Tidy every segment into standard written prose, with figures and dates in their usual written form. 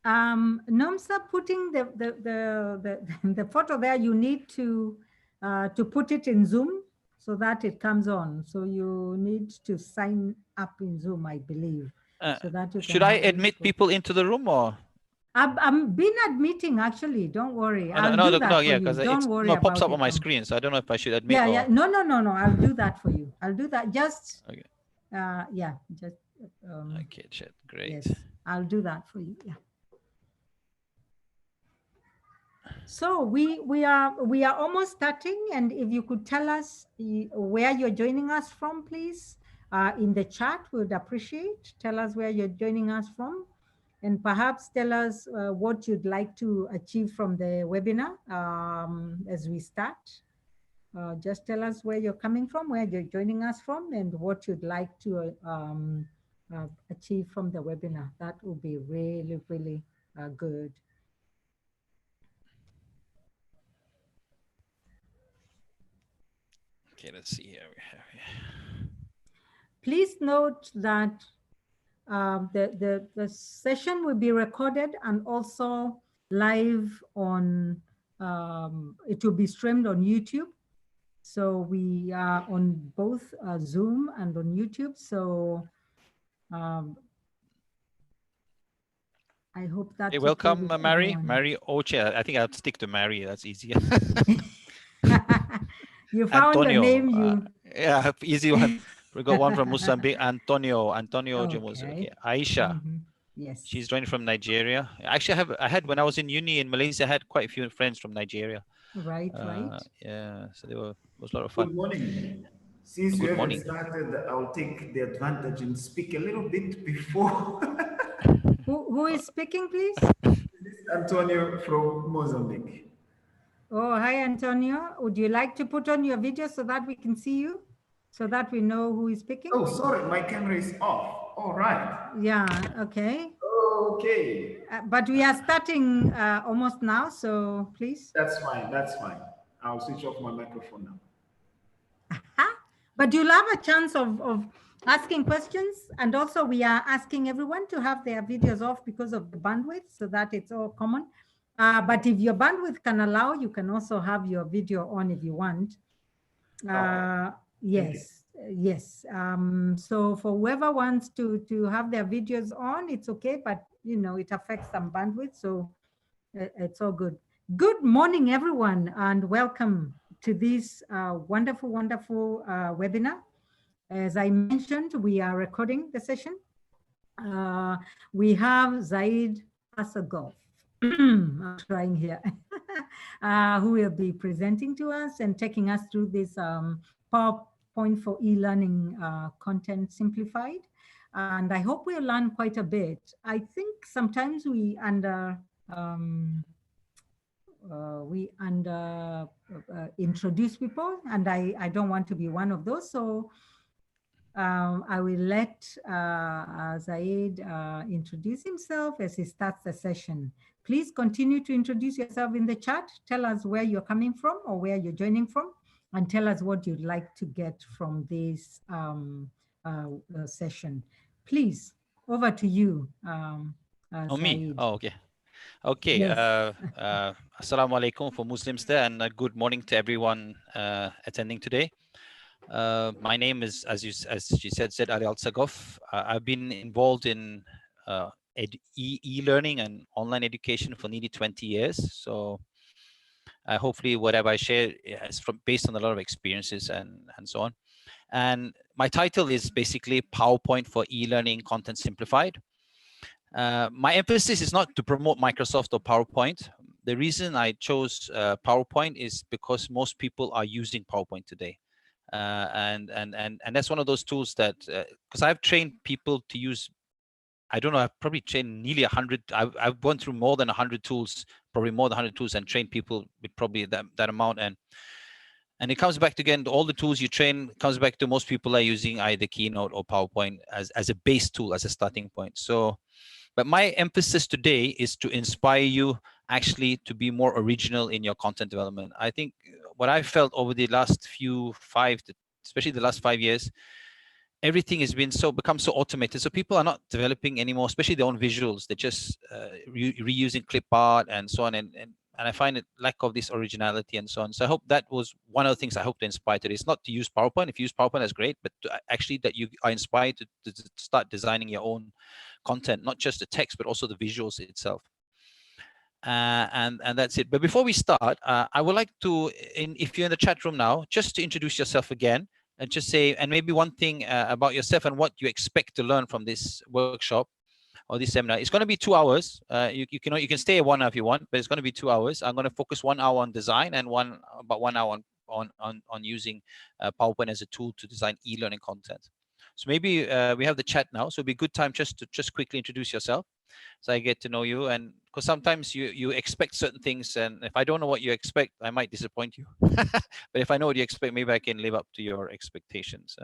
Nomsa, putting the photo there, you need to put it in Zoom so that it comes on. So you need to sign up in Zoom, I believe, so that you Should can I have admit people into the room or? I've been admitting, actually. Don't worry. I'll do that for yeah, you. because Don't worry it pops about up it. on my screen, so I don't know if I should admit. Yeah, or... yeah. No. I'll do that for you. I'll do that. Just Okay. yeah. Just Okay, chat. Great. yes, I'll do that for you. Yeah. So we are almost starting, and if you could tell us where you're joining us from, please, in the chat, we'd appreciate. Tell us where you're joining us from, and perhaps tell us what you'd like to achieve from the webinar as we start. Just tell us where you're coming from, where you're joining us from, and what you'd like to achieve from the webinar. That would be really, really good. Okay, let's see here. Please note that the session will be recorded and also live on, it will be streamed on YouTube. So we are on both Zoom and on YouTube. So I hope that. Hey, welcome, Mary. Mary Oche. I think I'll stick to Mary. That's easier. You found Antonio, a name. You yeah, easy one. We got one from Mozambique. Antonio okay. Okay. Aisha. Yes. She's joining from Nigeria. Actually, I had when I was in uni in Malaysia, I had quite a few friends from Nigeria. Right. Yeah, so it was a lot of fun. Good morning. Since you haven't started, I'll take the advantage and speak a little bit before. Who is speaking, please? This is Antonio from Mozambique. Oh, hi, Antonio. Would you like to put on your video so that we can see you? So that we know who is speaking? Oh, sorry, my camera is off. All right. Yeah, okay. Okay. But we are starting almost now, so please. That's fine, that's fine. I'll switch off my microphone now. But you'll have a chance of asking questions. And also we are asking everyone to have their videos off because of the bandwidth so that it's all common. But if your bandwidth can allow, you can also have your video on if you want. Yes, yes. So for whoever wants to have their videos on, it's okay, but you know, it affects some bandwidth, so it's all good. Good morning, everyone, and welcome to this wonderful webinar. As I mentioned, we are recording the session. We have Zaid Asagov. I'm trying here, who will be presenting to us and taking us through this PowerPoint for e-learning Content Simplified. And I hope we'll learn quite a bit. I think sometimes we introduce people, and I don't want to be one of those. So I will let Zaid introduce himself as he starts the session. Please continue to introduce yourself in the chat. Tell us where you're coming from or where you're joining from, and tell us what you'd like to get from this session. Please, over to you, Oh, me? Oh, okay. Okay. Yes. Assalamu alaikum for Muslims there, and good morning to everyone attending today. My name is, as she said, Zaid Ali Al-Sagaf. I've been involved in e-learning and online education for nearly 20 years. So hopefully whatever I share is based on a lot of experiences and so on. And my title is basically PowerPoint for e-learning Content Simplified. My emphasis is not to promote Microsoft or PowerPoint. The reason I chose PowerPoint is because most people are using PowerPoint today. And that's one of those tools that, because I've trained people to use, I don't know, I've probably trained nearly 100, I've gone through more than 100 tools, probably more than 100 tools, and trained people with probably that amount. And it comes back to, again, all the tools you train comes back to most people are using either Keynote or PowerPoint as a base tool, as a starting point. So, but my emphasis today is to inspire you actually to be more original in your content development. I think what I felt over the last especially the last 5 years, everything has been become so automated. So people are not developing anymore, especially their own visuals. They're just reusing clip art and so on. And I find it lack of this originality and so on. So I hope that was one of the things I hope to inspire today. It's not to use PowerPoint. If you use PowerPoint, that's great, but actually that you are inspired to start designing your own content, not just the text, but also the visuals itself. And that's it. But before we start, I would like to, if you're in the chat room now, just to introduce yourself again and just say, and maybe one thing about yourself and what you expect to learn from this workshop or this seminar. It's going to be 2 hours. You can stay 1 hour if you want, but it's going to be 2 hours. I'm going to focus 1 hour on design and about 1 hour on using PowerPoint as a tool to design e-learning content. So maybe we have the chat now, so it'll be a good time just to quickly introduce yourself, so I get to know you. And because sometimes you expect certain things, and if I don't know what you expect, I might disappoint you. But if I know what you expect, maybe I can live up to your expectations.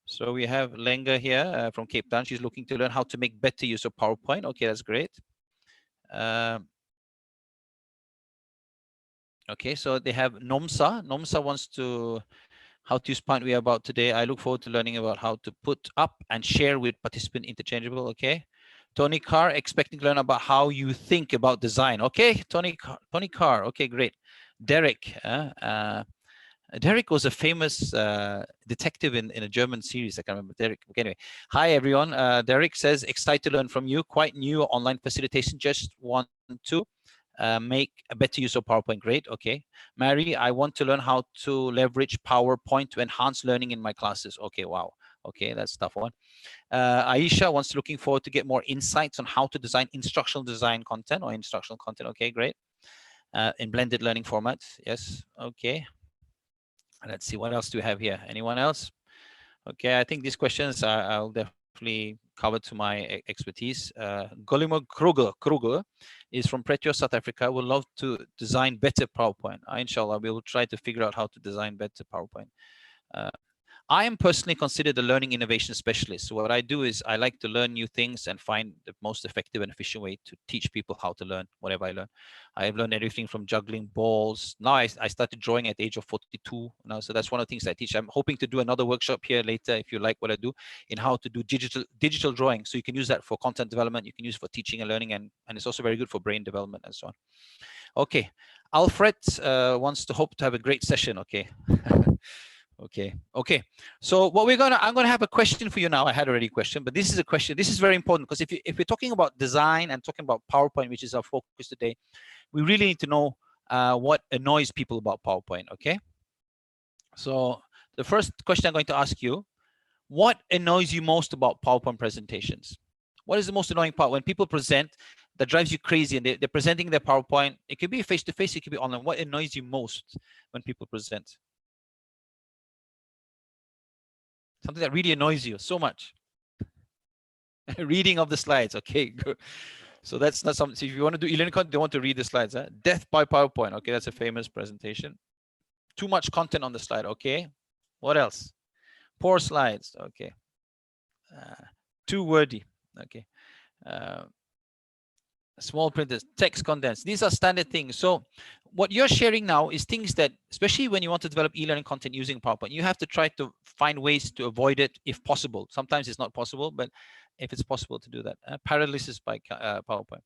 So we have Lenga here from Cape Town. She's looking to learn how to make better use of PowerPoint. Okay, that's great. Okay, so they have Nomsa. Nomsa wants to how to use PowerPoint we are about today. I look forward to learning about how to put up and share with participant interchangeable. Okay. Tony Carr, expecting to learn about how you think about design. Okay, Tony Carr. Okay, great. Derek. Derek was a famous detective in a German series. I can't remember Derek. Okay, anyway, hi everyone. Derek says, excited to learn from you. Quite new online facilitation. Just want to make a better use of PowerPoint. Great. Okay. Mary, I want to learn how to leverage PowerPoint to enhance learning in my classes. Okay. Wow. Okay, that's a tough one. Aisha looking forward to get more insights on how to design instructional design content or instructional content. Okay, great. In blended learning formats. Yes. Okay. Let's see, what else do we have here? Anyone else? Okay, I think these questions I'll definitely cover to my expertise. Gullimer Kruger is from Pretoria, South Africa. Would love to design better PowerPoint. Inshallah, we will try to figure out how to design better PowerPoint. I am personally considered a learning innovation specialist. So what I do is I like to learn new things and find the most effective and efficient way to teach people how to learn whatever I learn. I've learned everything from juggling balls. Now I started drawing at the age of 42 now. So that's one of the things I teach. I'm hoping to do another workshop here later, if you like what I do, in how to do digital drawing. So you can use that for content development. You can use it for teaching and learning, and it's also very good for brain development and so on. Okay. Alfred wants to hope to have a great session. Okay. Okay. So what I'm gonna have a question for you now. I had already a question, but this is a question. This is very important, because if we're talking about design and talking about PowerPoint, which is our focus today, we really need to know what annoys people about PowerPoint. Okay. So the first question I'm going to ask you: what annoys you most about PowerPoint presentations? What is the most annoying part when people present that drives you crazy, and they're presenting their PowerPoint? It could be face-to-face, it could be online. What annoys you most when people present? Something that really annoys you so much. Reading of the slides. Okay, good. So that's not something. So if you want to do e-learning content, they want to read the slides. Huh? Death by PowerPoint. Okay, that's a famous presentation. Too much content on the slide. Okay. What else? Poor slides. Okay. Too wordy. Okay. Small printers, text condensed. These are standard things. So what you're sharing now is things that, especially when you want to develop e-learning content using PowerPoint, you have to try to find ways to avoid it if possible. Sometimes it's not possible, but if it's possible to do that. Paralysis by PowerPoint.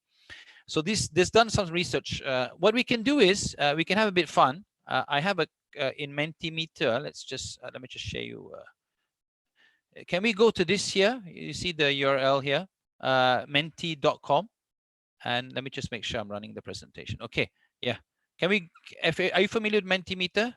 So there's done some research. What we can do is we can have a bit of fun. I have in Mentimeter. Let me just share you. Can we go to this here? You see the URL here, menti.com. And let me just make sure I'm running the presentation. Okay, yeah. Are you familiar with Mentimeter?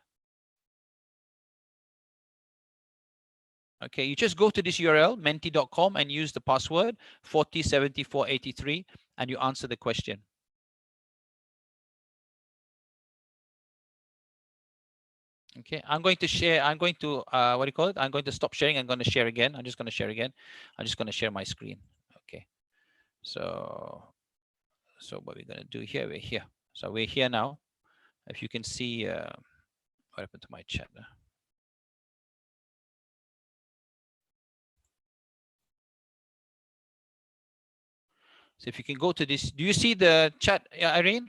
Okay, you just go to this URL, menti.com, and use the password 407483, and you answer the question. Okay, I'm going to share, what do you call it? I'm going to stop sharing. I'm going to share again. I'm just going to share again. I'm just going to share my screen. Okay, so what we're going to do here, we're here. So we're here now. If you can see, what happened to my chat now? So if you can go to this, do you see the chat, Irene?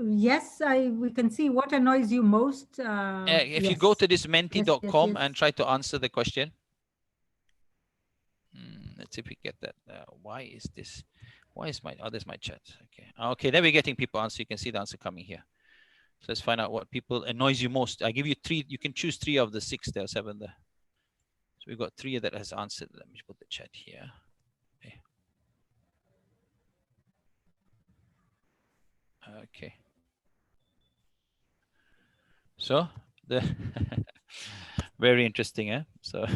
Yes, we can see what annoys you most. If Yes. you go to this menti.com yes. and try to answer the question. Let's see if we get that. Why is this? Why is my, oh, there's my chat. Okay. Okay, then we're getting people answer. You can see the answer coming here. So let's find out what people annoys you most. I give you 3. You can choose 3 of the 6 there, 7 there. So we've got 3 that has answered. Let me put the chat here. Okay. Okay. So the very interesting, eh? So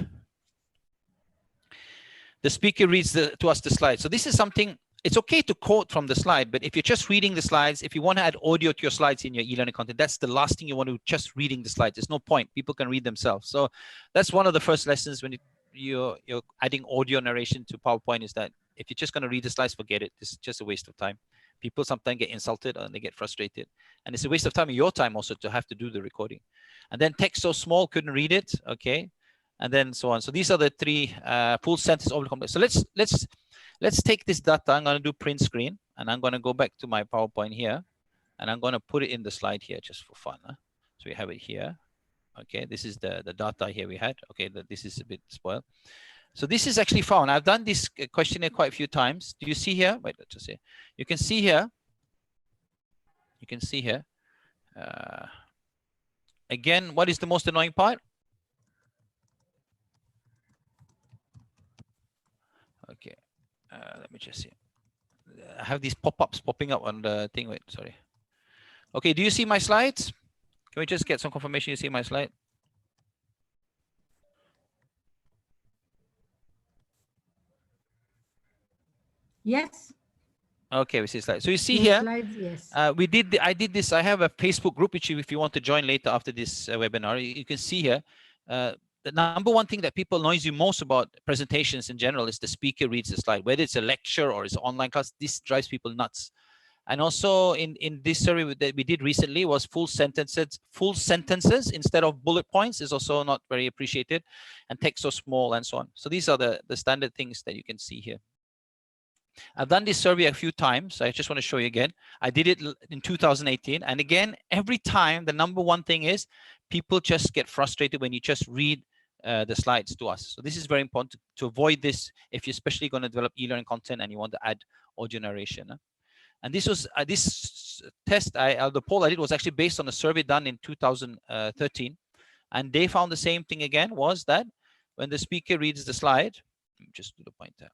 the speaker reads to us the slide. So this is something, it's okay to quote from the slide, but if you're just reading the slides, if you want to add audio to your slides in your e-learning content, that's the last thing you want to do, just reading the slides. There's no point. People can read themselves. So that's one of the first lessons when you're adding audio narration to PowerPoint, is that if you're just going to read the slides, forget it. It's just a waste of time. People sometimes get insulted and they get frustrated. And it's a waste of time, your time also, to have to do the recording. And then text so small, couldn't read it. Okay. And then so on. So these are the 3 full sentence overly complex. So let's take this data. I'm going to do print screen, and I'm going to go back to my PowerPoint here, and I'm going to put it in the slide here just for fun. Huh? So we have it here. Okay, this is the data here we had. Okay, this is a bit spoiled. So this is actually found. I've done this questionnaire quite a few times. Do you see here? Wait, let's just see. You can see here. You can see here. Again, what is the most annoying part? Okay, let me just see. I have these pop-ups popping up on the thing. Wait, sorry. Okay, do you see my slides? Can we just get some confirmation you see my slide? Yes. Okay, we see slides. So you see here, slides, yes. I did this. I have a Facebook group, which if you want to join later after this webinar, you can see here. The number one thing that people annoys you most about presentations in general is the speaker reads the slide. Whether it's a lecture or it's an online class, this drives people nuts. And also in this survey that we did recently was full sentences instead of bullet points is also not very appreciated, and text so small and so on. So these are the standard things that you can see here. I've done this survey a few times. I just want to show you again. I did it in 2018. And again, every time the number one thing is people just get frustrated when you just read the slides to us. So this is very important to avoid this if you're especially going to develop e-learning content and you want to add audio narration. And this was this test, the poll I did was actually based on a survey done in 2013. And they found the same thing again, was that when the speaker reads the slide, let me just do the pointer.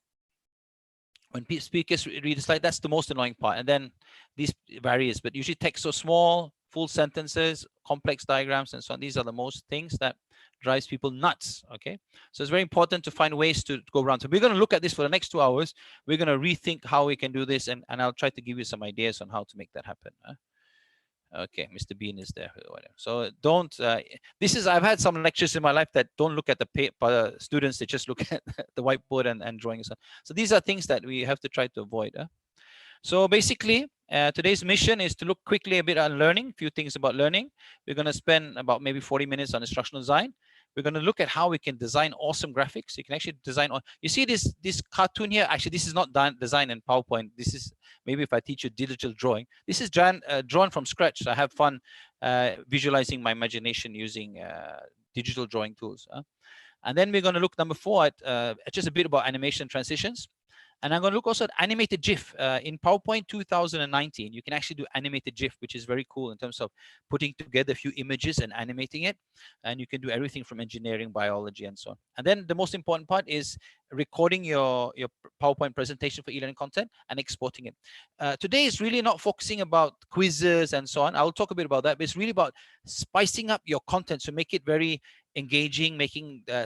When speakers read the slide, that's the most annoying part. And then these varies, but usually text so small, full sentences, complex diagrams, and so on. These are the most things that drives people nuts. Okay, so it's very important to find ways to go around. So we're going to look at this for the next 2 hours. We're going to rethink how we can do this, and I'll try to give you some ideas on how to make that happen. Okay, Mr. Bean is there. So don't. This is, I've had some lectures in my life that don't look at the paper students. They just look at the whiteboard and drawings. So these are things that we have to try to avoid. So basically, today's mission is to look quickly a bit on learning, a few things about learning. We're going to spend about maybe 40 minutes on instructional design. We're going to look at how we can design awesome graphics. You can actually design. You see this cartoon here? Actually, this is not designed in PowerPoint. This is maybe if I teach you digital drawing. This is drawn from scratch. So I have fun visualizing my imagination using digital drawing tools. And then we're going to look number 4 at just a bit about animation transitions. And I'm going to look also at animated GIF. In PowerPoint 2019, you can actually do animated GIF, which is very cool in terms of putting together a few images and animating it. And you can do everything from engineering, biology, and so on. And then the most important part is recording your PowerPoint presentation for e-learning content and exporting it. Today is really not focusing about quizzes and so on. I'll talk a bit about that, but it's really about spicing up your content to make it very engaging,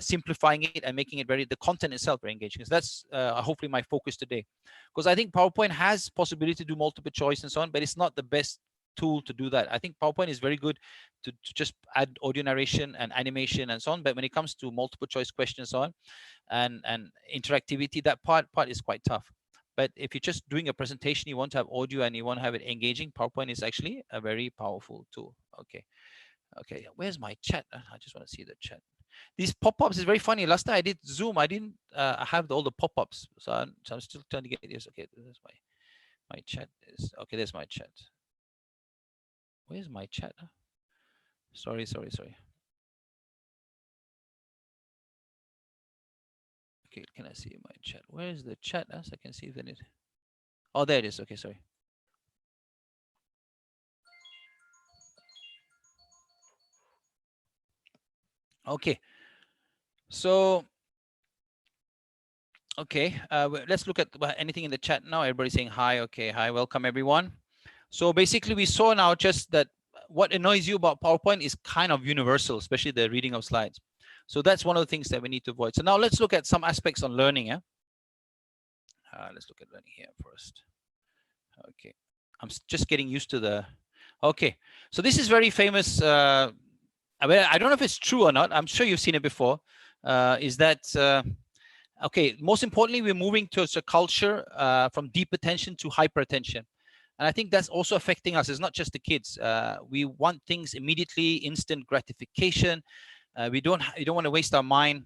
simplifying it and making it the content itself very engaging. So that's hopefully my focus today, because I think PowerPoint has possibility to do multiple choice and so on, but it's not the best tool to do that. I think PowerPoint is very good to just add audio narration and animation and so on, but when it comes to multiple choice questions on and interactivity, that part is quite tough. But if you're just doing a presentation, you want to have audio and you want to have it engaging, PowerPoint is actually a very powerful tool. Okay, where's my chat? I just want to see the chat. These pop-ups is very funny. Last time I did Zoom, I didn't have all the pop-ups, so I'm still trying to get this. Okay, this is my chat is okay. There's my chat. Where's my chat? Sorry. Okay, can I see my chat? Where is the chat? So I can see if it. Oh, there it is. Okay, sorry. Okay. So, okay, let's look at anything in the chat now. Everybody's saying hi. Okay, hi, welcome everyone. So basically, we saw now just that what annoys you about PowerPoint is kind of universal, especially the reading of slides. So that's one of the things that we need to avoid. So now let's look at some aspects on learning. Yeah. Let's look at learning here first. Okay, I'm just getting used to the. Okay, so this is very famous. I don't know if it's true or not. I'm sure you've seen it before. Is that okay? Most importantly, we're moving towards a culture from deep attention to hyper attention. And I think that's also affecting us. It's not just the kids. We want things immediately, instant gratification. We don't want to waste our mind.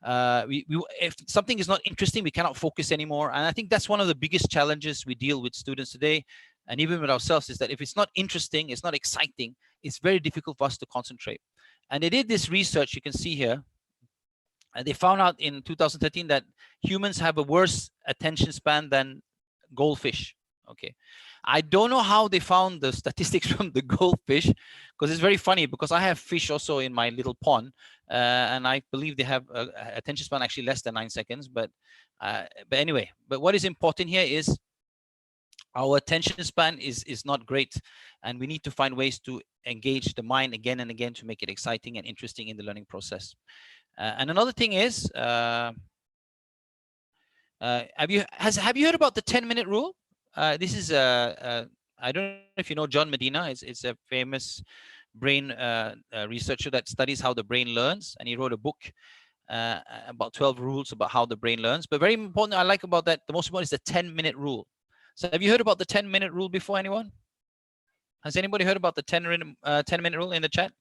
If something is not interesting, we cannot focus anymore. And I think that's one of the biggest challenges we deal with students today, and even with ourselves, is that if it's not interesting, it's not exciting, it's very difficult for us to concentrate. And they did this research, you can see here, and they found out in 2013 that humans have a worse attention span than goldfish. Okay, I don't know how they found the statistics from the goldfish, because it's very funny, because I have fish also in my little pond, and I believe they have attention span actually less than 9 seconds. But anyway, but what is important here is our attention span is not great, and we need to find ways to engage the mind again and again to make it exciting and interesting in the learning process. And another thing is, have you heard about the 10-minute rule? This is I don't know if you know John Medina. It's a famous brain researcher that studies how the brain learns, and he wrote a book about 12 rules about how the brain learns. But very important, I like about that, the most important is the 10-minute rule. So have you heard about the 10-minute rule before, anyone? Has anybody heard about the 10-minute rule in the chat?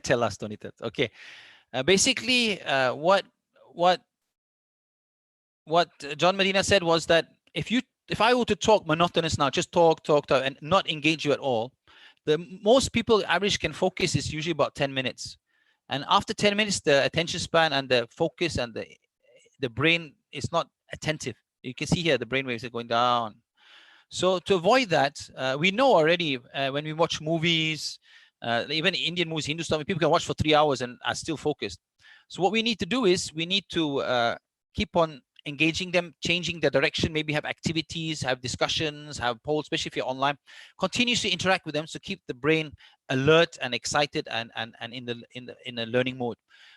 Tell us, Donita. Okay. Basically, what John Medina said was that if I were to talk monotonous now, just talk, and not engage you at all, the most people average can focus is usually about 10 minutes. And after 10 minutes, the attention span and the focus and the brain is not attentive. You can see here the brain waves are going down. So to avoid that, we know already when we watch movies, even Indian movies, Hindustani, people can watch for 3 hours and are still focused. So what we need to do is we need to keep on engaging them, changing their direction, maybe have activities, have discussions, have polls, especially if you're online, continuously interact with them to keep the brain alert and excited and in a learning mode.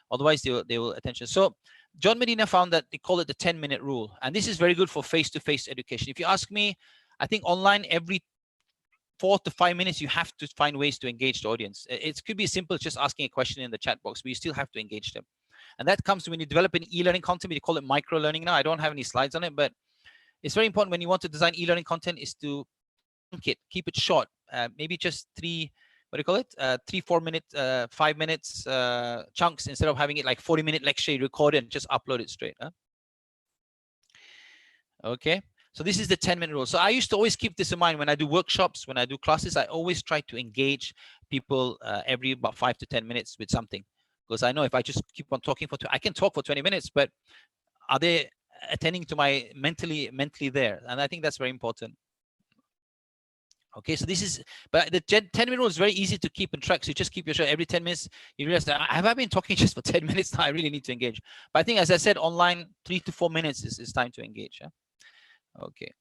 Otherwise they will attention. So John Medina found that they call it the 10-minute rule, and this is very good for face-to-face education. If you ask me, I think online every 4 to 5 minutes you have to find ways to engage the audience. It could be simple, just asking a question in the chat box, but you still have to engage them. And that comes when you develop an e-learning content. We call it micro learning now. I don't have any slides on it, but it's very important when you want to design e-learning content is to keep it short. Maybe just 3 4 minute 5 minutes chunks, instead of having it like 40-minute lecture. You record it and just upload it straight. Okay, so this is the 10-minute rule. So I used to always keep this in mind when I do workshops, when I do classes. I always try to engage people every about 5 to 10 minutes with something, because I know if I just keep on talking I can talk for 20 minutes, but are they attending to my mentally there? And I think that's very important. Okay, so this is, but the 10-minute rule is very easy to keep in track. So you just keep your show every 10 minutes. You realize that have I been talking just for 10 minutes now? I really need to engage. But I think, as I said, online 3 to 4 minutes is time to engage. Yeah? Okay.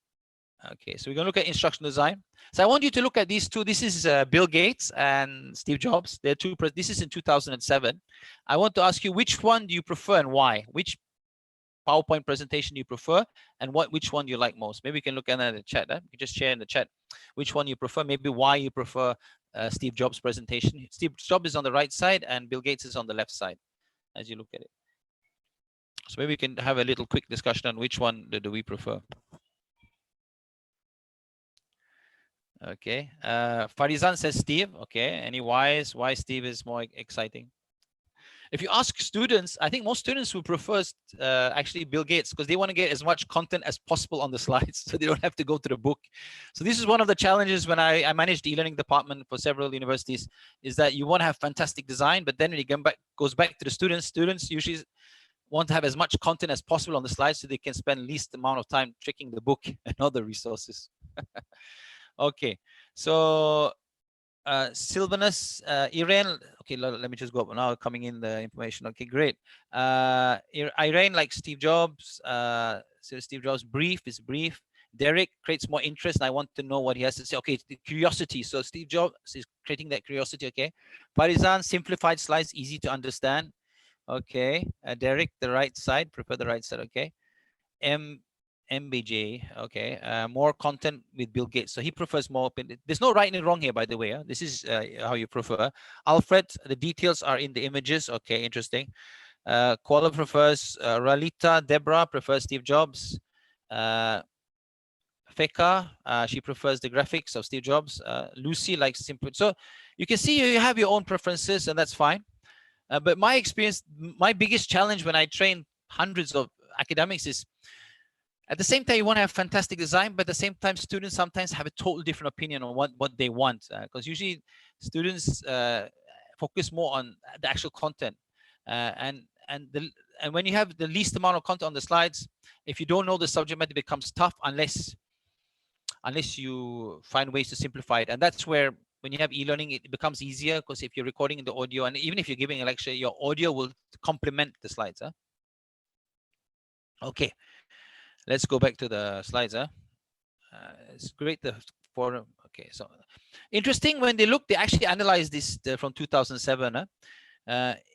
Okay, so we're going to look at instructional design. So I want you to look at these two. This is Bill Gates and Steve Jobs. They're two. This is in 2007. I want to ask you, which one do you prefer and why? Which PowerPoint presentation you prefer, and which one you like most? Maybe we can look at that in the chat. You can just share in the chat which one you prefer, maybe why you prefer Steve Jobs' presentation. Steve Jobs is on the right side and Bill Gates is on the left side as you look at it. So maybe we can have a little quick discussion on which one do we prefer. Okay, Farizan says Steve. Okay, any whys? Why Steve is more exciting? If you ask students, I think most students will prefer actually Bill Gates, because they want to get as much content as possible on the slides, so they don't have to go to the book. So this is one of the challenges when I managed the e-learning department for several universities, is that you want to have fantastic design, but then when you goes back to the students usually want to have as much content as possible on the slides so they can spend least amount of time checking the book and other resources. Okay, so Sylvanus, Irene, okay, let me just go up now, coming in the information. Okay, great. Irene, like Steve Jobs, so Steve Jobs, brief is brief. Derek creates more interest, and I want to know what he has to say. Okay, the curiosity. So Steve Jobs is creating that curiosity. Okay, Farizan, simplified slides, easy to understand. Okay, Derek, the right side, prefer the right side. Okay, MBJ, okay, more content with Bill Gates. So he prefers more open. There's no right and wrong here, by the way. This is how you prefer. Alfred, the details are in the images. Okay, interesting. Kuala prefers Ralita. Deborah prefers Steve Jobs. Feka, she prefers the graphics of Steve Jobs. Lucy likes simple. So you can see you have your own preferences, and that's fine. But my experience, my biggest challenge when I train hundreds of academics is, at the same time, you want to have fantastic design, but at the same time, students sometimes have a totally different opinion on what they want. Because usually students focus more on the actual content. And when you have the least amount of content on the slides, if you don't know the subject matter, it becomes tough unless you find ways to simplify it. And that's where, when you have e-learning, it becomes easier, because if you're recording the audio, and even if you're giving a lecture, your audio will complement the slides. Okay, let's go back to the slides. It's great, the forum. Okay, so interesting, when they look, they actually analyzed this from 2007.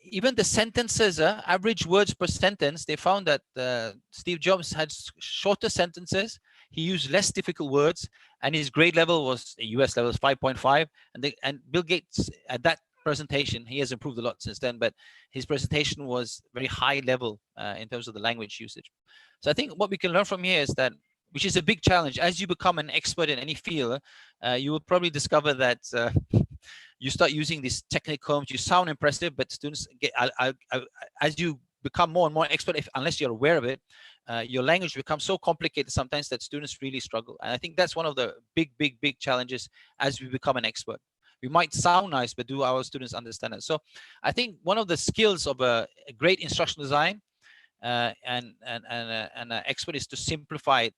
Even the sentences, average words per sentence, they found that Steve Jobs had shorter sentences. He used less difficult words, and his grade level was, US level, 5.5. And Bill Gates, at that presentation, he has improved a lot since then, but his presentation was very high level in terms of the language usage. So I think what we can learn from here is that, which is a big challenge, as you become an expert in any field, you will probably discover that you start using these technical terms. You sound impressive, but students get, as you become more and more expert, unless you're aware of it, your language becomes so complicated sometimes that students really struggle. And I think that's one of the big challenges as we become an expert. We might sound nice, but do our students understand it? So I think one of the skills of a great instructional design and an expert is to simplify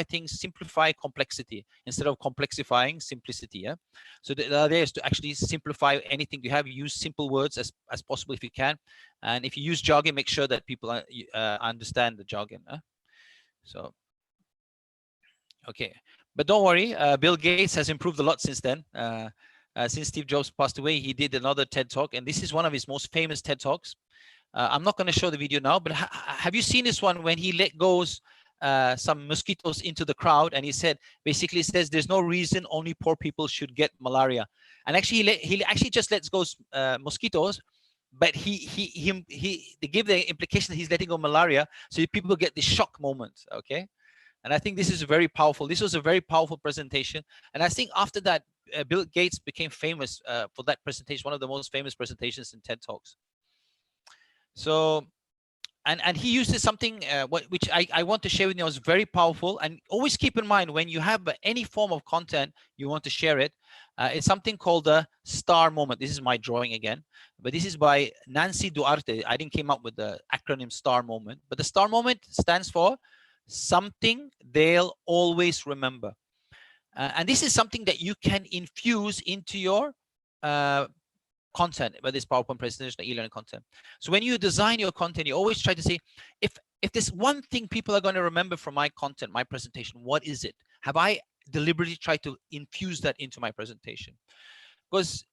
things, simplify complexity instead of complexifying simplicity. Yeah. So the idea is to actually simplify anything you have. Use simple words as possible if you can, and if you use jargon, make sure that people understand the jargon. So okay, but don't worry, Bill Gates has improved a lot since then. Since Steve Jobs passed away, he did another TED Talk, and this is one of his most famous TED Talks. I'm not going to show the video now, but have you seen this one when he let goes some mosquitoes into the crowd, and he basically says there's no reason only poor people should get malaria, and actually he actually just lets go mosquitoes, but they give the implication that he's letting go malaria, so people get this shock moment. Okay, and I think this is very powerful. This was a very powerful presentation, and I think after that, Bill Gates became famous for that presentation, one of the most famous presentations in TED Talks. So, and he uses something which I want to share with you. It's very powerful, and always keep in mind when you have any form of content you want to share it. It's something called the STAR moment. This is my drawing again, but this is by Nancy Duarte. I didn't came up with the acronym STAR moment, but the STAR moment stands for something they'll always remember, and this is something that you can infuse into your content, whether it's PowerPoint presentation or e-learning content. So when you design your content, you always try to say, if there's one thing people are going to remember from my content, my presentation, what is it? Have I deliberately tried to infuse that into my presentation? Because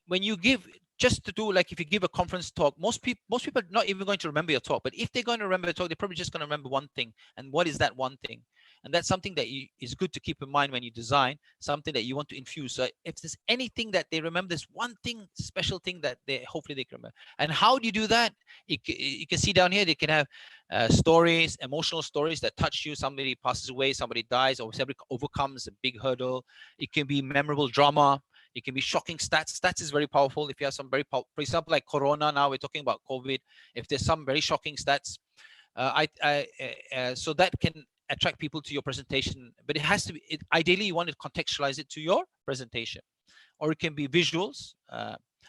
when you give, just to do, like if you give a conference talk, most people are not even going to remember your talk, but if they're going to remember your talk, they're probably just going to remember one thing. And what is that one thing? And that's something that is good to keep in mind when you design something that you want to infuse. So if there's anything that they remember, there's one thing, special thing that hopefully they can remember. And how do you do that? You can see down here, they can have stories, emotional stories that touch you. Somebody passes away, somebody dies, or somebody overcomes a big hurdle. It can be memorable drama. It can be shocking stats. Stats is very powerful. If you have some very powerful, for example, like Corona, now we're talking about COVID. If there's some very shocking stats, so that can attract people to your presentation, but it has to be, ideally you want to contextualize it to your presentation, or it can be visuals,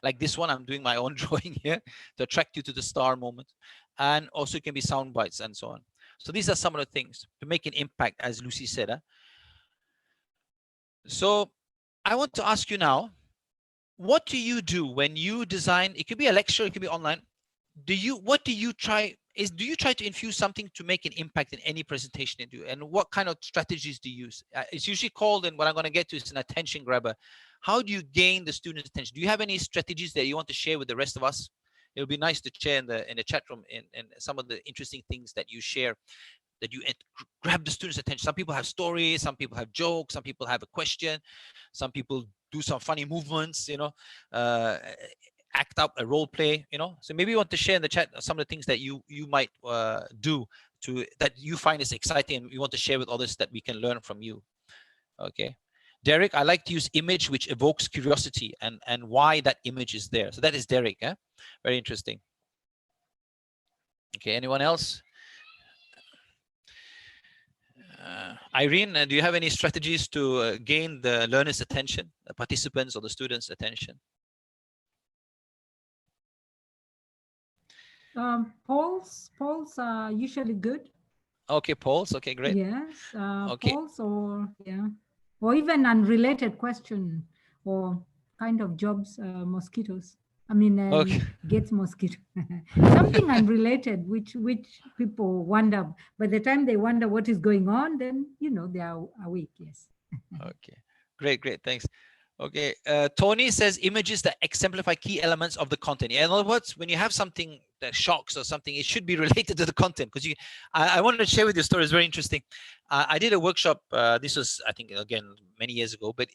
like this one. I'm doing my own drawing here to attract you to the star moment, and also it can be sound bites and so on. So these are some of the things to make an impact, as Lucy said. So I want to ask you now, what do you do when you design? It could be a lecture, it could be online. Do you try to infuse something to make an impact in any presentation you do? And what kind of strategies do you use? It's usually called, and what I'm going to get to is an attention grabber. How do you gain the student's attention? Do you have any strategies that you want to share with the rest of us? It would be nice to share in the chat room and some of the interesting things that you share, that you grab the student's attention. Some people have stories, some people have jokes, some people have a question, some people do some funny movements, act out a role play, so maybe you want to share in the chat some of the things that you might do that you find is exciting and you want to share with others, that we can learn from you. Okay, Derek, I like to use image which evokes curiosity and why that image is there. So that is Derek. Very interesting. Okay, anyone else? Irene, do you have any strategies to gain the learner's attention, the participants or the students' attention? Polls are usually good. Okay, polls. Okay, great. Yes, okay. Polls or even unrelated question, or kind of jobs, mosquitoes. I mean, okay. Gets mosquito. Something unrelated, which people wonder. By the time they wonder what is going on, then they are awake. Yes. Okay, great, thanks. Okay, Tony says images that exemplify key elements of the content. In other words, when you have something that shocks or something, it should be related to the content. Because I wanted to share with you a story. It's very interesting. I did a workshop. This was, I think, again, many years ago. But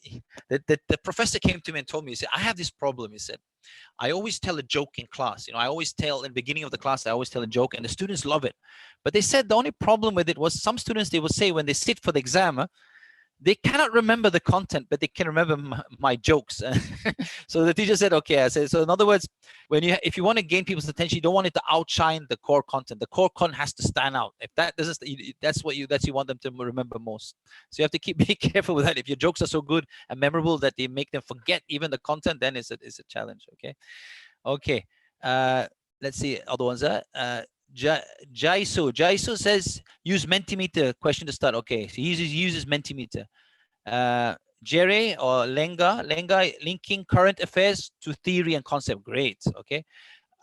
the professor came to me and told me, he said, I have this problem. He said, I always tell a joke in class. I always tell in the beginning of the class, I always tell a joke, and the students love it. But they said the only problem with it was some students, they would say when they sit for the exam, they cannot remember the content, but they can remember my jokes. So the teacher said, okay. I said, so in other words, if you want to gain people's attention, you don't want it to outshine the core content. The core content has to stand out. If that doesn't, that's what you want them to remember most. So you have to be careful with that. If your jokes are so good and memorable that they make them forget even the content, then it's a challenge. Okay. Let's see other ones. Jaisu says use Mentimeter question to start. Okay, so he uses Mentimeter. Jerry or Lenga linking current affairs to theory and concept. Great. Okay.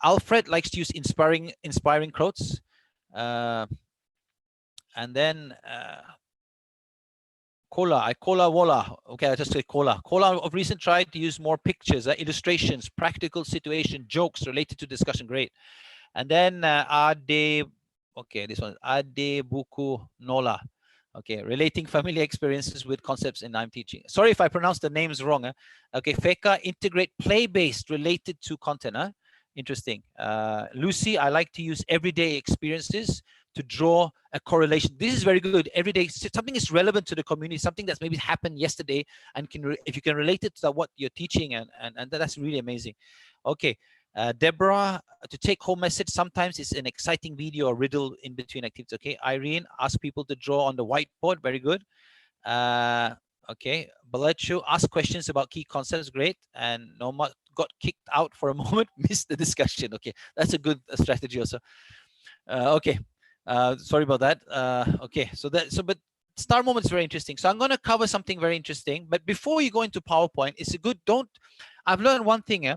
Alfred likes to use inspiring quotes. And then Kola Walla. Okay, I just say Kola. Kola of recent tried to use more pictures, illustrations, practical situation, jokes related to discussion. Great. And then Ade, okay, this one, Ade Buku Nola. Okay, relating familiar experiences with concepts in I'm teaching. Sorry if I pronounced the names wrong. Okay, Feka, integrate play-based related to content. Interesting. Lucy, I like to use everyday experiences to draw a correlation. This is very good. Everyday, something is relevant to the community, something that's maybe happened yesterday, and if you can relate it to what you're teaching, and that's really amazing. Okay. Deborah, to take home message, sometimes it's an exciting video or riddle in between activities. Okay. Irene, ask people to draw on the whiteboard. Very good. Okay. Balachu, ask questions about key concepts. Great. And Noma got kicked out for a moment, missed the discussion. Okay. That's a good strategy also. Okay. Sorry about that. Okay. But star moment is very interesting. So I'm going to cover something very interesting. But before you go into PowerPoint, it's a good, I've learned one thing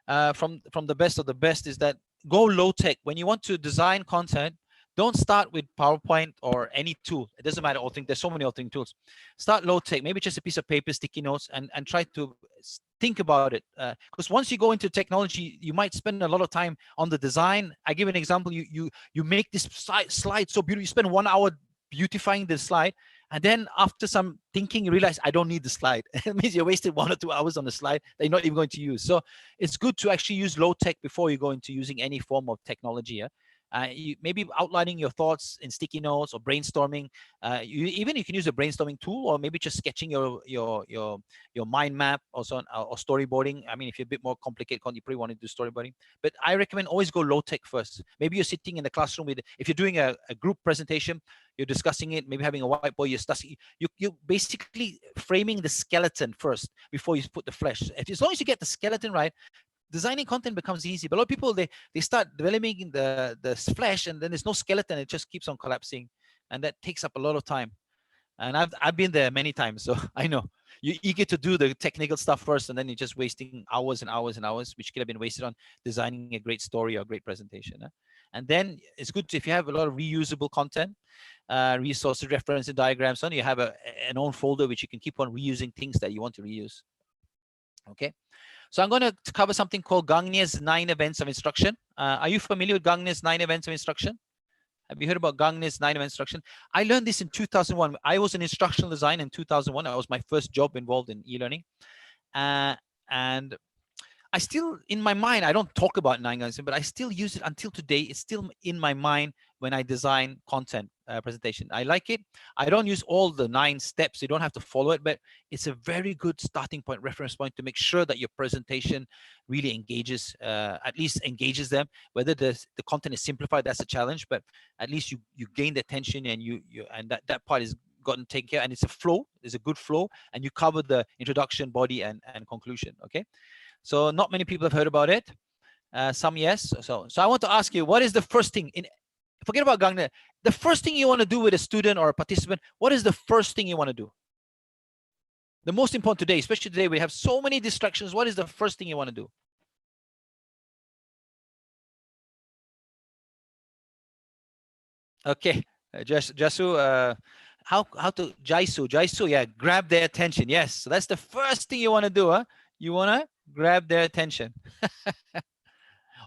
from the best of the best is that go low tech. When you want to design content, don't start with PowerPoint or any tool. It doesn't matter. There's so many authoring tools. Start low tech, maybe just a piece of paper, sticky notes, and try to think about it. Because once you go into technology, you might spend a lot of time on the design. I give an example. You make this slide so beautiful. You spend 1 hour beautifying the slide, and then after some thinking, you realize I don't need the slide. It means you wasted 1 or 2 hours on the slide that you're not even going to use. So it's good to actually use low tech before you go into using any form of technology. maybe outlining your thoughts in sticky notes or brainstorming. You can use a brainstorming tool, or maybe just sketching your mind map also or storyboarding. I mean, if you're a bit more complicated, you probably want to do storyboarding. But I recommend always go low tech first. Maybe you're sitting in the classroom if you're doing a group presentation, you're discussing it, maybe having a whiteboard, you're basically framing the skeleton first before you put the flesh. As long as you get the skeleton right, designing content becomes easy. But a lot of people, they start developing the flesh, and then there's no skeleton. It just keeps on collapsing, and that takes up a lot of time. And I've been there many times, so I know. You're eager to do the technical stuff first, and then you're just wasting hours and hours and hours, which could have been wasted on designing a great story or a great presentation. And then it's good if you have a lot of reusable content, resources, reference, and diagrams. So you have an own folder which you can keep on reusing things that you want to reuse. Okay. So I'm going to cover something called Gangnam's 9 events of instruction. Are you familiar with Gangnam's 9 events of instruction? Have you heard about Gangnam's 9 events of instruction? I learned this in 2001. I was in instructional design in 2001. That was my first job involved in e-learning. And I still, in my mind, I don't talk about 9 events, but I still use it until today. It's still in my mind when I design content presentation. I like it. I don't use all the 9 steps. You don't have to follow it, but it's a very good starting point, reference point to make sure that your presentation really engages, at least engages them. Whether the content is simplified, that's a challenge, but at least you gain the attention, and and that part is gotten taken care, and it's a flow. It's a good flow, and you cover the introduction, body, and conclusion. Okay. So not many people have heard about it. Some yes. So I want to ask you, what is the first thing forget about Gangnam. The first thing you want to do with a student or a participant, what is the first thing you want to do? The most important today, especially today, we have so many distractions. What is the first thing you want to do? Okay, Jasu, how to Jaisu, yeah, grab their attention. Yes, so that's the first thing you want to do, huh? You want to grab their attention.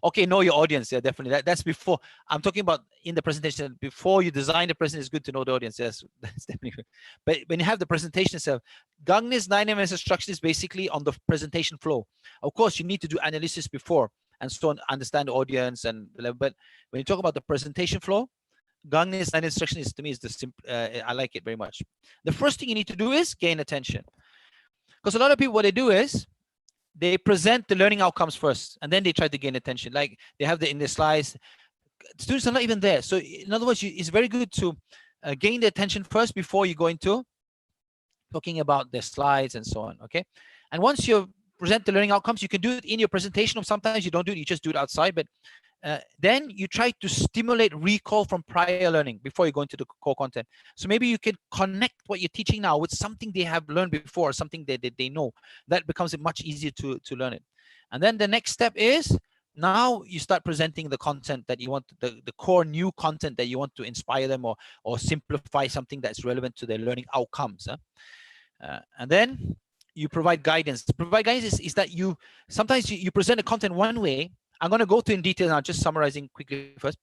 Okay, know your audience. Yeah, definitely. That's before. I'm talking about in the presentation. Before you design the presentation, it's good to know the audience. Yes, that's definitely good. But when you have the presentation itself, Gangnam's 9 events instruction is basically on the presentation flow. Of course, you need to do analysis before and so on, understand the audience and the level. But when you talk about the presentation flow, Gangnam's 9 instruction is, to me, is the simple. I like it very much. The first thing you need to do is gain attention, because a lot of people, what they do is, they present the learning outcomes first, and then they try to gain attention. Like they have in the slides, students are not even there. So in other words, it's very good to gain the attention first before you go into talking about the slides and so on. Okay. And once you present the learning outcomes, you can do it in your presentation, or sometimes you don't do it, you just do it outside. But then you try to stimulate recall from prior learning before you go into the core content. So maybe you can connect what you're teaching now with something they have learned before, something that they know. That becomes much easier to learn it. And then the next step is, now you start presenting the content that you want, the core new content that you want to inspire them or simplify something that's relevant to their learning outcomes. And then you provide guidance. To provide guidance is that sometimes you present the content one way. I'm going to go to in detail now, just summarizing quickly first.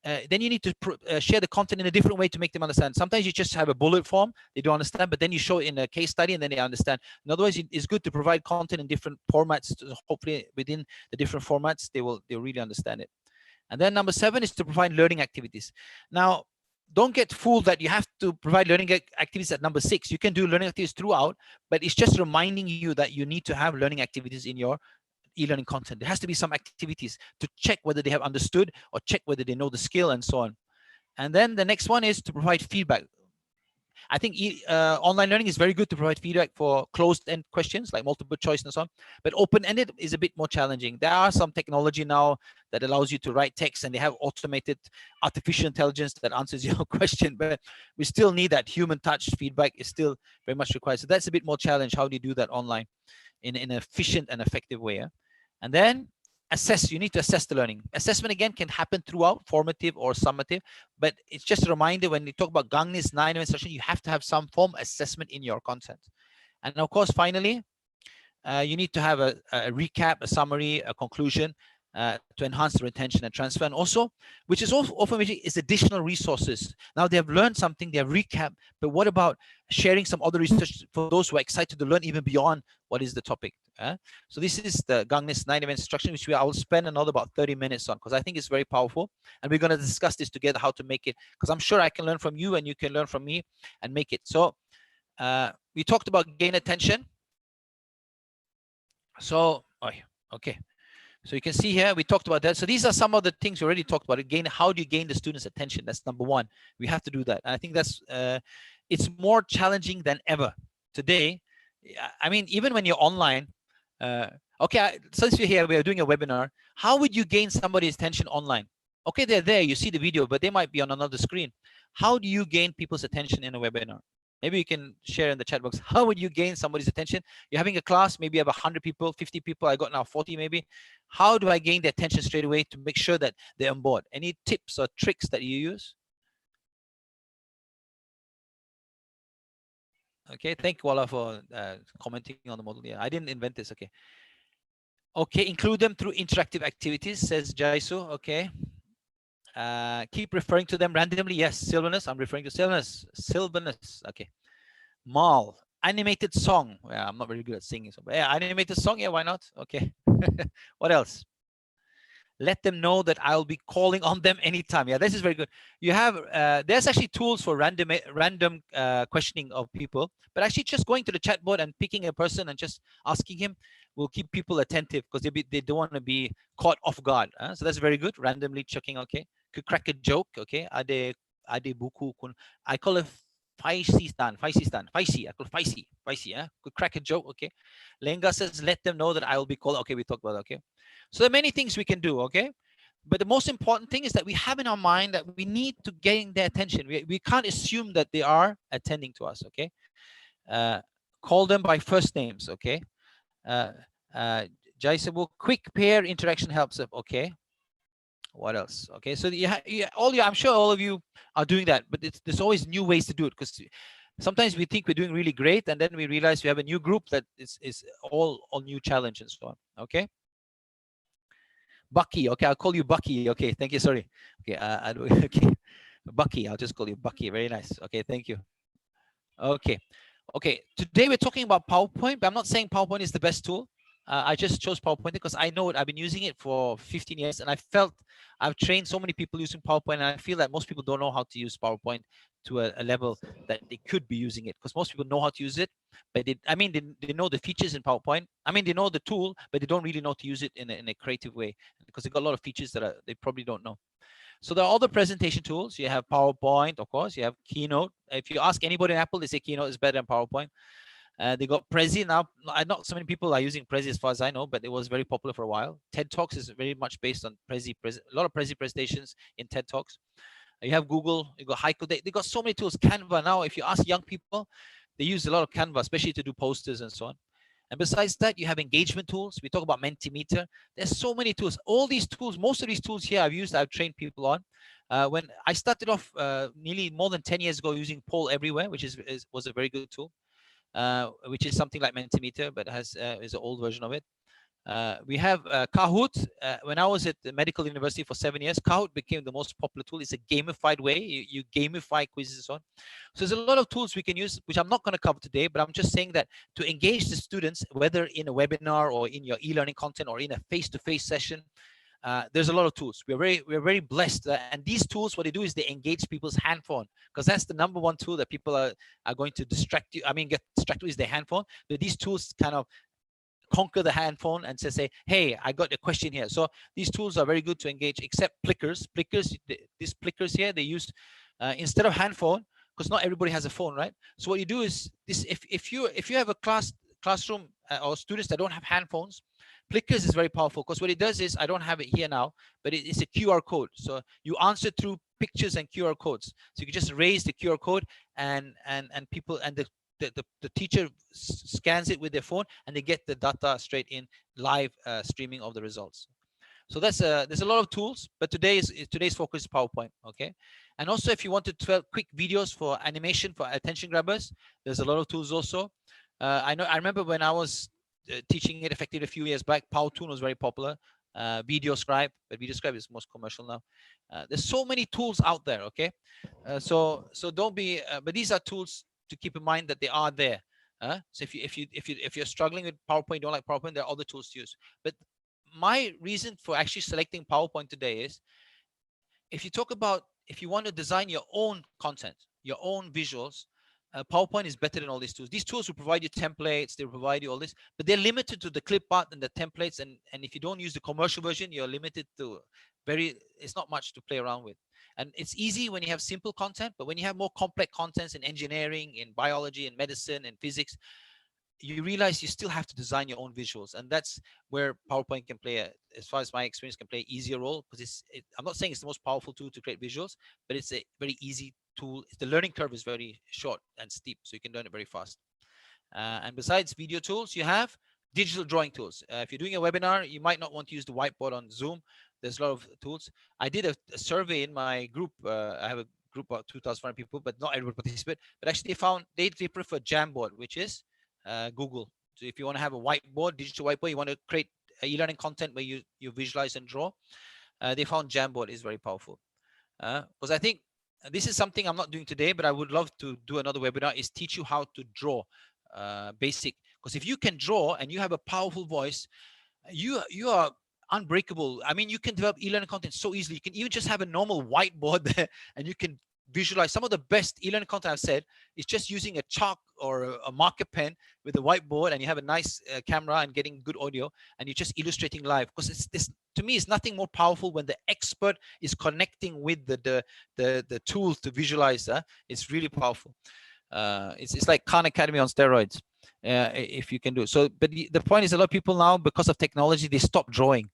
Then you need to share the content in a different way to make them understand. Sometimes you just have a bullet form, they don't understand, but then you show it in a case study and then they understand. In other words, it's good to provide content in different formats. Hopefully within the different formats, they'll really understand it. And then number 7 is to provide learning activities. Now, don't get fooled that you have to provide learning activities at number 6. You can do learning activities throughout, but it's just reminding you that you need to have learning activities in your e-learning content. There has to be some activities to check whether they have understood or check whether they know the skill and so on. And then the next one is to provide feedback. I think online learning is very good to provide feedback for closed-end questions like multiple choice and so on, but open-ended is a bit more challenging. There are some technology now that allows you to write text, and they have automated artificial intelligence that answers your question, but we still need that human touch. Feedback is still very much required. So that's a bit more challenge. How do you do that online in an efficient and effective way? And then assess. You need to assess the learning. Assessment, again, can happen throughout, formative or summative, but it's just a reminder when you talk about Gangnam's 9 instruction, you have to have some form of assessment in your content. And of course, finally, you need to have a recap, a summary, a conclusion to enhance the retention and transfer. And also, which is also often is additional resources. Now they have learned something, they have recapped, but what about sharing some other research for those who are excited to learn even beyond what is the topic? So this is the Gangnam's 9-event instruction, which I will spend another about 30 minutes on, because I think it's very powerful. And we're going to discuss this together, how to make it, because I'm sure I can learn from you and you can learn from me and make it. So we talked about gain attention. So, okay. So you can see here, we talked about that. So these are some of the things we already talked about. Again, how do you gain the students' attention? That's number one. We have to do that. And I think that's, it's more challenging than ever today. I mean, even when you're online, okay, since we're here, we are doing a webinar. How would you gain somebody's attention online? Okay, they're there, you see the video, but they might be on another screen. How do you gain people's attention in a webinar? Maybe you can share in the chat box. How would you gain somebody's attention? You're having a class, maybe you have 100 people, 50 people. I got now 40 maybe. How do I gain their attention straight away to make sure that they're on board? Any tips or tricks that you use? Okay, thank you, Wala, for commenting on the model. Yeah, I didn't invent this. Okay. Okay, include them through interactive activities, says Jaisu. Okay. Keep referring to them randomly. Yes, Sylvanus. I'm referring to Sylvanus. Sylvanus. Okay. Mal. Animated song. Yeah, I'm not very good at singing. So, but yeah, animated song. Yeah, why not? Okay. What else? Let them know that I'll be calling on them anytime. Yeah, this is very good. You have, there's actually tools for random questioning of people, but actually just going to the chat board and picking a person and just asking him will keep people attentive, because they don't want to be caught off guard. So that's very good. Randomly checking. Okay. Could crack a joke. Okay. Ade buku kun. I call it feisty. I call it feisty. Yeah. Could crack a joke. Okay. Lenga says, let them know that I will be called. Okay. We talked about that. Okay. So there are many things we can do, okay? But the most important thing is that we have in our mind that we need to gain their attention. We can't assume that they are attending to us, okay? Call them by first names, okay? Jai said, well, quick pair interaction helps, okay? What else? Okay, so I'm sure all of you are doing that, but there's always new ways to do it, because sometimes we think we're doing really great, and then we realize we have a new group that is all new challenge and so on, okay? Bucky, okay, I'll call you Bucky. Okay, thank you. Sorry. Okay, okay, Bucky. I'll just call you Bucky. Very nice. Okay, thank you. Okay, okay. Today we're talking about PowerPoint, but I'm not saying PowerPoint is the best tool. I just chose PowerPoint because I know it. I've been using it for 15 years, and I felt I've trained so many people using PowerPoint, and I feel that most people don't know how to use PowerPoint to a level that they could be using it, because most people know how to use it, but they know the features in PowerPoint. I mean, they know the tool, but they don't really know to use it in a creative way, because they got a lot of features that they probably don't know. So there are other presentation tools. You have PowerPoint, of course. You have Keynote. If you ask anybody in Apple, they say Keynote is better than PowerPoint. They got Prezi now. Not so many people are using Prezi as far as I know, but it was very popular for a while. TED Talks is very much based on Prezi. A lot of Prezi presentations in TED Talks. You have Google, you got Haiku. They got so many tools. Canva now, if you ask young people, they use a lot of Canva, especially to do posters and so on. And besides that, you have engagement tools. We talk about Mentimeter. There's so many tools. All these tools, most of these tools here I've trained people on. When I started off nearly more than 10 years ago using Poll Everywhere, which was a very good tool, which is something like Mentimeter, but is an old version of it. We have Kahoot. When I was at the medical university for 7 years, Kahoot became the most popular tool. It's a gamified way. You gamify quizzes and so on. So there's a lot of tools we can use, which I'm not going to cover today, but I'm just saying that to engage the students, whether in a webinar or in your e-learning content or in a face-to-face session, there's a lot of tools. We're very blessed, and these tools, what they do is they engage people's hand phone, because that's the number one tool that people are going to distract you. I mean, get distracted is their hand phone. But these tools kind of conquer the hand phone and say, hey, I got a question here. So these tools are very good to engage, except Plickers. These Plickers here, they use instead of hand phone, because not everybody has a phone, right? So what you do is this: if you have a classroom or students that don't have hand phones, Plickers is very powerful, because what it does is, I don't have it here now, but it's a QR code. So you answer through pictures and QR codes. So you can just raise the QR code, and people, and the teacher scans it with their phone, and they get the data straight in live streaming of the results. So that's there's a lot of tools, but today's focus is PowerPoint. Okay, and also if you want to develop quick videos for animation for attention grabbers, there's a lot of tools also. I remember when I was teaching it effectively a few years back, Powtoon was very popular. VideoScribe, but VideoScribe is most commercial now. There's so many tools out there. Okay, so don't be. But these are tools to keep in mind that they are there. So if you're struggling with PowerPoint, don't like PowerPoint, there are other tools to use. But my reason for actually selecting PowerPoint today is, if you want to design your own content, your own visuals, PowerPoint is better than all these tools. These tools will provide you templates, they provide you all this, but they're limited to the clip art and the templates. And if you don't use the commercial version, you're limited to it's not much to play around with. And it's easy when you have simple content, but when you have more complex contents in engineering, in biology, in medicine, and physics, you realize you still have to design your own visuals. And that's where PowerPoint can play, as far as my experience, can play an easier role, because I'm not saying it's the most powerful tool to create visuals, but it's a very easy tool. The learning curve is very short and steep, so you can learn it very fast. And besides video tools, you have digital drawing tools. If you're doing a webinar, you might not want to use the whiteboard on Zoom. There's a lot of tools. I did a survey in my group. I have a group of 2,500 people, but not everyone participated. But actually, they found they prefer Jamboard, which is Google. So if you want to have a whiteboard, digital whiteboard, you want to create e-learning content where you visualize and draw, they found Jamboard is very powerful. Because I think this is something I'm not doing today, but I would love to do another webinar, is teach you how to draw basic. Because if you can draw and you have a powerful voice, you are unbreakable. I mean, you can develop e-learning content so easily. You can even just have a normal whiteboard there and you can visualize. Some of the best e-learning content I've said is just using a chalk or a marker pen with a whiteboard, and you have a nice camera and getting good audio, and you're just illustrating live. Because to me, it's nothing more powerful when the expert is connecting with the tools to visualize. It's really powerful. It's like Khan Academy on steroids, if you can do it. So, but the point is, a lot of people now, because of technology, they stop drawing.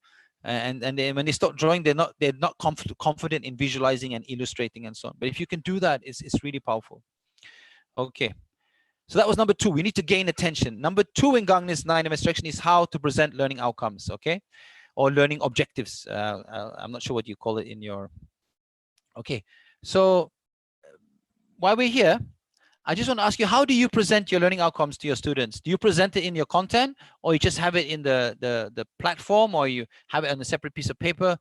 And then when they stop drawing, they're not confident in visualizing and illustrating and so on. But if you can do that, it's really powerful. Okay, so that was number 2. We need to gain attention. Number 2 in Gangnam's 9M instruction is how to present learning outcomes. Okay, or learning objectives. I'm not sure what you call it in your. Okay, so while we're here, I just want to ask you, how do you present your learning outcomes to your students? Do you present it in your content, or you just have it in the platform, or you have it on a separate piece of paper?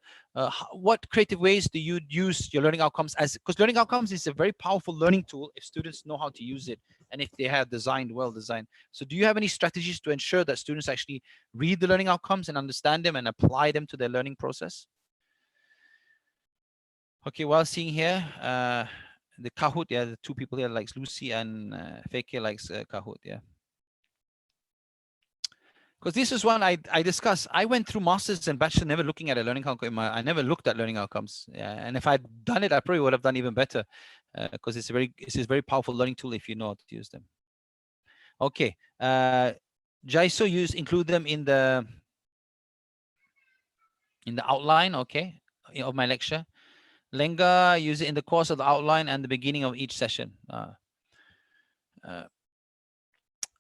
What creative ways do you use your learning outcomes as? Because learning outcomes is a very powerful learning tool if students know how to use it and if they have well designed. So do you have any strategies to ensure that students actually read the learning outcomes and understand them and apply them to their learning process? Okay, while seeing here, the Kahoot, yeah, the 2 people here likes Lucy, and Feke likes Kahoot, yeah. Because this is one I discussed. I went through masters and bachelor never looking at a learning outcome. I never looked at learning outcomes. Yeah, and if I'd done it, I probably would have done even better, because it's a very powerful learning tool if you know how to use them. Okay, Jaiso include them in the outline, okay, of my lecture. Lenga, use it in the course of the outline and the beginning of each session.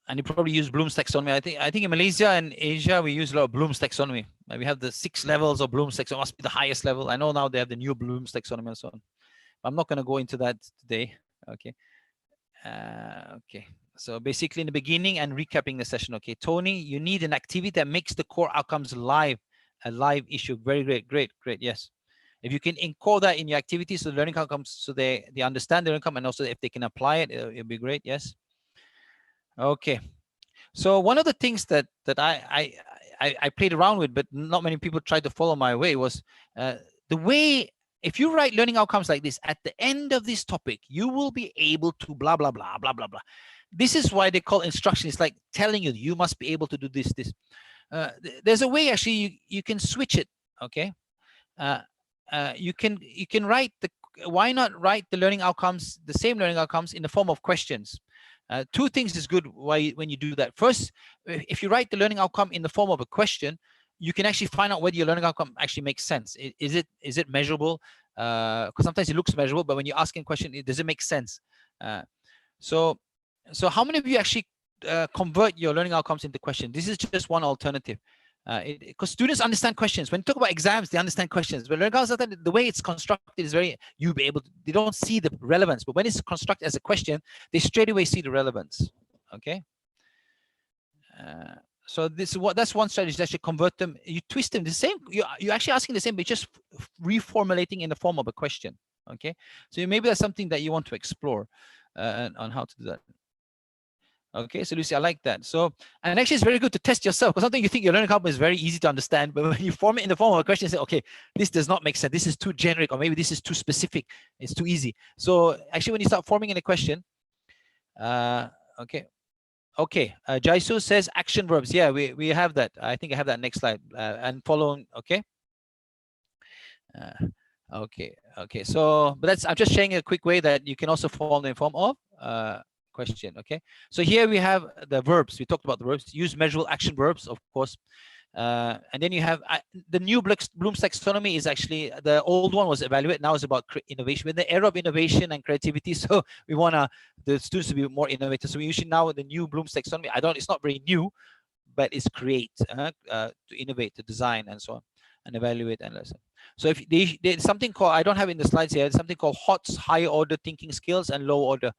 And you probably use Bloom's taxonomy. I think in Malaysia and Asia, we use a lot of Bloom's taxonomy. We have the 6 levels of Bloom's taxonomy. Must be the highest level. I know now they have the new Bloom's taxonomy and so on. I'm not going to go into that today. Okay. Okay. So basically in the beginning and recapping the session. Okay, Tony, you need an activity that makes the core outcomes live, a live issue. Very great. Yes. If you can encode that in your activities, so the learning outcomes, so they understand the learning outcome, and also if they can apply it, it'll be great. Yes. Okay. So one of the things that I played around with, but not many people tried to follow my way, was the way, if you write learning outcomes like this, at the end of this topic, you will be able to blah, blah, blah, blah, blah, blah. This is why they call instruction. It's like telling you, you must be able to do this. There's a way, actually, you can switch it. Okay. You can write why not write the learning outcomes, the same learning outcomes, in the form of questions? 2 things is good when you do that. First, if you write the learning outcome in the form of a question, you can actually find out whether your learning outcome actually makes sense. Is it measurable? Because sometimes it looks measurable, but when you ask a question, does it make sense? So how many of you actually convert your learning outcomes into questions? This is just one alternative. Because students understand questions. When you talk about exams, they understand questions. But the way it's constructed is very, they don't see the relevance. But when it's constructed as a question, they straight away see the relevance. Okay. So that's one strategy, that should convert them. You twist them the same. You're actually asking the same, but just reformulating in the form of a question. Okay. So maybe that's something that you want to explore on how to do that. Okay, so Lucy, I like that. So, and actually it's very good to test yourself, because something you think your learning outcome is very easy to understand, but when you form it in the form of a question, you say, okay, this does not make sense. This is too generic, or maybe this is too specific. It's too easy. So actually when you start forming in a question, okay. Jaisu says action verbs. Yeah, we have that. I think I have that next slide. And following, okay. Okay. So, but I'm just sharing a quick way that you can also form in form of question. Okay. So here we have the verbs. We talked about the verbs. Use measurable action verbs, of course. And then you have the new Bloom's taxonomy is actually, the old one was evaluate. Now it's about innovation. With the era of innovation and creativity, so we want the students to be more innovative. So we usually now the new Bloom's taxonomy. It's not very new, but it's create, to innovate, to design, and so on, and evaluate and listen. So if there's something called, I don't have in the slides here, something called HOTS, high order thinking skills, and low order.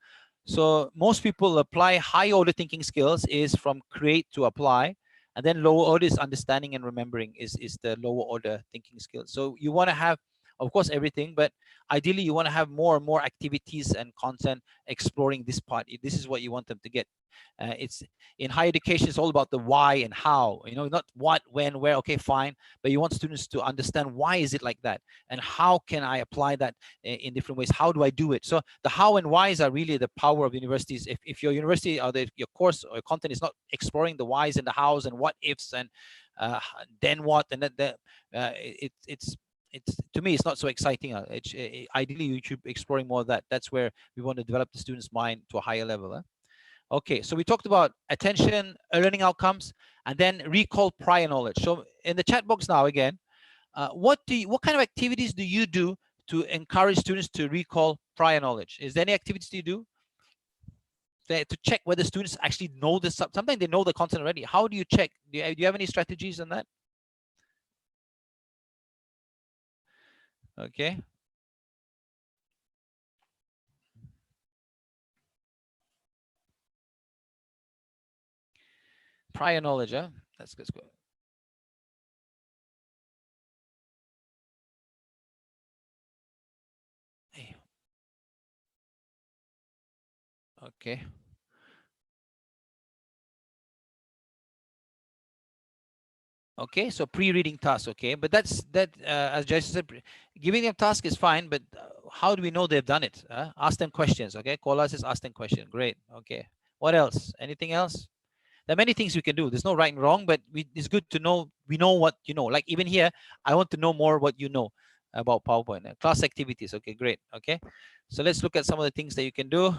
So most people apply high order thinking skills is from create to apply, and then lower order is understanding and remembering is the lower order thinking skills. So you want to have, of course, everything, but ideally you want to have more and more activities and content exploring this part. This is what you want them to get. It's in higher education, it's all about the why and how, not what, when, where. Okay, fine, but you want students to understand why is it like that, and how can I apply that in different ways. How do I do it? So the how and whys are really the power of universities. If your university or your course or your content is not exploring the whys and the hows and what ifs and then what, and it's to me it's not so exciting. Ideally you should be exploring more of that. That's where we want to develop the student's mind to a higher level. Okay, so we talked about attention, learning outcomes, and then recall prior knowledge. So in the chat box now again, what kind of activities do you do to encourage students to recall prior knowledge? Is there any activities you do to check whether students actually know this? Sometimes they know the content already. How do you check? Do you have any strategies on that? Okay. Prior knowledge, huh? That's good. Okay. Okay, so pre-reading tasks. Okay, but that's as Jason said, giving them task is fine, but how do we know they've done it? Ask them questions. Okay, Kola says ask them questions. Great. Okay, what else? Anything else? There are many things we can do. There's no right and wrong, but it's good to know. We know what you know. Like even here, I want to know more what you know about PowerPoint. Class activities. Okay, great. Okay, so let's look at some of the things that you can do.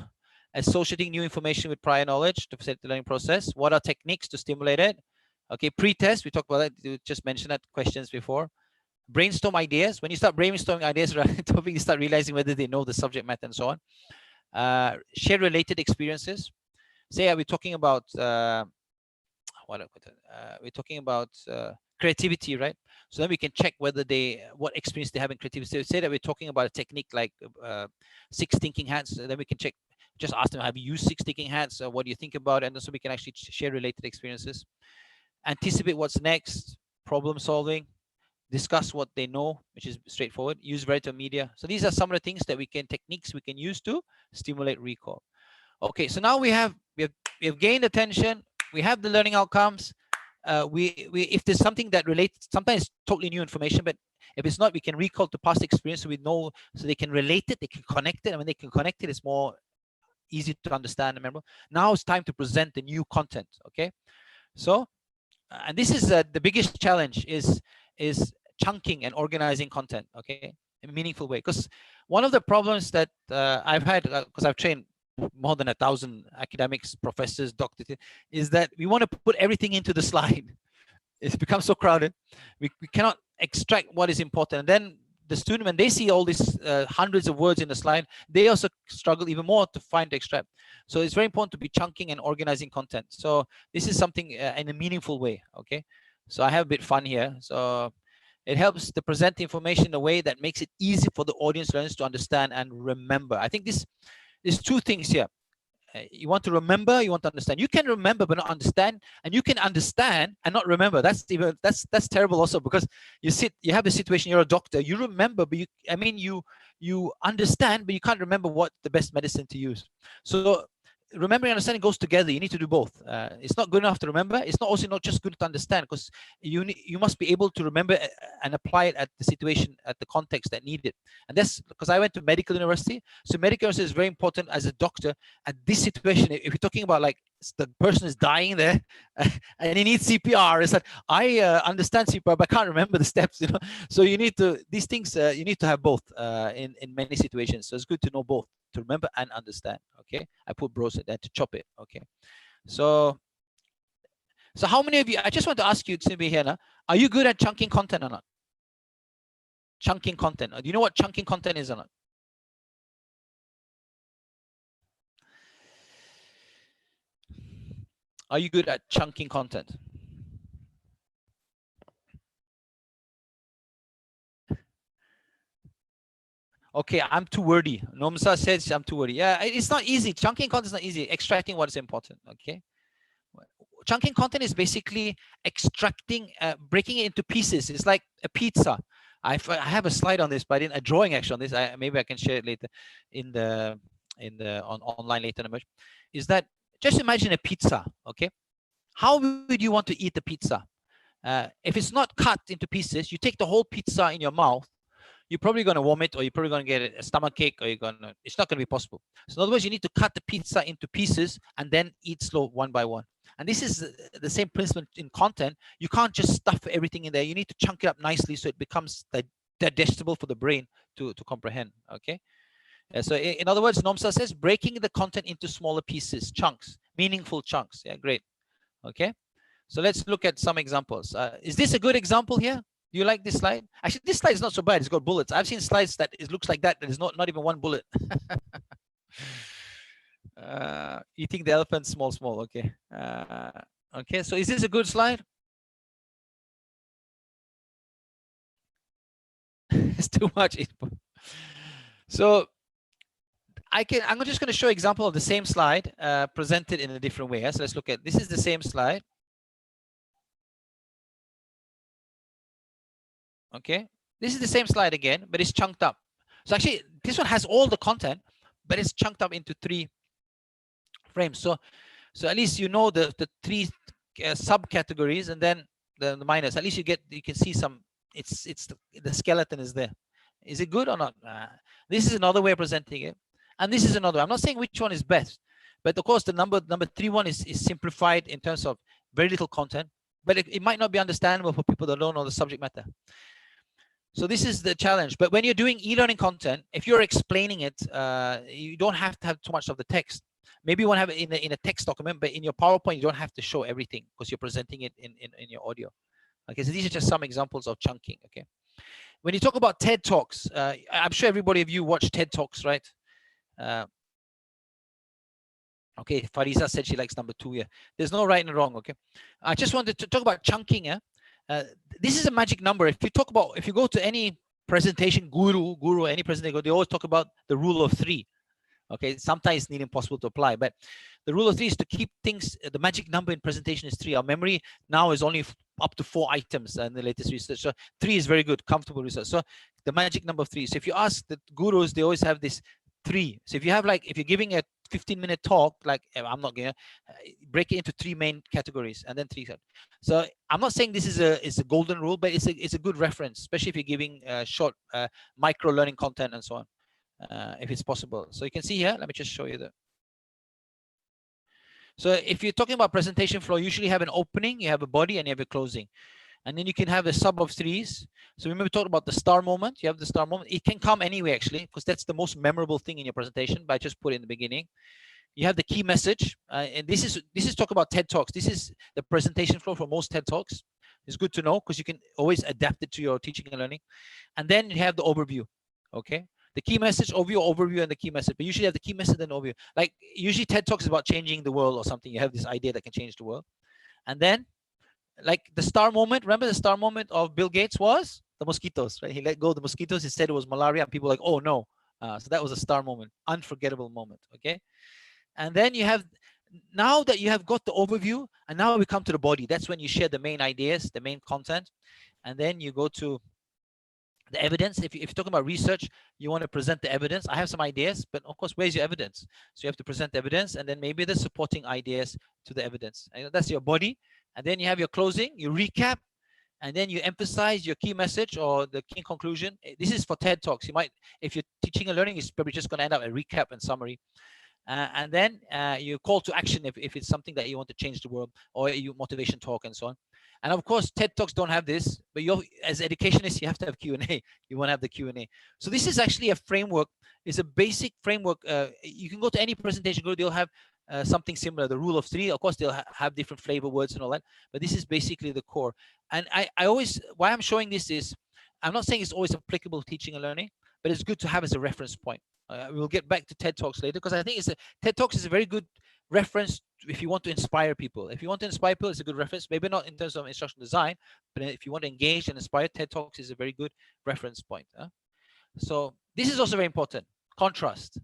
Associating new information with prior knowledge to facilitate the learning process. What are techniques to stimulate it? Okay, pre-test, we talked about that. You just mentioned that questions before. Brainstorm ideas. When you start brainstorming ideas around the topic, you start realizing whether they know the subject matter and so on. Share related experiences. Say, we're talking about creativity, right? So then we can check whether what experience they have in creativity. So say that we're talking about a technique like 6 thinking hats. Then we can check. Just ask them, have you used 6 thinking hats? What do you think about it? And so we can actually share related experiences. Anticipate what's next, problem solving, discuss what they know, which is straightforward, use variety of media. So these are some of the things that techniques we can use to stimulate recall. Okay, so now we have gained attention, we have the learning outcomes. If there's something that relates, sometimes it's totally new information, but if it's not, we can recall to past experience, so we know, so they can relate it, they can connect it, and when they can connect it, it's more easy to understand and remember. Now it's time to present the new content. Okay, so and this is the biggest challenge is chunking and organizing content, okay, in a meaningful way. Because one of the problems that I've had, because I've trained more than 1,000 academics, professors, doctors, is that we want to put everything into the slide. It's become so crowded, we cannot extract what is important. And then the student, when they see all these hundreds of words in the slide, they also struggle even more to find the extract. So it's very important to be chunking and organizing content. So this is something in a meaningful way. Okay, so I have a bit fun here. So it helps to present the information in a way that makes it easy for the audience learners to understand and remember. I think there's 2 things here. You want to remember, you want to understand. You can remember but not understand, and you can understand and not remember. That's terrible also, because you have a situation, you're a doctor, you remember, but you understand, but you can't remember what the best medicine to use. So remembering and understanding goes together. You need to do both. It's not good enough to remember. It's not also not just good to understand, because you must be able to remember and apply it at the situation, at the context that need it. And that's because I went to medical university. So medical university is very important as a doctor at this situation. If you're talking about like the person is dying there and he needs CPR, it's like, I understand CPR, but I can't remember the steps, you know. So you need to, these things, you need to have both in many situations. So it's good to know both, to remember and understand. Okay, I put bros at that to chop it. Okay, so how many of you, I just want to ask you to be here now, are you good at chunking content or not? Chunking content. Do you know what chunking content is or not? Are you good at chunking content? Okay, I'm too wordy. Nomsa says I'm too wordy. Yeah, it's not easy. Chunking content is not easy. Extracting what is important. Okay. Chunking content is basically extracting, breaking it into pieces. It's like a pizza. I have a slide on this, but a drawing actually on this. Maybe I can share it later in the online later. Is that just imagine a pizza? Okay, how would you want to eat the pizza? If it's not cut into pieces, you take the whole pizza in your mouth. You're probably going to vomit, or you're probably going to get a stomach ache, or it's not going to be possible. So in other words, you need to cut the pizza into pieces and then eat slow one by one. And this is the same principle in content. You can't just stuff everything in there. You need to chunk it up nicely so it becomes digestible for the brain to comprehend. Okay. So in other words, Nomsa says breaking the content into smaller pieces, chunks, meaningful chunks. Yeah, great. Okay. So let's look at some examples. Is this a good example here? Do you like this slide? Actually, this slide is not so bad. It's got bullets. I've seen slides that it looks like that. There's not even one bullet. Eating the elephant small. Okay. Okay. So is this a good slide? It's too much input. So I'm just going to show an example of the same slide presented in a different way. So let's look at, this is the same slide. Okay, this is the same slide again, but it's chunked up. So actually, this one has all the content, but it's chunked up into 3 frames. So at least you know the 3 subcategories, and then the minus. At least you can see some. The skeleton is there. Is it good or not? This is another way of presenting it, and this is another. I'm not saying which one is best, but of course the number 3 one is simplified in terms of very little content, but it might not be understandable for people that don't know the subject matter. So this is the challenge. But when you're doing e-learning content, if you're explaining it, you don't have to have too much of the text. Maybe you want to have it in a text document, but in your PowerPoint, you don't have to show everything because you're presenting it in your audio. Okay, so these are just some examples of chunking. Okay, when you talk about TED Talks, I'm sure everybody of you watch TED Talks, right? Okay, Farisa said she likes number 2 here. There's no right and wrong. Okay, I just wanted to talk about chunking. This is a magic number. If you go to any presentation, guru, any presentation, they always talk about the rule of 3. Okay, sometimes it's nearly impossible to apply, but the rule of 3 is to keep things. The magic number in presentation is 3. Our memory now is only up to 4 items in the latest research. So 3 is very good, comfortable research. So the magic number of 3. So if you ask the gurus, they always have this 3. So if you're giving a 15-minute talk, like I'm not gonna break it into 3 main categories and then 3. So I'm not saying this is a golden rule, but it's a good reference, especially if you're giving short micro learning content and so on, if it's possible. So you can see here. Let me just show you that. So if you're talking about presentation flow, you usually have an opening, you have a body, and you have a closing. And then you can have a sub of 3s. So remember we talked about the star moment. You have the star moment. It can come anyway, actually, because that's the most memorable thing in your presentation, but I just put it in the beginning. You have the key message. And this is talk about TED Talks. This is the presentation flow for most TED Talks. It's good to know because you can always adapt it to your teaching and learning. And then you have the overview. Okay. The key message, overview, and the key message. But usually have the key message and overview. Like usually TED Talks is about changing the world or something. You have this idea that can change the world. And then like the star moment, remember the star moment of Bill Gates was the mosquitoes, right? He let go of the mosquitoes. He said it was malaria, and people were like, oh no. So that was a star moment, unforgettable moment. Okay. And then you have, now that you have got the overview, and now we come to the body. That's when you share the main ideas, the main content. And then you go to The evidence, if you're talking about research, you want to present the evidence. I have some ideas, but of course, where's your evidence? So you have to present the evidence, and then maybe the supporting ideas to the evidence. And that's your body. And then you have your closing, you recap, and then you emphasize your key message or the key conclusion. This is for TED Talks. You might, if you're teaching and learning, it's probably just going to end up a recap and summary. And then you call to action if it's something that you want to change the world, or you motivation talk and so on. And of course, TED Talks don't have this, but as educationists, you have to have Q&A. You want to have the Q&A. So this is actually a framework. It's a basic framework. You can go to any presentation, they'll have something similar, the rule of 3. Of course, they'll have different flavor words and all that, but this is basically the core. And I always, why I'm showing this is, I'm not saying it's always applicable to teaching and learning, but it's good to have as a reference point. We'll get back to TED Talks later, because I think TED Talks is a very good reference if you want to inspire people. If you want to inspire people, it's a good reference. Maybe not in terms of instructional design, but if you want to engage and inspire, TED Talks is a very good reference point. So this is also very important. Contrast.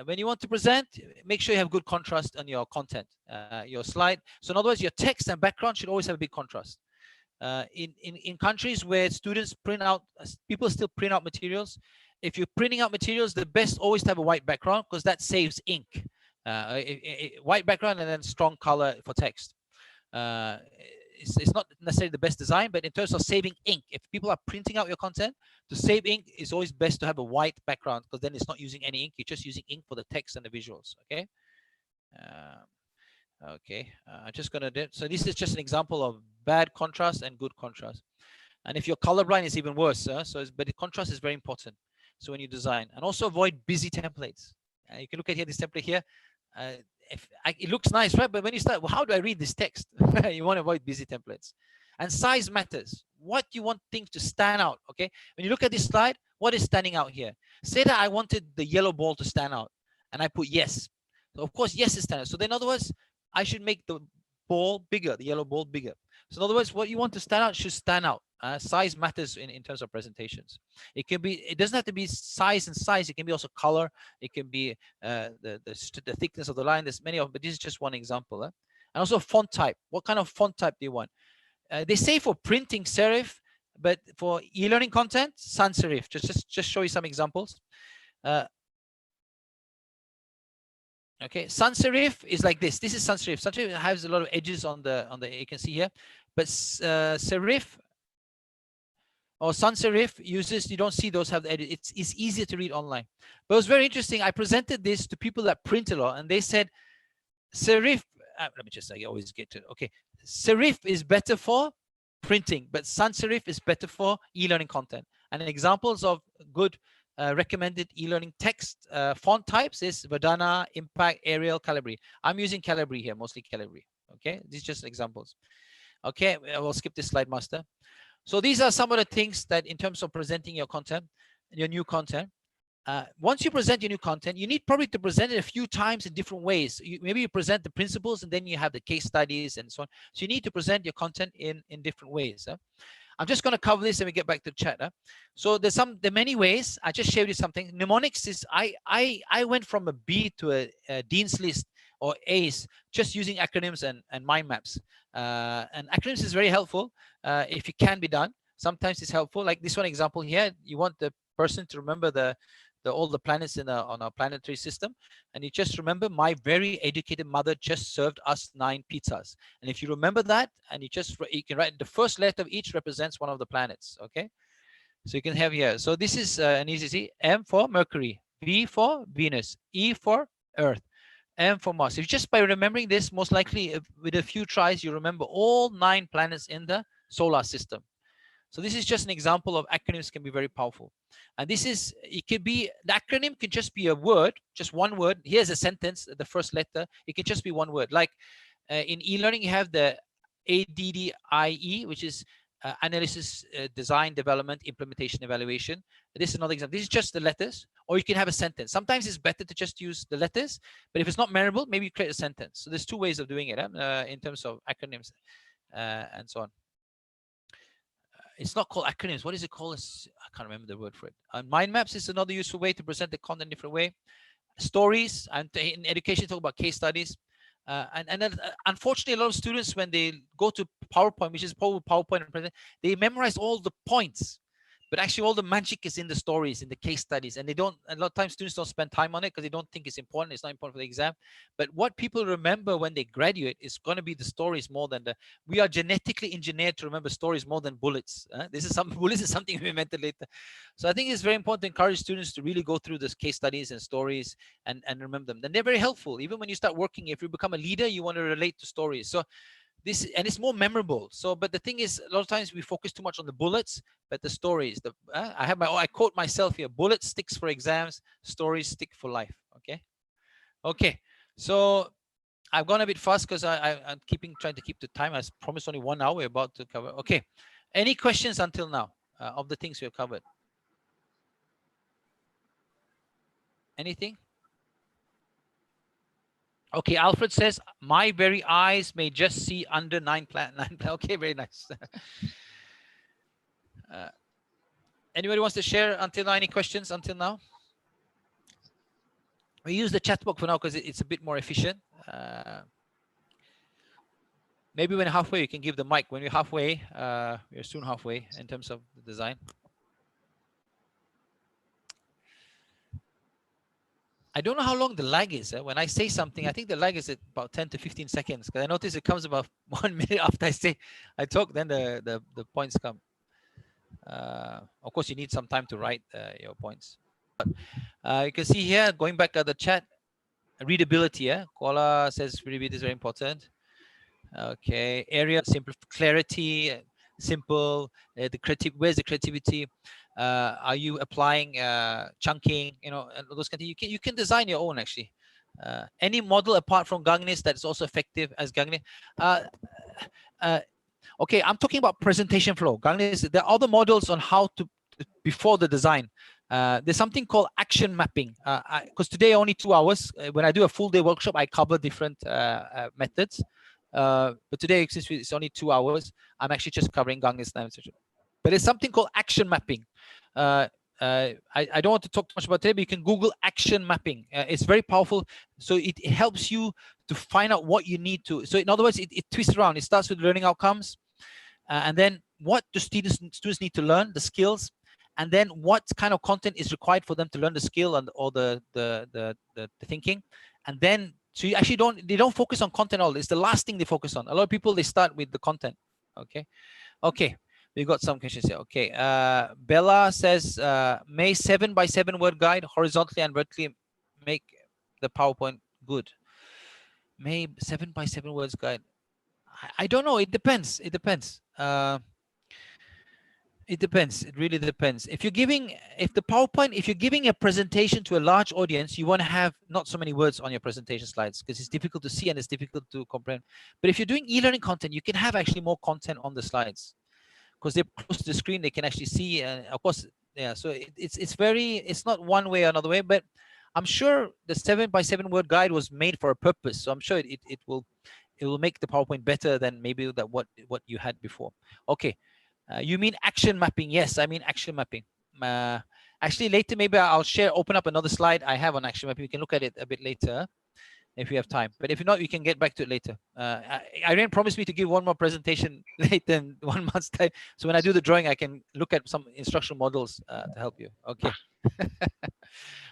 When you want to present, make sure you have good contrast on your content, your slide. So in other words, your text and background should always have a big contrast. In countries where students print out, people still print out materials. If you're printing out materials, the best always to have a white background, because that saves ink. White background and then strong color for text. It's not necessarily the best design, but in terms of saving ink, if people are printing out your content, to save ink, it's always best to have a white background, because then it's not using any ink. You're just using ink for the text and the visuals. Okay. I'm just gonna do. So this is just an example of bad contrast and good contrast. And if you're colorblind, it's even worse. But the contrast is very important. So when you design, and also avoid busy templates. You can look at here, this template here. It looks nice, right? But when you start, well, how do I read this text? You want to avoid busy templates. And size matters. What you want things to stand out, okay? When you look at this slide, what is standing out here? Say that I wanted the yellow ball to stand out, and I put yes. So of course, yes is standard. So then in other words, I should make the ball bigger, the yellow ball bigger. So in other words, what you want to stand out should stand out. Size matters in terms of presentations. It can be, it doesn't have to be size and size. It can be also color. It can be the thickness of the line. There's many of, but this is just one example. And also font type. What kind of font type do you want? They say for printing serif, but for e-learning content, sans serif. Just show you some examples. Okay, sans serif is like this. This is sans serif. Sans serif has a lot of edges on the you can see here, but serif or sans serif uses, you don't see those have the edit. It's easier to read online. But it was very interesting. I presented this to people that print a lot, and they said serif. Let me just, I always get to it. Okay, serif is better for printing, but sans serif is better for e-learning content. And examples of good recommended e-learning text font types is Verdana, Impact, Arial, Calibri. I'm using Calibri here, mostly Calibri. Okay, these are just examples. Okay, we'll skip this slide, master. So these are some of the things that in terms of presenting your content, your new content. Once you present your new content, you need probably to present it a few times in different ways. Maybe you present the principles and then you have the case studies and so on. So you need to present your content in different ways. I'm just going to cover this and we get back to chat. So there are many ways. I just showed you something. Mnemonics is, I went from a B to a Dean's List or ACE just using acronyms and mind maps. And acronyms is very helpful if it can be done. Sometimes it's helpful. Like this one example here, you want the person to remember all the planets on our planetary system, and you just remember, my very educated mother just served us 9 pizzas. And if you remember that, and you can write the first letter of each represents one of the planets. Okay, so you can have here. So this is an easy see. M for Mercury, V for Venus, E for Earth, M for Mars. If just by remembering this, most likely with a few tries, you remember all 9 planets in the solar system. So this is just an example of acronyms can be very powerful. And this is, it could be, the acronym can just be a word, just one word. Here's a sentence, the first letter. It can just be one word. Like in e-learning, you have the ADDIE, which is analysis, design, development, implementation, evaluation. This is another example. This is just the letters, or you can have a sentence. Sometimes it's better to just use the letters, but if it's not memorable, maybe you create a sentence. So there's 2 ways of doing it in terms of acronyms and so on. It's not called acronyms. What is it called? I can't remember the word for it. Mind maps is another useful way to present the content in a different way. Stories, and in education, talk about case studies. And then, unfortunately, a lot of students, when they go to PowerPoint, which is PowerPoint, they memorize all the points. But actually all the magic is in the stories, in the case studies, and a lot of times students don't spend time on it because they don't think it's important. It's not important for the exam. But what people remember when they graduate is going to be the stories more than we are genetically engineered to remember stories more than bullets. Bullets is something we invented later. So I think it's very important to encourage students to really go through this case studies and stories and remember them. And they're very helpful. Even when you start working, if you become a leader, you want to relate to stories. So and it's more memorable. So, but the thing is, a lot of times we focus too much on the bullets, but the stories. I quote myself here: "Bullets sticks for exams, stories stick for life." Okay. So I've gone a bit fast because I'm trying to keep the time. I promised only 1 hour. We're about to cover. Okay. Any questions until now of the things we have covered? Anything? Okay, Alfred says, my very eyes may just see under 9 plan. Okay, very nice. Anybody wants to share until now? Any questions until now? We use the chat box for now because it's a bit more efficient. Maybe when halfway, you can give the mic. When we're halfway, we're soon halfway in terms of the design. I don't know how long the lag is. When I say something, I think the lag is at about 10 to 15 seconds. Because I notice it comes about 1 minute after I talk, then the points come. Of course, you need some time to write your points. You can see here, going back to the chat, readability. Koala says readability is very important. Okay, area, simple, clarity, simple. Where's the creativity? Are you applying chunking? And those kind of things. You can design your own actually. Any model apart from Gangnam that's also effective as Gangnam. Okay, I'm talking about presentation flow. There are other models on how to before the design. There's something called action mapping. Because today only 2 hours. When I do a full day workshop, I cover different methods. But today, since it's only 2 hours, I'm actually just covering Gangnam. But it's something called action mapping. I don't want to talk too much about it, but you can Google action mapping. It's very powerful. So it helps you to find out what you need to. So in other words, it twists around. It starts with learning outcomes. And then what do students need to learn, the skills, and then what kind of content is required for them to learn the skill or the thinking. And then so you actually don't focus on content at all. It's the last thing they focus on. A lot of people, they start with the content. Okay, we got some questions here. Okay, Bella says, may 7x7 word guide horizontally and vertically make the PowerPoint good. May 7x7 words guide. I don't know. It depends. It depends. It depends. It really depends. If you're giving a presentation to a large audience, you want to have not so many words on your presentation slides because it's difficult to see and it's difficult to comprehend. But if you're doing e-learning content, you can have actually more content on the slides because they're close to the screen. They can actually see, and of course, yeah. So it's not one way or another way. But I'm sure the 7x7 word guide was made for a purpose. So I'm sure it will make the PowerPoint better than maybe what you had before. Okay. You mean action mapping? Yes, I mean action mapping. Actually, later maybe I'll open up another slide I have on action mapping. We can look at it a bit later if we have time. But if not, we can get back to it later. Irene promised me to give one more presentation later in 1 month's time. So when I do the drawing, I can look at some instructional models to help you. Okay.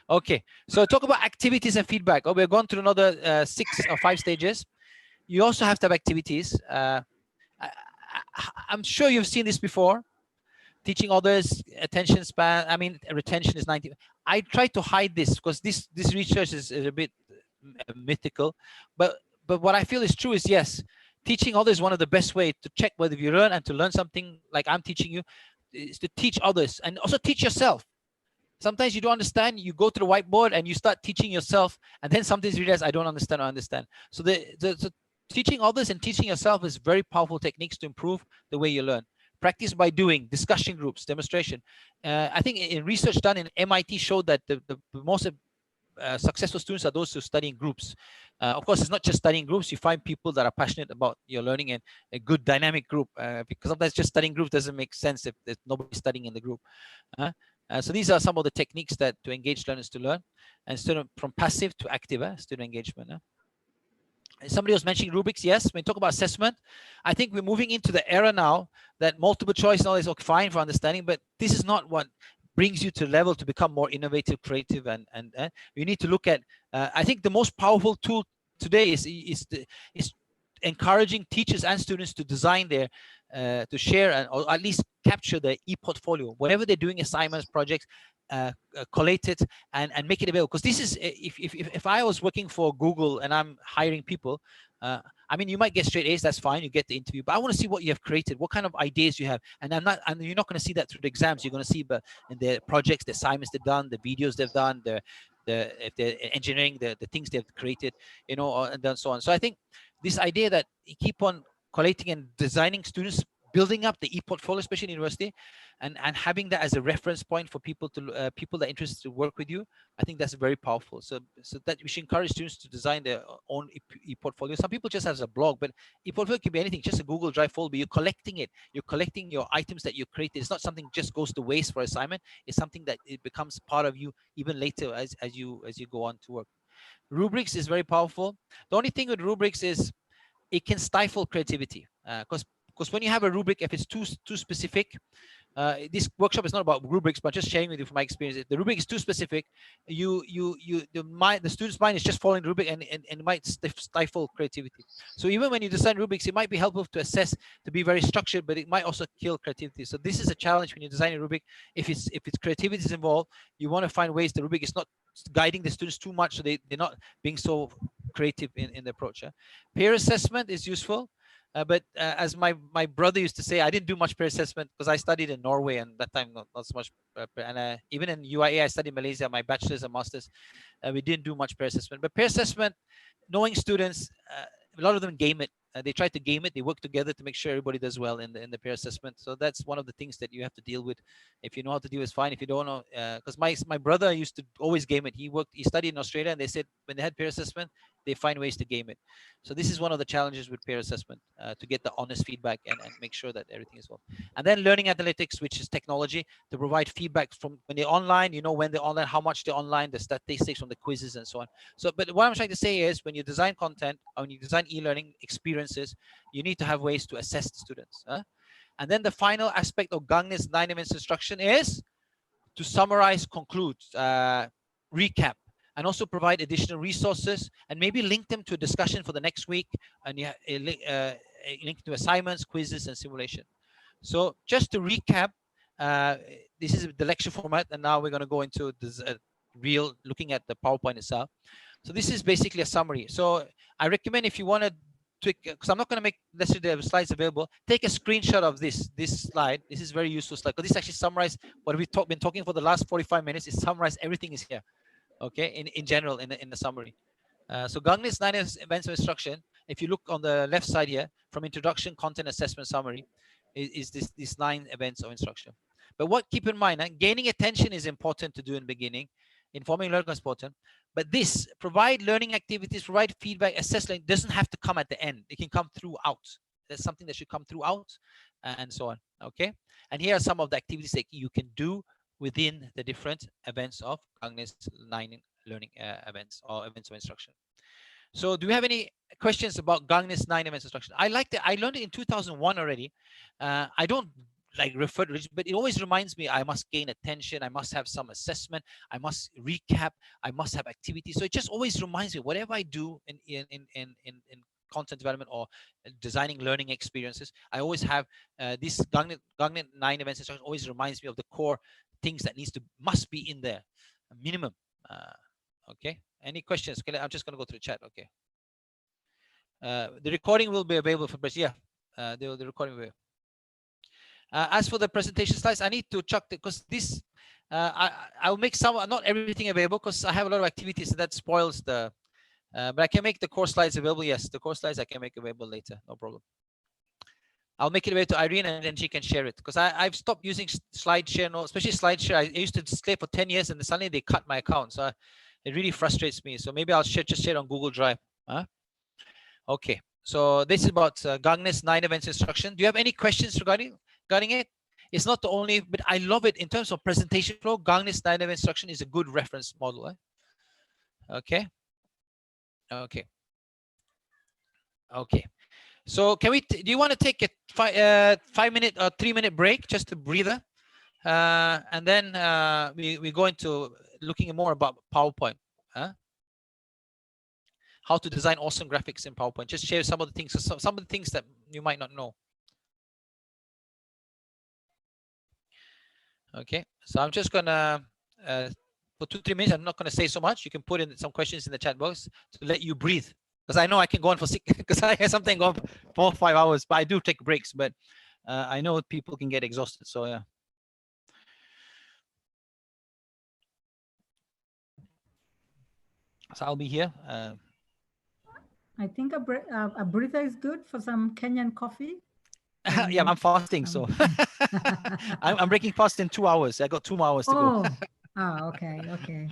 Okay. So talk about activities and feedback. We're going through another 6 or 5 stages. You also have to have activities. I'm sure you've seen this before. Teaching others, attention span. I mean, retention is 90. I try to hide this because this research is a bit mythical. But what I feel is true is yes, teaching others is one of the best way to check whether you learn and to learn something like I'm teaching you is to teach others and also teach yourself. Sometimes you don't understand, you go to the whiteboard and you start teaching yourself, and then sometimes you realize I don't understand. So the teaching others and teaching yourself is very powerful techniques to improve the way you learn. Practice by doing, discussion groups, demonstration. I think in research done in MIT showed that the most successful students are those who study in groups. Of course, it's not just studying groups. You find people that are passionate about your learning and a good dynamic group, because sometimes just studying groups doesn't make sense if there's nobody studying in the group. So these are some of the techniques that to engage learners to learn, and student from passive to active student engagement. Somebody was mentioning rubrics. Yes, when we talk about assessment, I think we're moving into the era now that multiple choice now is okay, fine for understanding, but this is not what brings you to level to become more innovative, creative, and you need to look at. I think the most powerful tool today is encouraging teachers and students to design their to share and or at least capture their e-portfolio, whatever they're doing, assignments, projects, collate it and make it available. Because this is, if I was working for Google and I'm hiring people, I mean, you might get straight A's, that's fine, you get the interview, but I want to see what you have created, what kind of ideas you have. And you're not going to see that through the exams. You're going to see in the projects, the assignments they've done, the videos they've done, if they're engineering, the things they've created, you know, and then so on. So I think this idea that you keep on collating and designing, students building up the e-portfolio, especially in university, and having that as a reference point for people to people that are interested to work with you, I think that's very powerful. So that we should encourage students to design their own e-portfolio. Some people just have a blog, but e-portfolio can be anything, just a Google Drive folder. You're collecting it. You're collecting your items that you created. It's not something just goes to waste for assignment. It's something that it becomes part of you even later as you go on to work. Rubrics is very powerful. The only thing with rubrics is it can stifle creativity, because when you have a rubric, if it's too specific, this workshop is not about rubrics, but just sharing with you from my experience. If the rubric is too specific, the student's mind is just following the rubric, and it might stifle creativity. So even when you design rubrics, it might be helpful to assess, to be very structured, but it might also kill creativity. So this is a challenge when you design a rubric. If it's creativity is involved, you want to find ways the rubric is not guiding the students too much, so they're not being so creative in the approach. Peer assessment is useful. But as my brother used to say, I didn't do much peer assessment because I studied in Norway, and that time not so much. And even in UIA, I studied in Malaysia, my bachelor's and master's. We didn't do much peer assessment. But peer assessment, knowing students, a lot of them game it. They try to game it. They work together to make sure everybody does well in the peer assessment. So that's one of the things that you have to deal with. If you know how to deal, it's fine. If you don't know, because my brother used to always game it. He studied in Australia, and they said when they had peer assessment, they find ways to game it. So this is one of the challenges with peer assessment, to get the honest feedback and make sure that everything is well. And then learning analytics, which is technology, to provide feedback from when they're online, you know, when they're online, how much they're online, the statistics from the quizzes and so on. So, but what I'm trying to say is when you design content, or when you design e-learning experiences, you need to have ways to assess the students. And then the final aspect of Gangnam's 9 events instruction is to summarize, conclude, recap, and also provide additional resources and maybe link them to a discussion for the next week, and you link to assignments, quizzes, and simulation. So just to recap, this is the lecture format, and now we're going to go into this looking at the PowerPoint itself. So this is basically a summary. So I recommend, if you want to tweak, because I'm not going to make necessarily the slides available, take a screenshot of this slide. This is very useful slide, because this actually summarizes what we've been talking for the last 45 minutes. It summarizes everything is here. Okay, in general, in the summary. So Gangnam's 9 events of instruction, if you look on the left side here, from introduction, content, assessment, summary, is these 9 events of instruction. But keep in mind, gaining attention is important to do in the beginning. Informing learning is important. But this, provide learning activities, provide feedback, assessment, doesn't have to come at the end. It can come throughout. There's something that should come throughout, and so on. Okay, and here are some of the activities that you can do within the different events of Gangnam's 9 learning events or events of instruction. So do we have any questions about Gangnam's 9 events instruction? I liked it. I learned it in 2001 already. I don't like refer to it, but it always reminds me I must gain attention. I must have some assessment. I must recap. I must have activity. So it just always reminds me, whatever I do in content development or designing learning experiences, I always have this Gangnam 9 events instruction always reminds me of the core things that must be in there, a minimum. Okay, any questions? I'm just going to go through the chat. Okay, the recording will be available for press. Yeah, the recording will. As for the presentation slides, I need to check because this I'll make some, not everything available, because I have a lot of activities, so that spoils the but I can make the course slides available. Yes, the course slides I can make available later, no problem. I'll make it available to Irene, and then she can share it, because I've stopped using SlideShare, especially SlideShare. I used to display for 10 years, and then suddenly they cut my account, so it really frustrates me. So maybe I'll just share it on Google Drive. Okay, so this is about Gangnam's 9 events instruction. Do you have any questions regarding it? It's not the only, but I love it in terms of presentation flow. Gangnam's 9 event instruction is a good reference model. Okay. Okay. So can we? Do you want to take a 5-minute or 3-minute break, just a breather, and then we go into looking more about PowerPoint, how to design awesome graphics in PowerPoint. Just share some of the things, some of the things that you might not know. Okay. So I'm just gonna for 2-3 minutes. I'm not gonna say so much. You can put in some questions in the chat box to let you breathe. Because I know I can go on for 6, because I have something go on for 4 or 5 hours, but I do take breaks. But I know people can get exhausted. So yeah. So I'll be here. I think a breather is good for some Kenyan coffee. Yeah, I'm fasting, so I'm breaking fast in 2 hours. I got 2 more hours to go. Okay.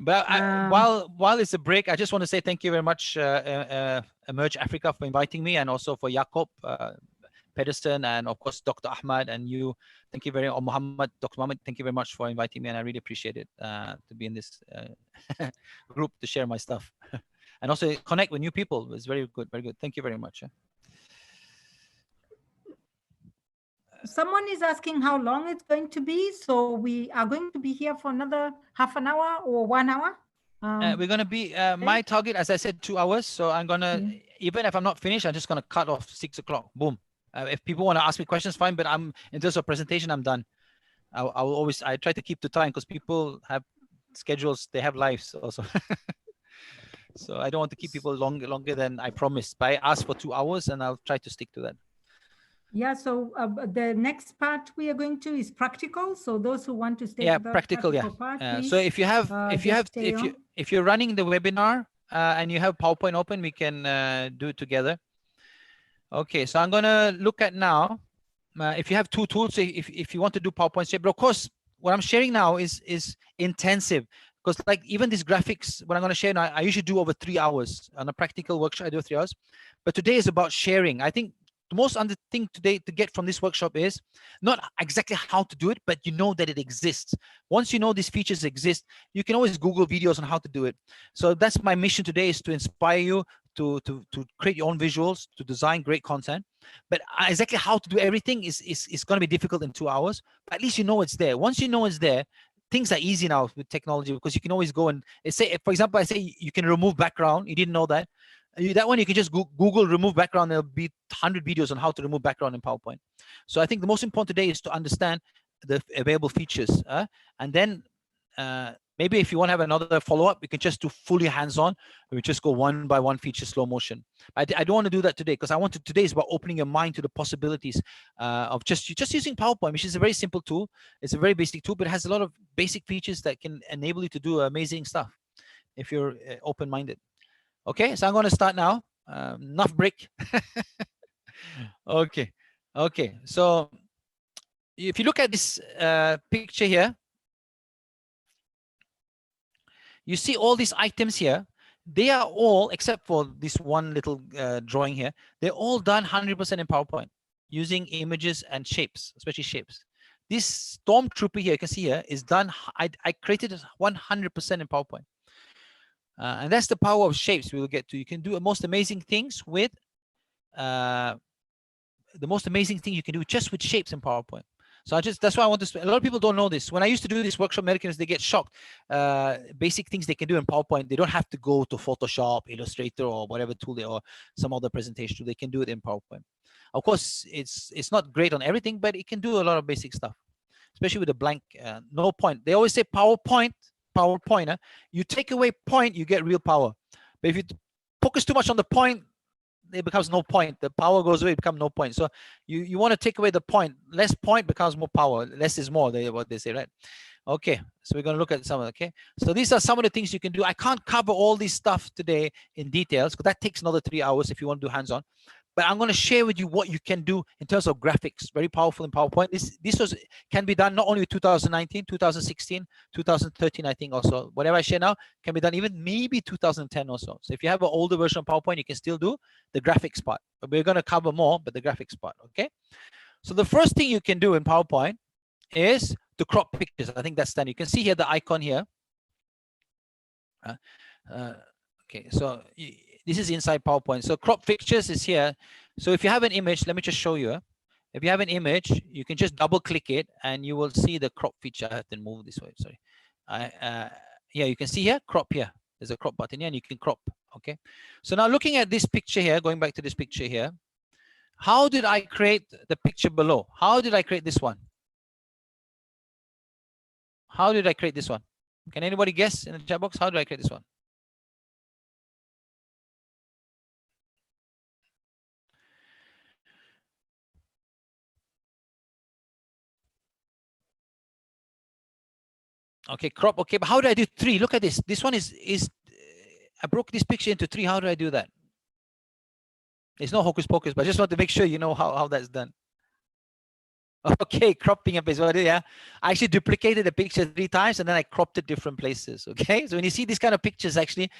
But while it's a break, I just want to say thank you very much, Emerge Africa, for inviting me, and also for Jakob Pedersen, and of course Dr. Ahmad, and you. Thank you very much, Muhammad, Dr. Muhammad. Thank you very much for inviting me, and I really appreciate it to be in this group to share my stuff and also connect with new people. It's very good, very good. Thank you very much. Someone is asking how long it's going to be. So we are going to be here for another half an hour or 1 hour. We're going to be, my target, as I said, 2 hours. So I'm going to, even if I'm not finished, I'm just going to cut off 6 o'clock. Boom. If people want to ask me questions, fine. But in terms of presentation, I'm done. I try to keep to time, because people have schedules, they have lives also. So I don't want to keep people longer than I promised. But I asked for 2 hours, and I'll try to stick to that. Yeah, so the next part we are going to is practical. So those who want to stay, practical, part, so if you're running the webinar and you have PowerPoint open, we can do it together. Okay, so I'm gonna look at now. If you have 2 tools, if you want to do PowerPoint, but of course, what I'm sharing now is intensive, because like even these graphics, what I'm going to share now, I usually do over 3 hours on a practical workshop. I do 3 hours, but today is about sharing. I think the most under thing today to get from this workshop is not exactly how to do it, but you know that it exists. Once you know these features exist, you can always Google videos on how to do it. So that's my mission today, is to inspire you to create your own visuals, to design great content. But exactly how to do everything is going to be difficult in 2 hours. But at least you know it's there. Once you know it's there, things are easy now with technology, because you can always go and say, for example, I say you can remove background. You didn't know that. That one you can just Google remove background. There'll be 100 videos on how to remove background in PowerPoint. So I think the most important today is to understand the available features, and then maybe if you want to have another follow-up, you can just do fully hands-on. We just go one by one feature, slow motion. I don't want to do that today, because I want today is about opening your mind to the possibilities of just using PowerPoint, which is a very simple tool. It's a very basic tool, but it has a lot of basic features that can enable you to do amazing stuff if you're open-minded. Okay, so I'm going to start now. Enough break. Okay. So if you look at this picture here, you see all these items here. They are all, except for this one little drawing here, they're all done 100% in PowerPoint using images and shapes, especially shapes. This stormtrooper here, you can see here, is done. I created it 100% in PowerPoint. And that's the power of shapes we will get to. You can do the most amazing things with the most amazing thing you can do just with shapes in PowerPoint. So that's why I want to. A lot of people don't know this. When I used to do this workshop, Americans, they get shocked. Basic things they can do in PowerPoint. They don't have to go to Photoshop, Illustrator, or whatever tool or some other presentation tool. They can do it in PowerPoint. Of course, it's not great on everything, but it can do a lot of basic stuff, especially with a blank, no point. They always say PowerPoint. You take away point, you get real power. But if you focus too much on the point, it becomes no point. The power goes away, it becomes no point. So you want to take away the point. Less point becomes more power. Less is more, what they say, right? Okay, so we're going to look at some of it. Okay, so these are some of the things you can do. I can't cover all this stuff today in details, because that takes another 3 hours if you want to do hands-on. But I'm going to share with you what you can do in terms of graphics. Very powerful in PowerPoint. This can be done not only with 2019, 2016, 2013, I think also. Whatever I share now can be done even maybe 2010 also. So if you have an older version of PowerPoint, you can still do the graphics part. But we're going to cover more, but the graphics part, okay? So the first thing you can do in PowerPoint is to crop pictures. I think that's done. You can see here the icon here. Okay, Okay, so this is inside PowerPoint. So crop pictures is here. So if you have an image, let me just show you. If you have an image, you can just double click it and you will see the crop feature. I have to move this way, sorry. Yeah, you can see here, crop here. There's a crop button here and you can crop, okay? So now looking at this picture here, going back to this picture here, how did I create the picture below? How did I create this one? How did I create this one? Can anybody guess in the chat box? How did I create this one? Okay, crop. Okay, but how do I do 3? Look at this. This one is I broke this picture into 3. How do I do that? It's no hocus pocus, but I just want to make sure you know how that's done. Okay, cropping and paste. Yeah, I actually duplicated the picture 3 times and then I cropped it different places. Okay, so when you see these kind of pictures, actually,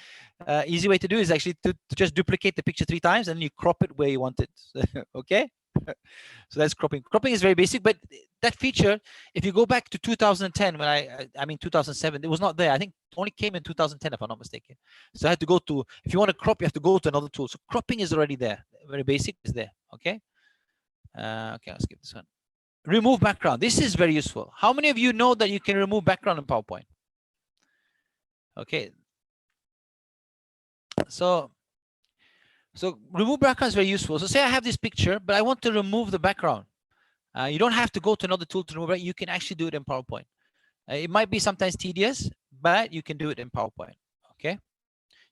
easy way to do is actually to just duplicate the picture 3 times and you crop it where you want it. Okay. So that's cropping. Cropping is very basic, but that feature, if you go back to 2010, when I mean 2007, it was not there. I think it only came in 2010, if I'm not mistaken. So I had to go to, if you want to crop, you have to go to another tool. So cropping is already there. Very basic is there. Okay. Okay, I'll skip this one. Remove background. This is very useful. How many of you know that you can remove background in PowerPoint? Okay. So remove background is very useful. So say I have this picture, but I want to remove the background. You don't have to go to another tool to remove it. You can actually do it in PowerPoint. It might be sometimes tedious, but you can do it in PowerPoint. Okay.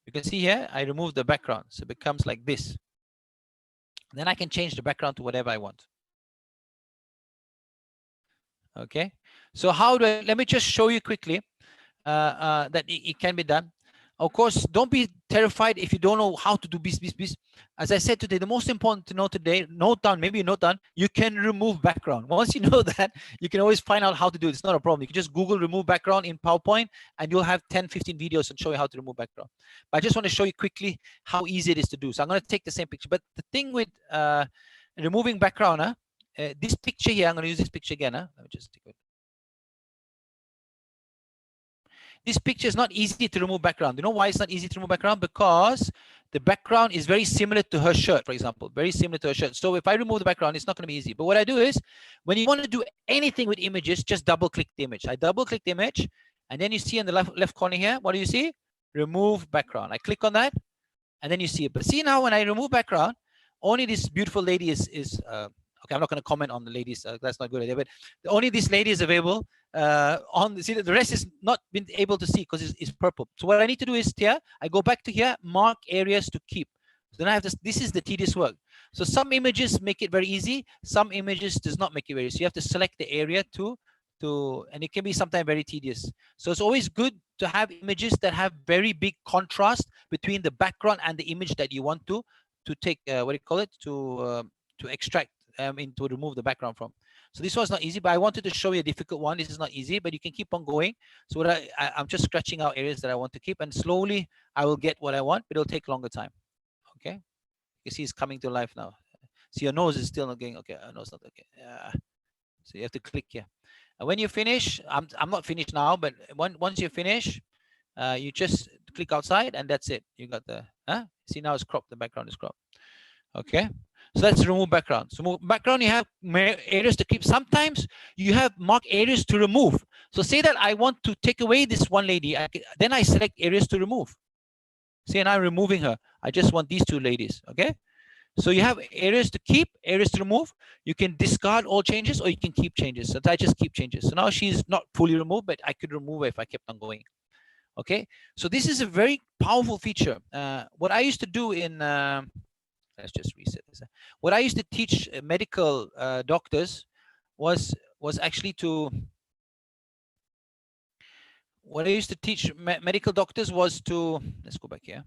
You can see here, I remove the background. So it becomes like this. Then I can change the background to whatever I want. Okay. So how do I, let me just show you quickly that it can be done. Of course, don't be terrified if you don't know how to do this. As I said today, the most important to know today, note down, maybe you note down, you can remove background. Once you know that, you can always find out how to do it. It's not a problem. You can just Google remove background in PowerPoint and you'll have 10, 15 videos and show you how to remove background. But I just want to show you quickly how easy it is to do. So I'm going to take the same picture. But the thing with removing background, this picture here, I'm going to use this picture again. Let me just take it. This picture is not easy to remove background. You know why it's not easy to remove background? Because the background is very similar to her shirt, for example, very similar to her shirt. So if I remove the background, it's not going to be easy. But what I do is, when you want to do anything with images, just double click the image. I double click the image, and then you see in the left corner here, what do you see? Remove background. I click on that, and then you see it. But see now, when I remove background, only this beautiful lady is okay, I'm not going to comment on the ladies. That's not a good idea. But only this lady is available on the, see, the rest is not been able to see because it's purple. So what I need to do is here, I go back to here, mark areas to keep. So then I have this is the tedious work. So some images make it very easy. Some images does not make it very easy. So you have to select the area and it can be sometimes very tedious. So it's always good to have images that have very big contrast between the background and the image that you want to take, what do you call it, to extract, to remove the background from. So this was not easy, but I wanted to show you a difficult one. This is not easy, but you can keep on going. So what I'm just scratching out areas that I want to keep, and slowly I will get what I want, but it'll take longer time. Okay, you see it's coming to life now. See, your nose is still not going. Okay, no, it's not okay. So you have to click here. And when you finish, I'm not finished now, but once you finish, you just click outside, and that's it. You got the see, now it's cropped. The background is cropped. Okay. So that's remove background. So background, you have areas to keep. Sometimes you have marked areas to remove. So say that I want to take away this one lady, then I select areas to remove. See, and I'm removing her. I just want these 2 ladies. Okay. So you have areas to keep, areas to remove. You can discard all changes or you can keep changes. So I just keep changes. So now she's not fully removed, but I could remove her if I kept on going. Okay. So this is a very powerful feature. What I used to do in let's just reset this. What I used to teach medical doctors was actually to, what I used to teach medical doctors was to, let's go back here.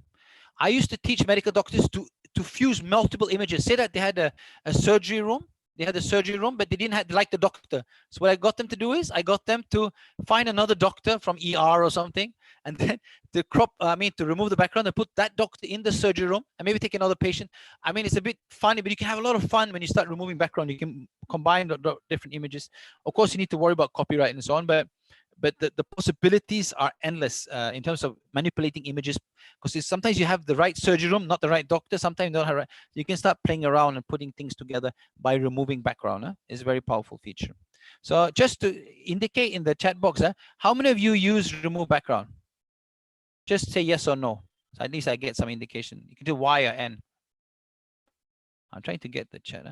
I used to teach medical doctors to fuse multiple images. Say that they had a surgery room. They had a surgery room, but they didn't like the doctor. So what I got them to do is I got them to find another doctor from ER or something, and then to to remove the background and put that doctor in the surgery room and maybe take another patient. I mean, it's a bit funny, but you can have a lot of fun when you start removing background. You can combine the different images. Of course, you need to worry about copyright and so on, but but the possibilities are endless in terms of manipulating images, because sometimes you have the right surgery room, not the right doctor. Sometimes you don't have right. You can start playing around and putting things together by removing background. It's a very powerful feature. So just to indicate in the chat box, how many of you use remove background? Just say yes or no. So at least I get some indication. You can do Y or N. I'm trying to get the chat.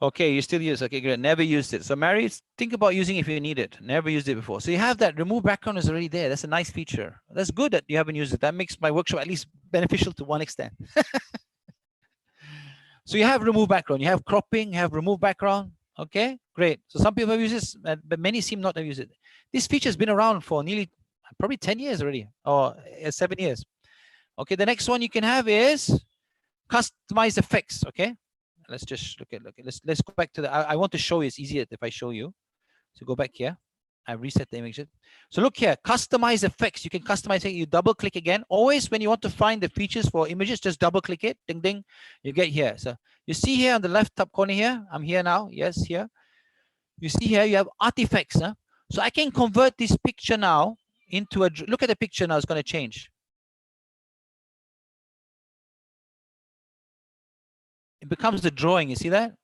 Okay, you still use. Okay, great. Never used it. So Mary, think about using it if you need it. Never used it before. So you have that remove background is already there. That's a nice feature. That's good that you haven't used it. That makes my workshop at least beneficial to one extent. So you have remove background. You have cropping. You have remove background. Okay, great. So some people have used this, but many seem not to have used it. This feature has been around for nearly probably 10 years already, or 7 years. Okay, the next one you can have is customize effects. Okay, let's just look at let's go back to the I want to show you. It's easier if I show you. So go back here. I reset the image. So look here, customize effects. You can customize it. You double click again. Always when you want to find the features for images, just double click it. Ding ding. You get here. So you see here on the left top corner here. I'm here now. Yes, here. You see here you have artifacts. So I can convert this picture now into a look at the picture now. It's going to change. It becomes the drawing. You see that?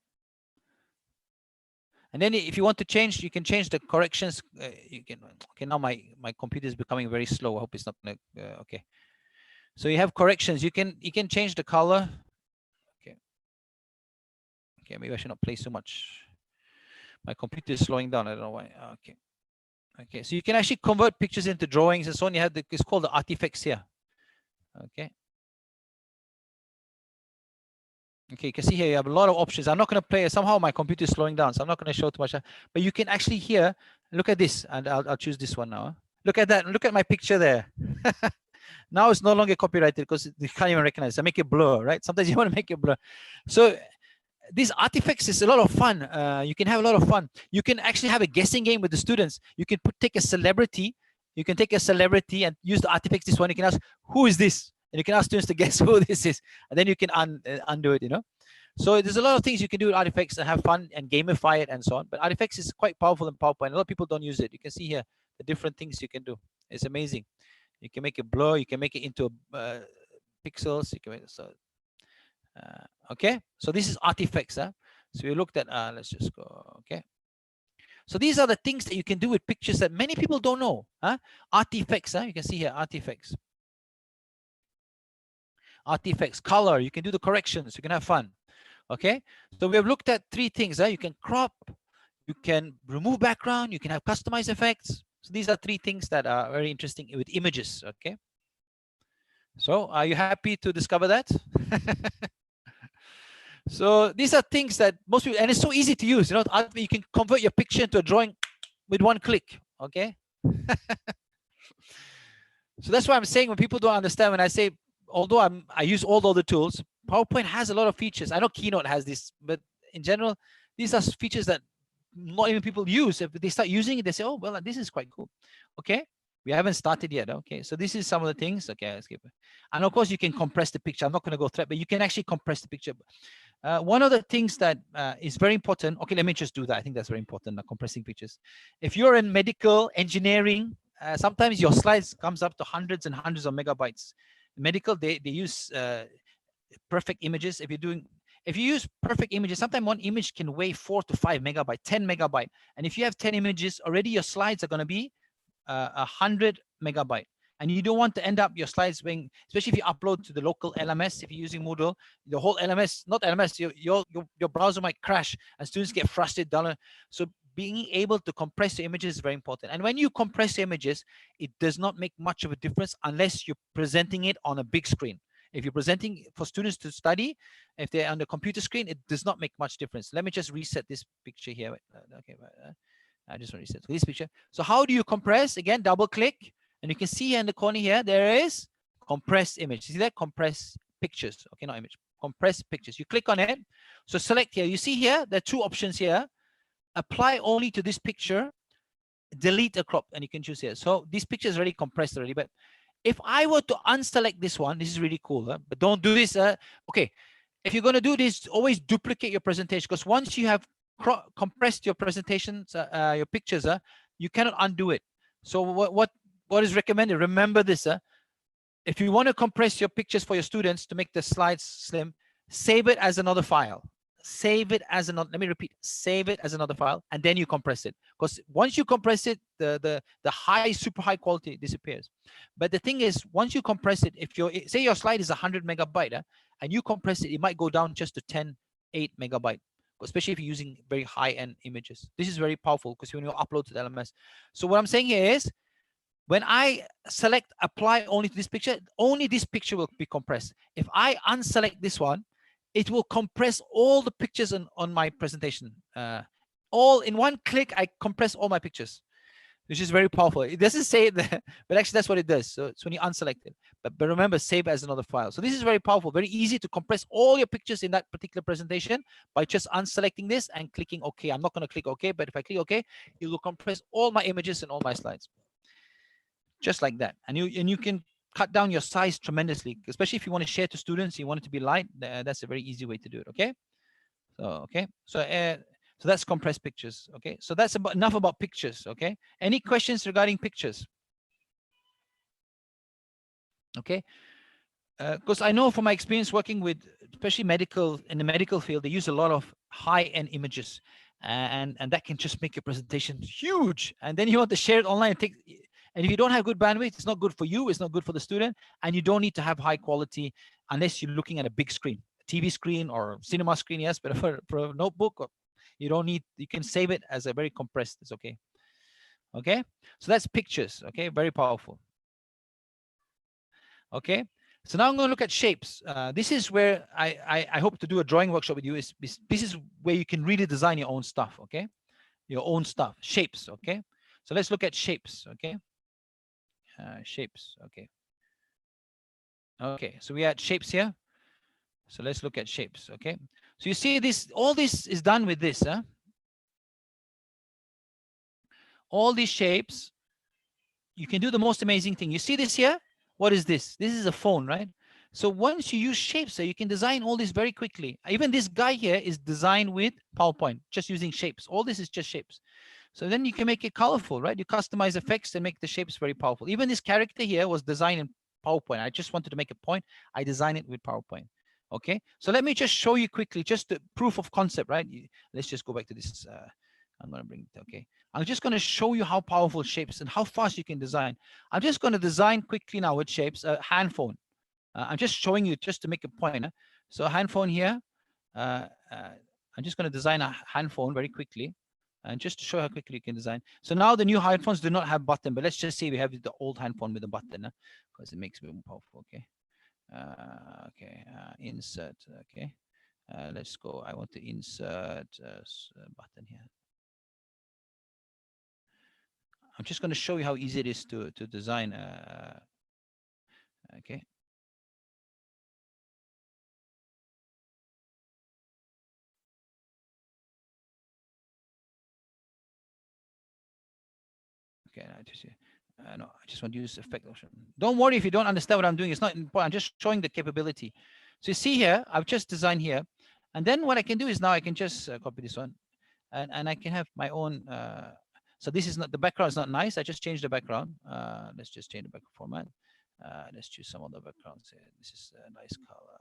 And then if you want to change, you can change the corrections. You can. Okay, now my computer is becoming very slow. I hope it's not gonna. Okay. So you have corrections. You can change the color. Okay. Okay, maybe I should not play so much. My computer is slowing down. I don't know why. Okay. Okay. So you can actually convert pictures into drawings and so on. You have it's called the artifacts here. Okay. Okay, you can see here you have a lot of options. I'm not going to play. Somehow my computer is slowing down, so I'm not going to show too much. But you can actually here look at this, and I'll choose this one now. Look at that. Look at my picture there. Now it's no longer copyrighted because you can't even recognize. I make it blur, right? Sometimes you want to make it blur. So these artifacts is a lot of fun. You can have a lot of fun. You can actually have a guessing game with the students. You can take a celebrity. You can take a celebrity and use the artifacts. This one you can ask, who is this? And you can ask students to guess who this is, and then you can undo it, So there's a lot of things you can do with artifacts and have fun and gamify it and so on. But artifacts is quite powerful in PowerPoint. A lot of people don't use it. You can see here the different things you can do. It's amazing. You can make it blur. You can make it into pixels. You can make it so. Okay. So this is artifacts. So we looked at. Let's just go. Okay. So these are the things that you can do with pictures that many people don't know. Artifacts. You can see here artifacts. Artifacts, color, you can do the corrections, you can have fun. Okay, so we have looked at 3 things. You can crop, you can remove background, you can have customized effects. So these are 3 things that are very interesting with images. Okay, so are you happy to discover that? So these are things that most people, and it's so easy to use. You can convert your picture into a drawing with 1 click. Okay. So that's why I'm saying when people don't understand, when I say, although I use all the other tools, PowerPoint has a lot of features. I know Keynote has this, but in general, these are features that not even people use. If they start using it, they say, oh, well, this is quite cool. Okay, we haven't started yet. Okay, so this is some of the things. Okay, let's skip it. And of course, you can compress the picture. I'm not going to go through it, but you can actually compress the picture. One of the things that is very important. Okay, let me just do that. I think that's very important, compressing pictures. If you're in medical engineering, sometimes your slides comes up to hundreds and hundreds of megabytes. Medical, they use perfect images. If you use perfect images, sometimes one image can weigh 4 to 5 megabyte, 10 megabyte. And if you have 10 images, already your slides are going to be 100 megabyte. And you don't want to end up your slides being, especially if you upload to the local LMS, if you're using Moodle, the whole LMS, not LMS, your browser might crash and students get frustrated. So being able to compress your images is very important. And when you compress your images, it does not make much of a difference unless you're presenting it on a big screen. If you're presenting for students to study, if they're on the computer screen, it does not make much difference. Let me just reset this picture here. Okay, I just want to reset this picture. So how do you compress? Again, double click, and you can see here in the corner here, there is compressed image. You see that? Compress pictures. Okay, not image. Compress pictures. You click on it. So select here. You see here, there are 2 options here. Apply only to this picture, delete a crop, and you can choose here. So this picture is already compressed already, but if I were to unselect this one, this is really cool, but don't do this. Okay, if you're going to do this, always duplicate your presentation, because once you have compressed your presentations, your pictures, you cannot undo it. So what is recommended? Remember this, if you want to compress your pictures for your students to make the slides slim, save it as another file. Save it as another, let me repeat, save it as another file, and then you compress it. Because once you compress it, the super high quality disappears. But the thing is, once you compress it, if your, say your slide is 100 megabyte, and you compress it, it might go down just to 8 megabyte, especially if you're using very high-end images. This is very powerful because when you upload to the LMS. So what I'm saying here is, when I select apply only to this picture, only this picture will be compressed. If I unselect this one, it will compress all the pictures on my presentation. All in one click, I compress all my pictures, which is very powerful. It doesn't say that, but actually that's what it does. So it's when you unselect it. But remember, save as another file. So this is very powerful, very easy to compress all your pictures in that particular presentation by just unselecting this and clicking OK. I'm not going to click OK, but if I click OK, it will compress all my images and all my slides. Just like that. And you can cut down your size tremendously, especially if you want to share to students, you want it to be light. That's a very easy way to do it. Okay. So okay. So that's compressed pictures. Okay. So that's enough about pictures. Okay. Any questions regarding pictures? Okay. Because I know from my experience working with, especially in the medical field, they use a lot of high-end images, and that can just make your presentation huge. And then you want to share it online. And if you don't have good bandwidth, it's not good for you. It's not good for the student. And you don't need to have high quality unless you're looking at a big screen, a TV screen or cinema screen. Yes, but for a notebook, you don't need. You can save it as a very compressed. It's okay. Okay. So that's pictures. Okay. Very powerful. Okay. So now I'm going to look at shapes. This is where I hope to do a drawing workshop with you. This is where you can really design your own stuff. Okay. Your own stuff. Shapes. Okay. So let's look at shapes. Okay. Shapes. Okay. Okay, so we had shapes here. So let's look at shapes. Okay. So you see this, all this is done with this. All these shapes, you can do the most amazing thing. You see this here? What is this? This is a phone, right? So once you use shapes, you can design all this very quickly. Even this guy here is designed with PowerPoint, just using shapes. All this is just shapes. So then you can make it colorful, right? You customize effects and make the shapes very powerful. Even this character here was designed in PowerPoint. I just wanted to make a point. I designed it with PowerPoint. Okay. So let me just show you quickly, just the proof of concept, right? Let's just go back to this. I'm going to bring it. Okay. I'm just going to show you how powerful shapes and how fast you can design. I'm just going to design quickly now with shapes, hand phone. I'm just showing you just to make a point. So a hand phone here. I'm just going to design a hand phone very quickly. And just to show how quickly you can design. So now the new handphones do not have button, but let's just say we have the old handphone with a button, because it makes it more powerful. Okay. Insert. Okay. Let's go. I want to insert a button here. I'm just going to show you how easy it is to design. Okay. Okay, no, I just want to use effect option. Don't worry if you don't understand what I'm doing. It's not important. I'm just showing the capability. So you see here, I've just designed here. And then what I can do is now I can just copy this one. And I can have my own. So this is not, the background is not nice. I just changed the background. Let's just change the background format. Let's choose some other backgrounds here. This is a nice color.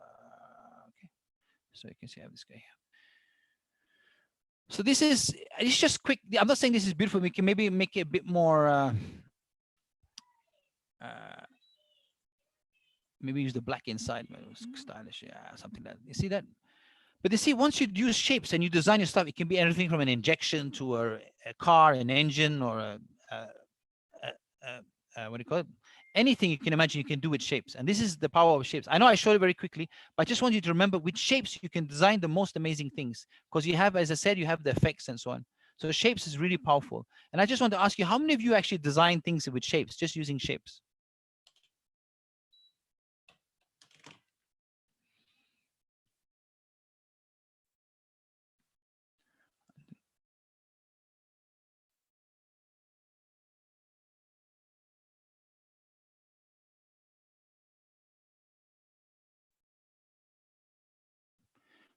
Okay. So you can see I have this guy here. So it's just quick. I'm not saying this is beautiful. We can maybe make it a bit more, maybe use the black inside, stylish, yeah, something like that. You see that? But you see, once you use shapes and you design your stuff, it can be anything from an injection to a car, an engine, or what do you call it? Anything you can imagine you can do with shapes. And this is the power of shapes. I know I showed it very quickly, but I just want you to remember with shapes, you can design the most amazing things because you have, as I said, you have the effects and so on. So shapes is really powerful. And I just want to ask you, how many of you actually design things with shapes, just using shapes?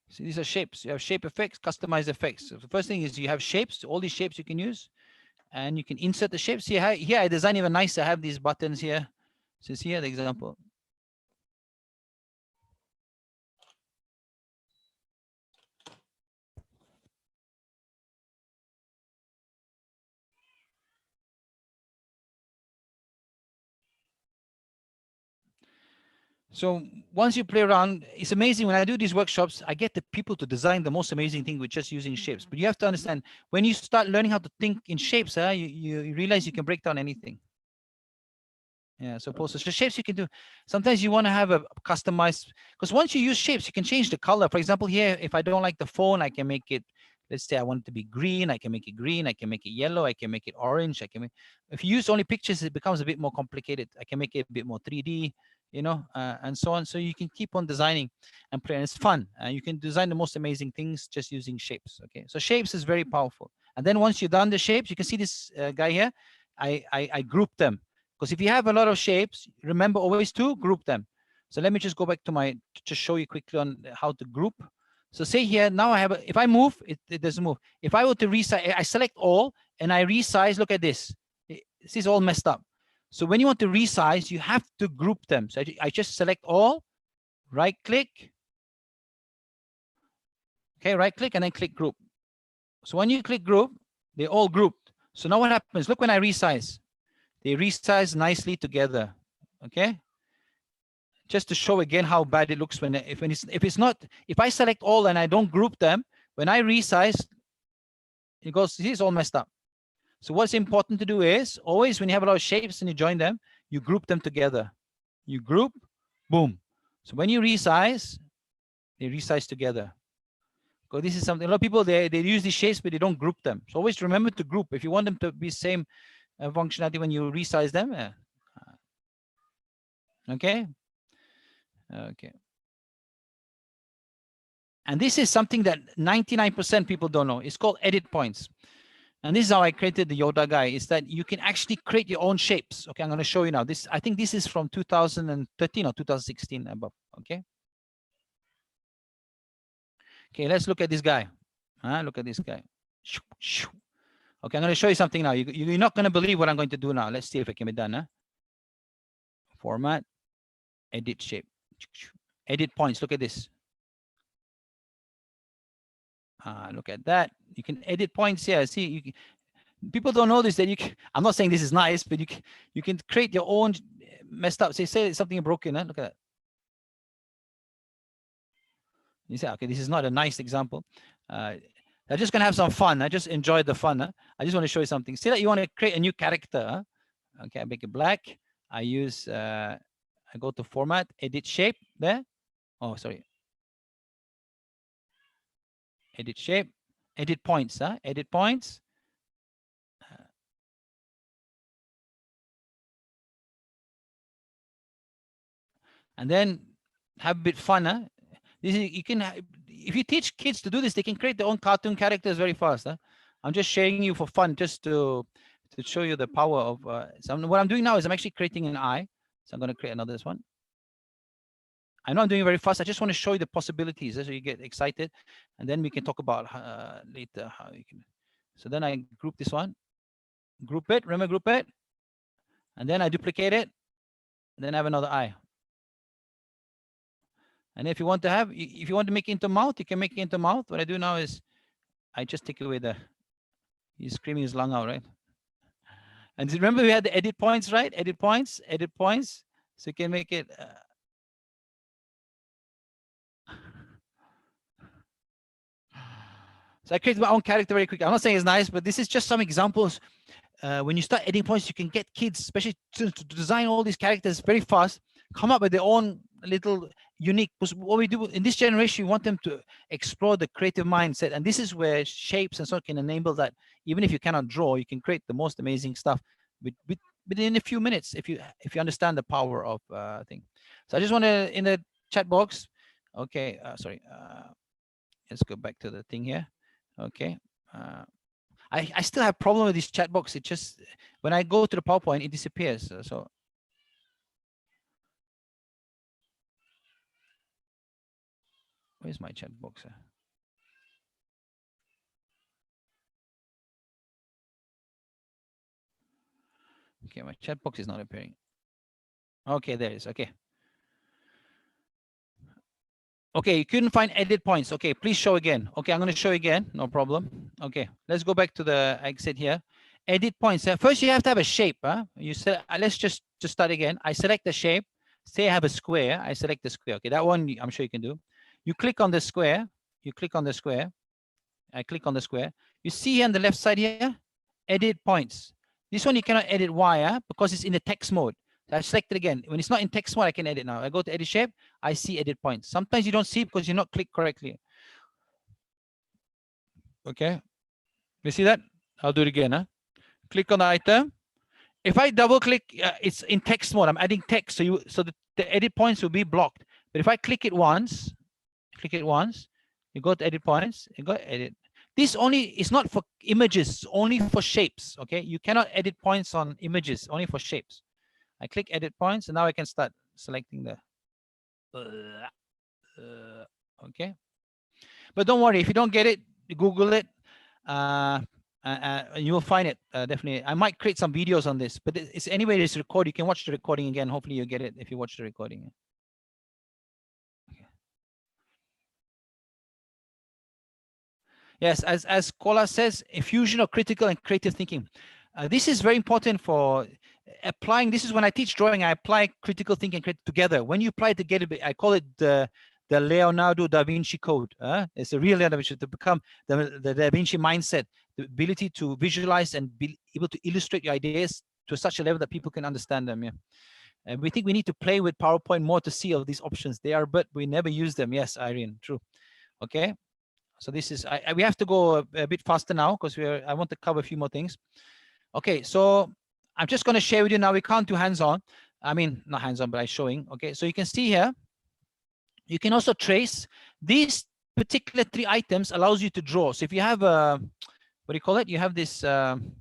So these are shapes. You have shape effects, customized effects. So the first thing is you have shapes, all these shapes you can use, and you can insert the shapes. See here I design even nicer. I have these buttons here. So see here the example. So once you play around, it's amazing. When I do these workshops, I get the people to design the most amazing thing with just using shapes. But you have to understand, when you start learning how to think in shapes, you realize you can break down anything. Yeah, so shapes you can do. Sometimes you want to have a customized, because once you use shapes, you can change the color. For example, here, if I don't like the phone, I can make it, let's say I want it to be green, I can make it green, I can make it yellow, I can make it orange, I can make, if you use only pictures, it becomes a bit more complicated. I can make it a bit more 3D, you know, and so on. So you can keep on designing and playing. It's fun. You can design the most amazing things just using shapes. Okay, so shapes is very powerful. And then once you've done the shapes, you can see this guy here. I group them, because if you have a lot of shapes, remember always to group them. So let me just go back to my, just show you quickly on how to group. So say here, now I have, if I move, it doesn't move. If I were to resize, I select all and I resize, look at this. This is all messed up. So when you want to resize, you have to group them. So I just select all, right click. Okay, right click and then click group. So when you click group, they're all grouped. So now what happens? Look when I resize. They resize nicely together. Okay. Just to show again how bad it looks when if I select all and I don't group them, when I resize, it goes, this is all messed up. So what's important to do is always when you have a lot of shapes and you join them, you group them together. You group, boom. So when you resize, they resize together. Because this is something, a lot of people, they use these shapes, but they don't group them. So always remember to group. If you want them to be same functionality when you resize them. Okay. Okay. And this is something that 99% people don't know. It's called edit points. And this is how I created the Yoda guy, is that you can actually create your own shapes. Okay, I'm going to show you now. This, I think this is from 2013 or 2016 above. Okay. Okay, let's look at this guy. Look at this guy. Okay, I'm going to show you something now. You're not going to believe what I'm going to do now. Let's see if it can be done. Format, edit shape, edit points. Look at this. Look at that. You can edit points here. See, people don't know this, that you can, I'm not saying this is nice, but you can create your own messed up. Say something broken. Look at that. You say, okay, this is not a nice example. I'm just gonna have some fun. I just enjoyed the fun. I just want to show you something. Say that you want to create a new character. Okay, I make it black. I use I go to format, edit shape there. Oh, sorry. Edit shape, edit points. Edit points. And then have a bit fun. This is, you can, if you teach kids to do this, they can create their own cartoon characters very fast. I'm just sharing you for fun, just to show you the power of. What I'm doing now is I'm actually creating an eye. So I'm going to create another one. I know I'm doing it very fast. I just want to show you the possibilities, so you get excited, and then we can talk about later how you can. So then I group this one, group it. Remember, group it, and then I duplicate it. And then I have another eye. And if you want to make it into mouth, you can make it into mouth. What I do now is I just take away he's screaming his lung out, right? And remember we had the edit points, right? Edit points. So you can make it. So I created my own character very quick. I'm not saying it's nice, but this is just some examples. When you start editing points, you can get kids, especially to design all these characters very fast, come up with their own little unique. Because what we do in this generation, we want them to explore the creative mindset, and this is where shapes and so on can enable that. Even if you cannot draw, you can create the most amazing stuff within a few minutes if you understand the power of thing. So I just want to, in the chat box. Okay, sorry. Let's go back to the thing here. Okay. I still have problem with this chat box. It just, when I go to the PowerPoint, it disappears. So Where's my chat box? Okay, my chat box is not appearing. Okay, there it is. Okay. Okay, you couldn't find edit points. Okay, please show again. Okay, I'm going to show again. No problem. Okay, let's go back to the exit here. Edit points. First, you have to have a shape. You said, let's just start again. I select the shape. Say I have a square. I select the square. Okay, that one I'm sure you can do. You click on the square. You click on the square. I click on the square. You see here on the left side here, edit points. This one you cannot edit. Why? Because it's in the text mode. So I select it again. When it's not in text mode, I can edit now. I go to edit shape. I see edit points. Sometimes you don't see it because you're not clicked correctly. Okay. You see that? I'll do it again. Click on the item. If I double click, it's in text mode. I'm adding text, so the edit points will be blocked. But if I click it once, you go to edit points, you go edit. This only is not for images, only for shapes. Okay, you cannot edit points on images, only for shapes. I click edit points, and now I can start selecting the. Okay, but don't worry if you don't get it, Google it. You will find it definitely. I might create some videos on this, but it's anyway. It's recorded. You can watch the recording again. Hopefully, you get it if you watch the recording. Okay. Yes, as Kola says, a fusion of critical and creative thinking. This is very important for applying. This is when I teach drawing. I apply critical thinking and creative together. When you apply it together, I call it the Leonardo da Vinci Code. It's a real Leonardo da Vinci to become the Da Vinci mindset, the ability to visualize and be able to illustrate your ideas to such a level that people can understand them. Yeah, and we think we need to play with PowerPoint more to see all these options. They are, but we never use them. Yes, Irene, true. Okay, so this is we have to go a bit faster now because I want to cover a few more things. Okay, so I'm just going to share with you now. We can't do hands-on. I mean, not hands-on, but I'm showing. Okay, so you can see here. You can also trace. These particular 3 items allows you to draw. So if you have a, what do you call it? You have this Wacom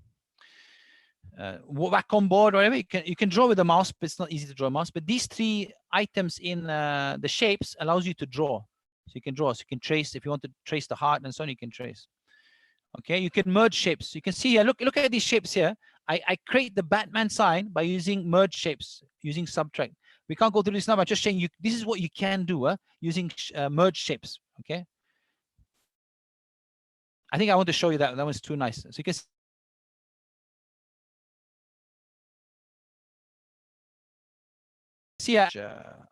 board or whatever. You can draw with a mouse, but it's not easy to draw a mouse. But these 3 items in the shapes allows you to draw. So you can draw. So you can trace. If you want to trace the heart and so on, you can trace. Okay, you can merge shapes. You can see here. Look at these shapes here. I create the Batman sign by using merge shapes, using subtract. We can't go through this now. I'm just showing you. This is what you can do using merge shapes. Okay. I think I want to show you that. That was too nice. So you can see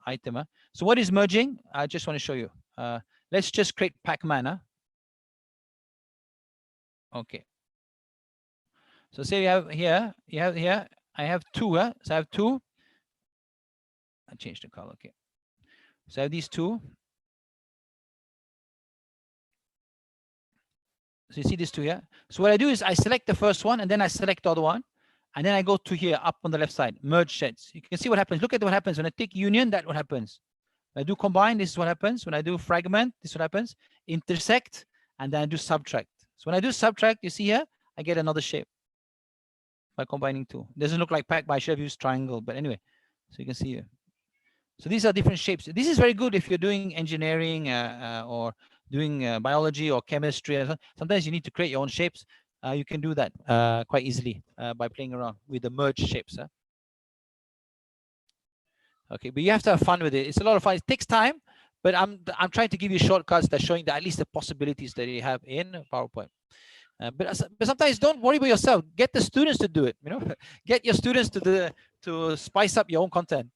item. So what is merging? I just want to show you. Let's just create Pac-Man. Okay. So say you have here. I have 2. So I have 2. I changed the color. Okay. So I have these 2. So you see these 2 here. So what I do is I select the first one and then I select the other one. And then I go to here up on the left side, merge sheds. You can see what happens. Look at what happens. When I take union, that's what happens. When I do combine, this is what happens. When I do fragment, this is what happens. Intersect, and then I do subtract. So when I do subtract, you see here, I get another shape by combining 2. It doesn't look like pack, but I should have used triangle. But anyway, so you can see here. So these are different shapes. This is very good if you're doing engineering or doing biology or chemistry. Sometimes you need to create your own shapes. You can do that quite easily by playing around with the merge shapes. Okay, but you have to have fun with it. It's a lot of fun. It takes time, but I'm trying to give you shortcuts that showing at least the possibilities that you have in PowerPoint. But sometimes don't worry about yourself. Get the students to do it. Get your students to spice up your own content.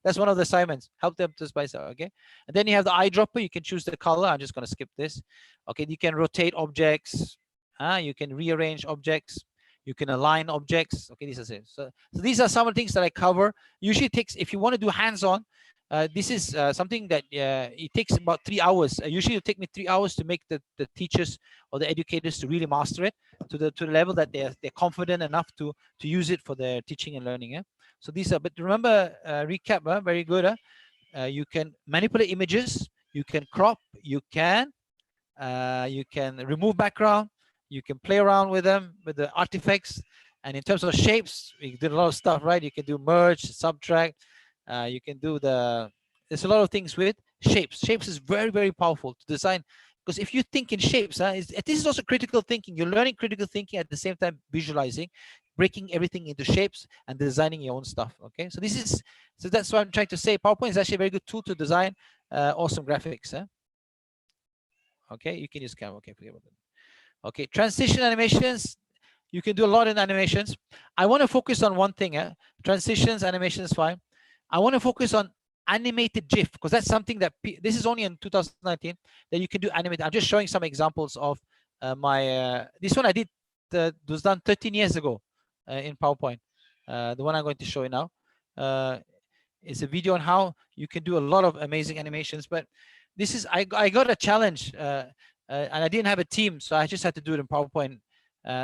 That's one of the assignments. Help them to spice up. Okay, and then you have the eyedropper. You can choose the color. I'm just going to skip this. Okay, you can rotate objects. You can rearrange objects. You can align objects. Okay, this is it. So these are some of the things that I cover. Usually it takes, if you want to do hands-on, this is something that it takes about 3 hours. Usually it take me 3 hours to make the teachers or the educators to really master it to the level that they're confident enough to use it for their teaching and learning. So these are, but remember, recap, very good. You can manipulate images, you can crop, you can remove background, you can play around with them, with the artifacts. And in terms of shapes, we did a lot of stuff, right? You can do merge, subtract. You can do there's a lot of things with shapes. Shapes is very, very powerful to design, because if you think in shapes, this is also critical thinking. You're learning critical thinking at the same time visualizing, breaking everything into shapes and designing your own stuff. Okay, so that's what I'm trying to say. PowerPoint is actually a very good tool to design awesome graphics. Okay, you can use Canva. Okay, forget about that. Okay, transition animations. You can do a lot in animations. I want to focus on one thing. Transitions, animations, fine. I want to focus on animated GIF, because that's something that this is only in 2019 that you can do animated. I'm just showing some examples of this one I did was done 13 years ago in PowerPoint. The one I'm going to show you now is a video on how you can do a lot of amazing animations. But this is I got a challenge and I didn't have a team, so I just had to do it in PowerPoint.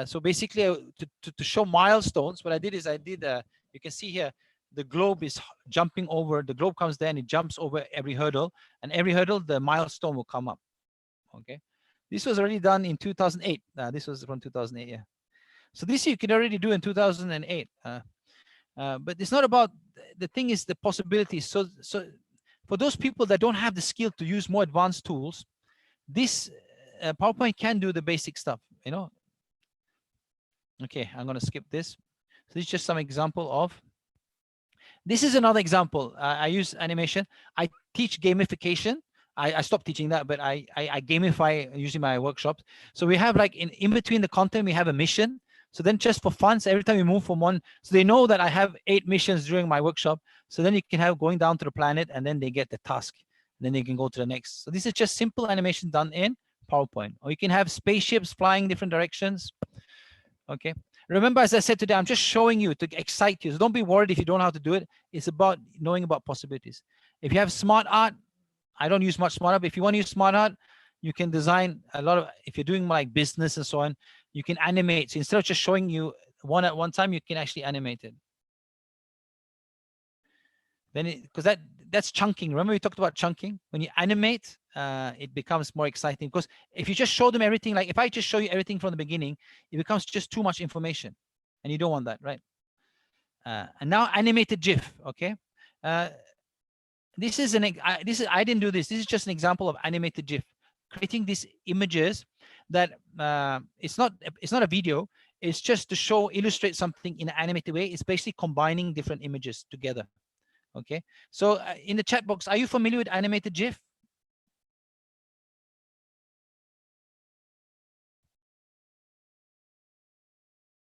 So basically, to show milestones, what I did is you can see here, the globe is jumping over, the globe comes there and it jumps over every hurdle, and every hurdle, the milestone will come up. Okay. This was already done in 2008. This was from 2008, yeah. So this you can already do in 2008. But it's not about, the thing is the possibilities. So for those people that don't have the skill to use more advanced tools, this PowerPoint can do the basic stuff, you know. Okay, I'm going to skip this. So this is just some example of, this is another example. I use animation. I teach gamification. I stopped teaching that, but I gamify using my workshops. So we have, like, in between the content, we have a mission. So then just for fun, so every time we move from one, so they know that I have 8 missions during my workshop. So then you can have going down to the planet, and then they get the task. And then they can go to the next. So this is just simple animation done in PowerPoint. Or you can have spaceships flying different directions. Okay. Remember, as I said today, I'm just showing you to excite you. So don't be worried if you don't know how to do it. It's about knowing about possibilities. If you have smart art, I don't use much smart art, but if you want to use smart art, you can design a lot of, if you're doing like business and so on, you can animate. So instead of just showing you one at one time, you can actually animate it. Then because that's chunking. Remember we talked about chunking? When you animate, it becomes more exciting, because if you just show them everything, like if I just show you everything from the beginning, it becomes just too much information, and you don't want that, right? And now animated GIF. Okay. This is I didn't do this. This is just an example of animated GIF, creating these images that it's not a video. It's just to illustrate something in an animated way. It's basically combining different images together. Okay. So in the chat box, are you familiar with animated GIF?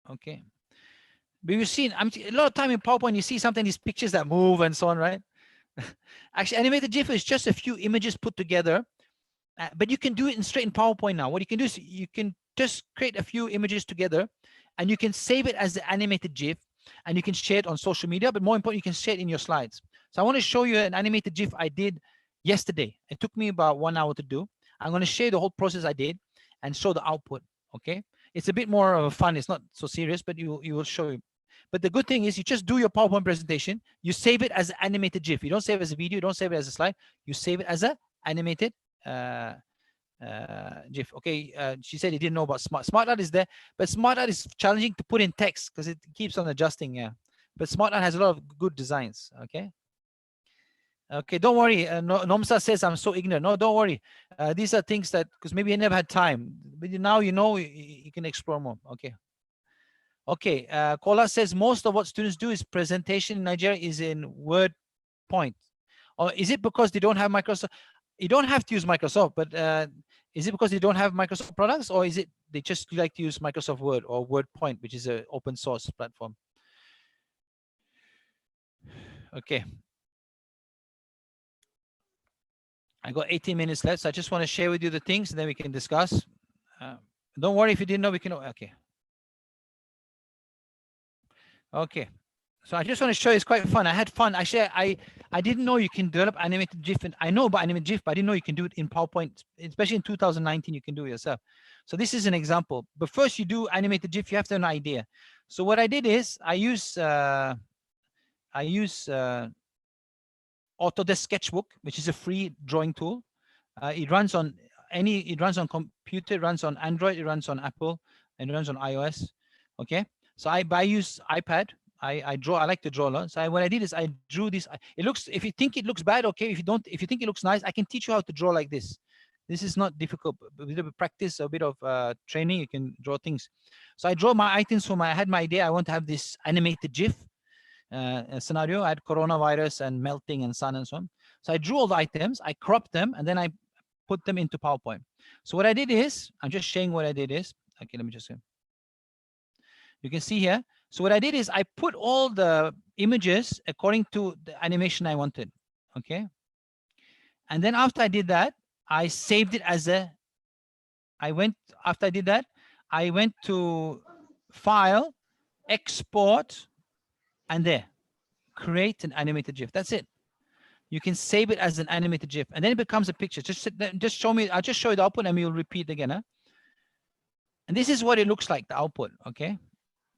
Okay. But you've seen, a lot of time in PowerPoint, you see something, these pictures that move and so on, right? Actually, animated GIF is just a few images put together, but you can do it straight in PowerPoint now. What you can do is you can just create a few images together, and you can save it as the animated GIF, and you can share it on social media, but more important, you can share it in your slides. So I want to show you an animated GIF I did yesterday. It took me about 1 hour to do. I'm going to share the whole process I did and show the output. Okay. It's a bit more of fun. It's not so serious, but you will show you. But the good thing is you just do your PowerPoint presentation. You save it as an animated GIF. You don't save it as a video. You don't save it as a slide. You save it as an animated GIF. Okay. She said he didn't know about Smart Art is there, but Smart Art is challenging to put in text because it keeps on adjusting. Yeah. But Smart Art has a lot of good designs. Okay. Okay, don't worry. Nomsa says I'm so ignorant. No, don't worry. These are things that, because maybe you never had time, but now you know, you can explore more. Okay. Okay. Kola says most of what students do is presentation in Nigeria is in PowerPoint. Or is it because they don't have Microsoft? You don't have to use Microsoft, but is it because they don't have Microsoft products, or is it they just like to use Microsoft Word or PowerPoint, which is an open source platform? Okay. I got 18 minutes left, so I just want to share with you the things, and then we can discuss. Don't worry if you didn't know, we can. Okay. Okay. So I just want to show you, it's quite fun. I had fun. Actually, I didn't know you can develop animated GIF. And I know about animated GIF, but I didn't know you can do it in PowerPoint, especially in 2019, you can do it yourself. So this is an example. But first you do animated GIF, you have to have an idea. So what I did is I use Autodesk Sketchbook, which is a free drawing tool. It runs on computer, it runs on Android, it runs on Apple, and it runs on iOS. Okay. So I use iPad. I draw. I like to draw a lot. So what I did is I drew this. It looks. If you think it looks bad, okay. If you don't, if you think it looks nice, I can teach you how to draw like this. This is not difficult. A bit of practice, a bit of training, you can draw things. So I draw my items I had my idea. I want to have this animated GIF scenario. I had coronavirus and melting and sun and so on. So I drew all the items. I cropped them and then I put them into PowerPoint. So what I did is, I'm just showing what I did is. Okay, let me just. You can see here. So what I did is I put all the images according to the animation I wanted. Okay. And then after I did that, I saved it as a, after I did that, I went to File, Export, and there, create an animated GIF. That's it. You can save it as an animated GIF, and then it becomes a picture. Just show me, I'll just show you the output and we'll repeat again. Huh? And this is what it looks like, the output, okay?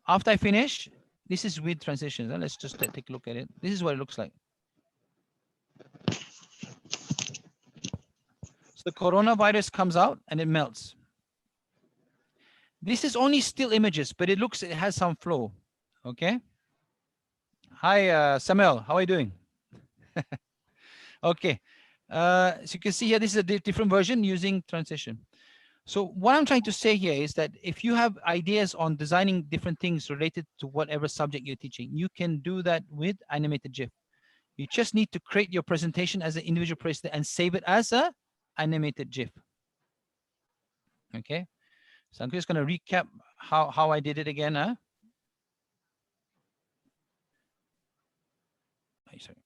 After I finish, this is with transitions. Let's just take a look at it. This is what it looks like. So the coronavirus comes out and it melts. This is only still images, but it has some flow. Okay. Hi, Samuel. How are you doing? Okay. So you can see here, this is a different version using transition. So what I'm trying to say here is that if you have ideas on designing different things related to whatever subject you're teaching, you can do that with animated GIF. You just need to create your presentation as an individual presentation and save it as a animated GIF. Okay. So I'm just going to recap how I did it again. Huh? Sorry.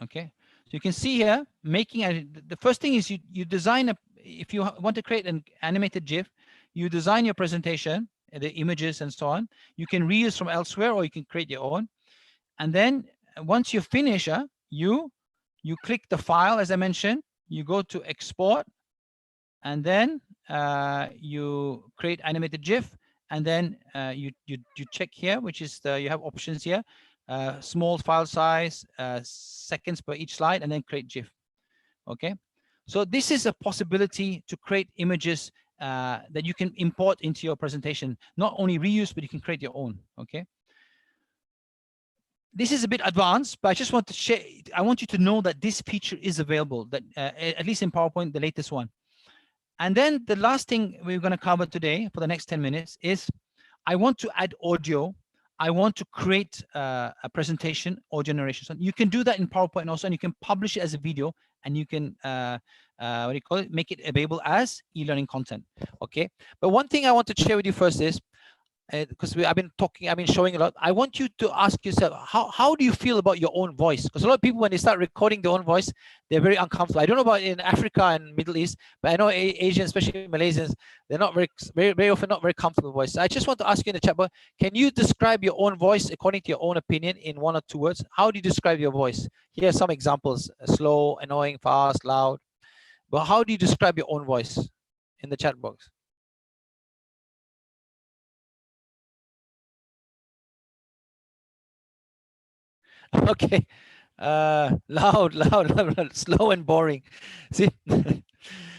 Okay. So you can see here, the first thing is you design if you want to create an animated GIF, you design your presentation, the images and so on. You can reuse from elsewhere or you can create your own. And then once you finish, you click the file, as I mentioned, you go to export, and then you create animated GIF, and then you check here, which is you have options here. Small file size, seconds per each slide, and then create GIF. Okay, so this is a possibility to create images that you can import into your presentation. Not only reuse, but you can create your own. Okay, this is a bit advanced, but I just want to share. I want you to know that this feature is available. That at least in PowerPoint, the latest one. And then the last thing we're going to cover today for the next 10 minutes is I want to add audio. I want to create a presentation or generation. So you can do that in PowerPoint also, and you can publish it as a video, and you can what do you call it? Make it available as e-learning content. Okay. But one thing I want to share with you first is, because I've been showing a lot. I want you to ask yourself, how do you feel about your own voice? Because a lot of people, when they start recording their own voice, they're very uncomfortable. I don't know about in Africa and Middle East, but I know Asians, especially Malaysians, they're not very often not very comfortable voice. So I just want to ask you in the chat box, can you describe your own voice according to your own opinion in 1 or 2 words? How do you describe your voice? Here are some examples: slow, annoying, fast, loud. But how do you describe your own voice in the chat box? Okay, loud, slow and boring. See,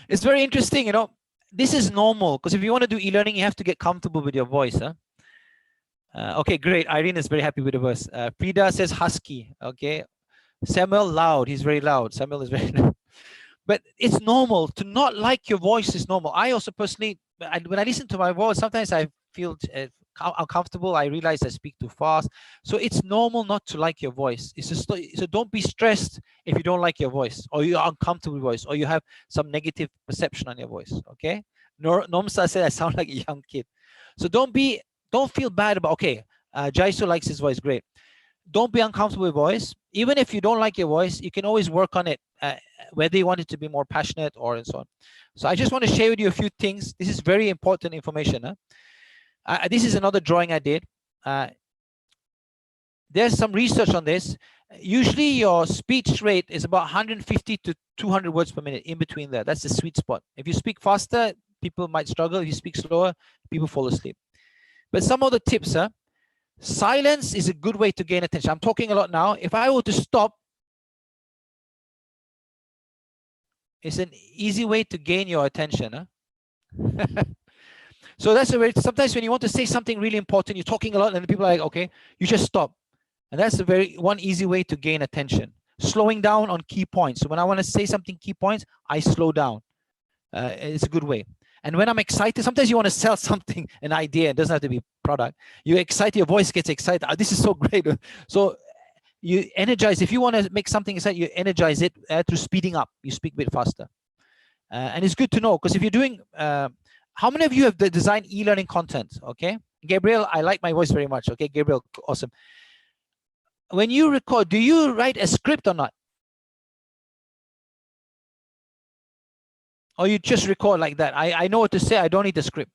it's very interesting, you know. This is normal, because if you want to do e-learning, you have to get comfortable with your voice. Huh? Okay, great. Irene is very happy with the verse. Frida says husky. Okay, Samuel loud. He's very loud. Samuel is very loud. But it's normal to not like your voice. Is normal. I also personally, when I listen to my voice, sometimes I feel uncomfortable. I realize I speak too fast. So it's normal not to like your voice. It's just, so don't be stressed if you don't like your voice, or you're uncomfortable with your voice, or you have some negative perception on your voice. Okay. Nomsa said I sound like a young kid. So don't feel bad about, okay, Jaiso likes his voice. Great. Don't be uncomfortable with voice. Even if you don't like your voice, you can always work on it, whether you want it to be more passionate or and so on. So I just want to share with you a few things. This is very important information. Huh? This is another drawing I did. There's some research on this. Usually your speech rate is about 150 to 200 words per minute, in between there. That's the sweet spot. If you speak faster, people might struggle. If you speak slower, people fall asleep. But some of the tips, silence is a good way to gain attention. I'm talking a lot now. If I were to stop, it's an easy way to gain your attention. Huh? So that's a very, sometimes when you want to say something really important, you're talking a lot and people are like, okay, you just stop. And that's a very one easy way to gain attention. Slowing down on key points. So when I want to say something key points, I slow down. It's a good way. And when I'm excited, sometimes you want to sell something, an idea. It doesn't have to be product. You're excited, your voice gets excited. Oh, this is so great. So you energize. If you want to make something exciting, you energize it through speeding up. You speak a bit faster. And it's good to know, because if you're doing, how many of you have designed e-learning content? Okay, Gabriel, I like my voice very much. Okay, Gabriel, awesome. When you record, do you write a script or not? Or you just record like that? I know what to say. I don't need the script.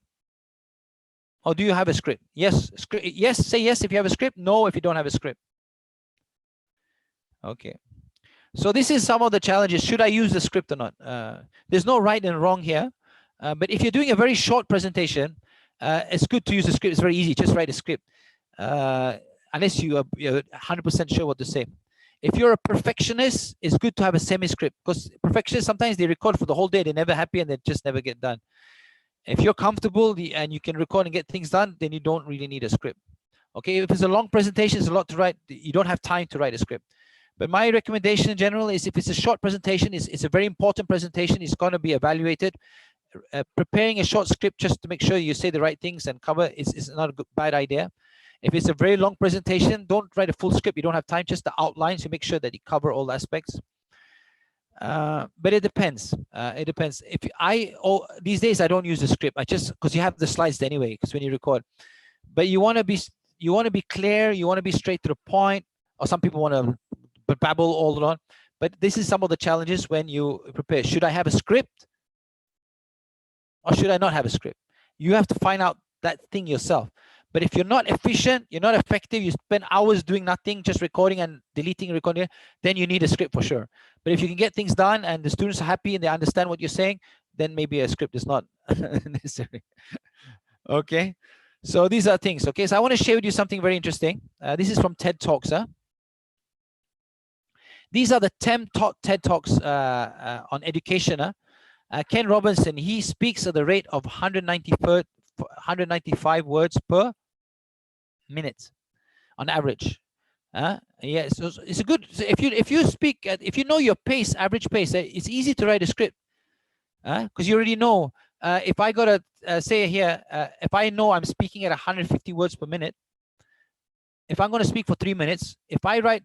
Or do you have a script? Yes, yes, say yes if you have a script. No, if you don't have a script. Okay. So this is some of the challenges. Should I use the script or not? There's no right and wrong here. But if you're doing a very short presentation, it's good to use a script. It's very easy. Just write a script. Unless you're 100% sure what to say. If you're a perfectionist, it's good to have a semi-script, because perfectionists, sometimes they record for the whole day. They're never happy and they just never get done. If you're comfortable and you can record and get things done, then you don't really need a script. Okay, if it's a long presentation, it's a lot to write. You don't have time to write a script. But my recommendation in general is, if it's a short presentation, it's a very important presentation, it's going to be evaluated. Preparing a short script just to make sure you say the right things and cover is not a bad idea. If it's a very long presentation, don't write a full script. You don't have time, just the outlines. You make sure that you cover all aspects. But it depends. It depends. These days I don't use the script. I just, because you have the slides anyway, because when you record. But you want to be clear. You want to be straight to the point. Or some people want to babble all on. But this is some of the challenges when you prepare. Should I have a script? Or should I not have a script? You have to find out that thing yourself. But if you're not efficient, you're not effective, you spend hours doing nothing, just recording and deleting, recording, then you need a script for sure. But if you can get things done and the students are happy and they understand what you're saying, then maybe a script is not necessary. Okay, so these are things. Okay, so I want to share with you something very interesting. This is from TED Talks. These are the 10 TED Talks on education. Ken Robinson, he speaks at the rate of 195 words per minute on average. Yeah, so it's a good, so if you speak if you know your pace, average pace, it's easy to write a script, because you already know. If I gotta say here, if I know I'm speaking at 150 words per minute, if I'm going to speak for 3 minutes, if I write,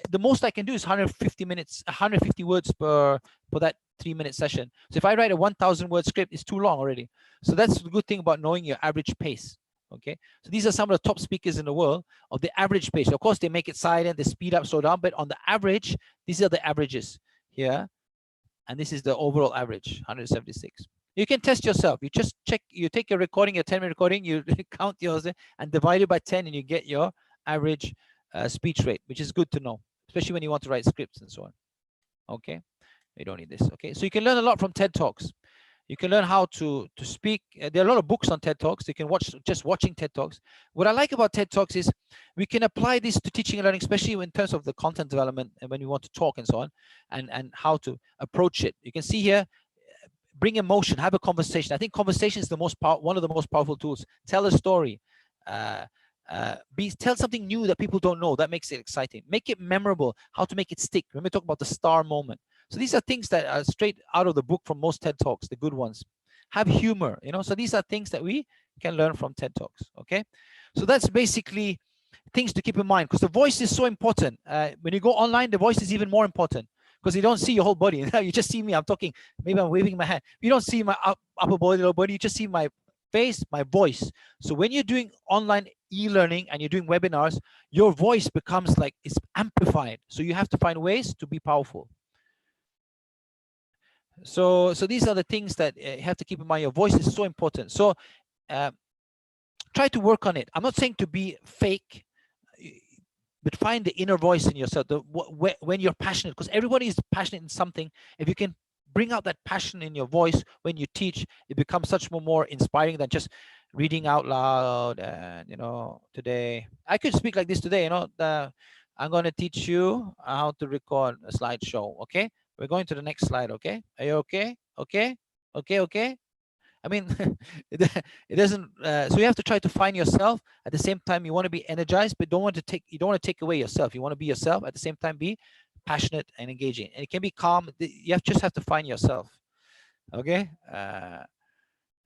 the most I can do is 150 words per that 3-minute session. So if I write a 1,000 word script, it's too long already. So that's the good thing about knowing your average pace. Okay, so these are some of the top speakers in the world of the average pace. Of course, they make it silent, they speed up, slow down, but on the average, these are the averages here, and this is the overall average, 176. You can test yourself. You just check. You take a recording, your 10-minute recording, you count yours and divide it by 10, and you get your average speech rate, which is good to know, especially when you want to write scripts and so on. Okay, you don't need this. Okay, so you can learn a lot from TED Talks. You can learn how to speak. There are a lot of books on TED Talks. You can watch, just watching TED Talks. What I like about TED Talks is we can apply this to teaching and learning, especially in terms of the content development and when we want to talk and so on, and how to approach it. You can see here, bring emotion, have a conversation. I think conversation is the one of the most powerful tools. Tell a story. Tell something new that people don't know. That makes it exciting. Make it memorable. How to make it stick. Remember, talk about the star moment. So these are things that are straight out of the book from most TED Talks, the good ones. Have humor, you know. So these are things that we can learn from TED Talks. Okay, so that's basically things to keep in mind, because the voice is so important. When you go online, the voice is even more important, because you don't see your whole body. You just see me. I'm talking. Maybe I'm waving my hand. You don't see my upper body, lower body. You just see my face, my voice. So when you're doing online e-learning and you're doing webinars, your voice becomes like it's amplified. So you have to find ways to be powerful. So these are the things that you have to keep in mind. Your voice is so important. So try to work on it. I'm not saying to be fake, but find the inner voice in yourself. When you're passionate, because everybody is passionate in something. If you can bring out that passion in your voice when you teach, it becomes such more inspiring than just reading out loud. And you know, today I could speak like this today. You know, I'm going to teach you how to record a slideshow. Okay, we're going to the next slide. Okay, are you okay? Okay. I mean, it doesn't. So you have to try to find yourself. At the same time, you want to be energized, but you don't want to take away yourself. You want to be yourself. At the same time, be passionate and engaging. And it can be calm. You just have to find yourself. Okay.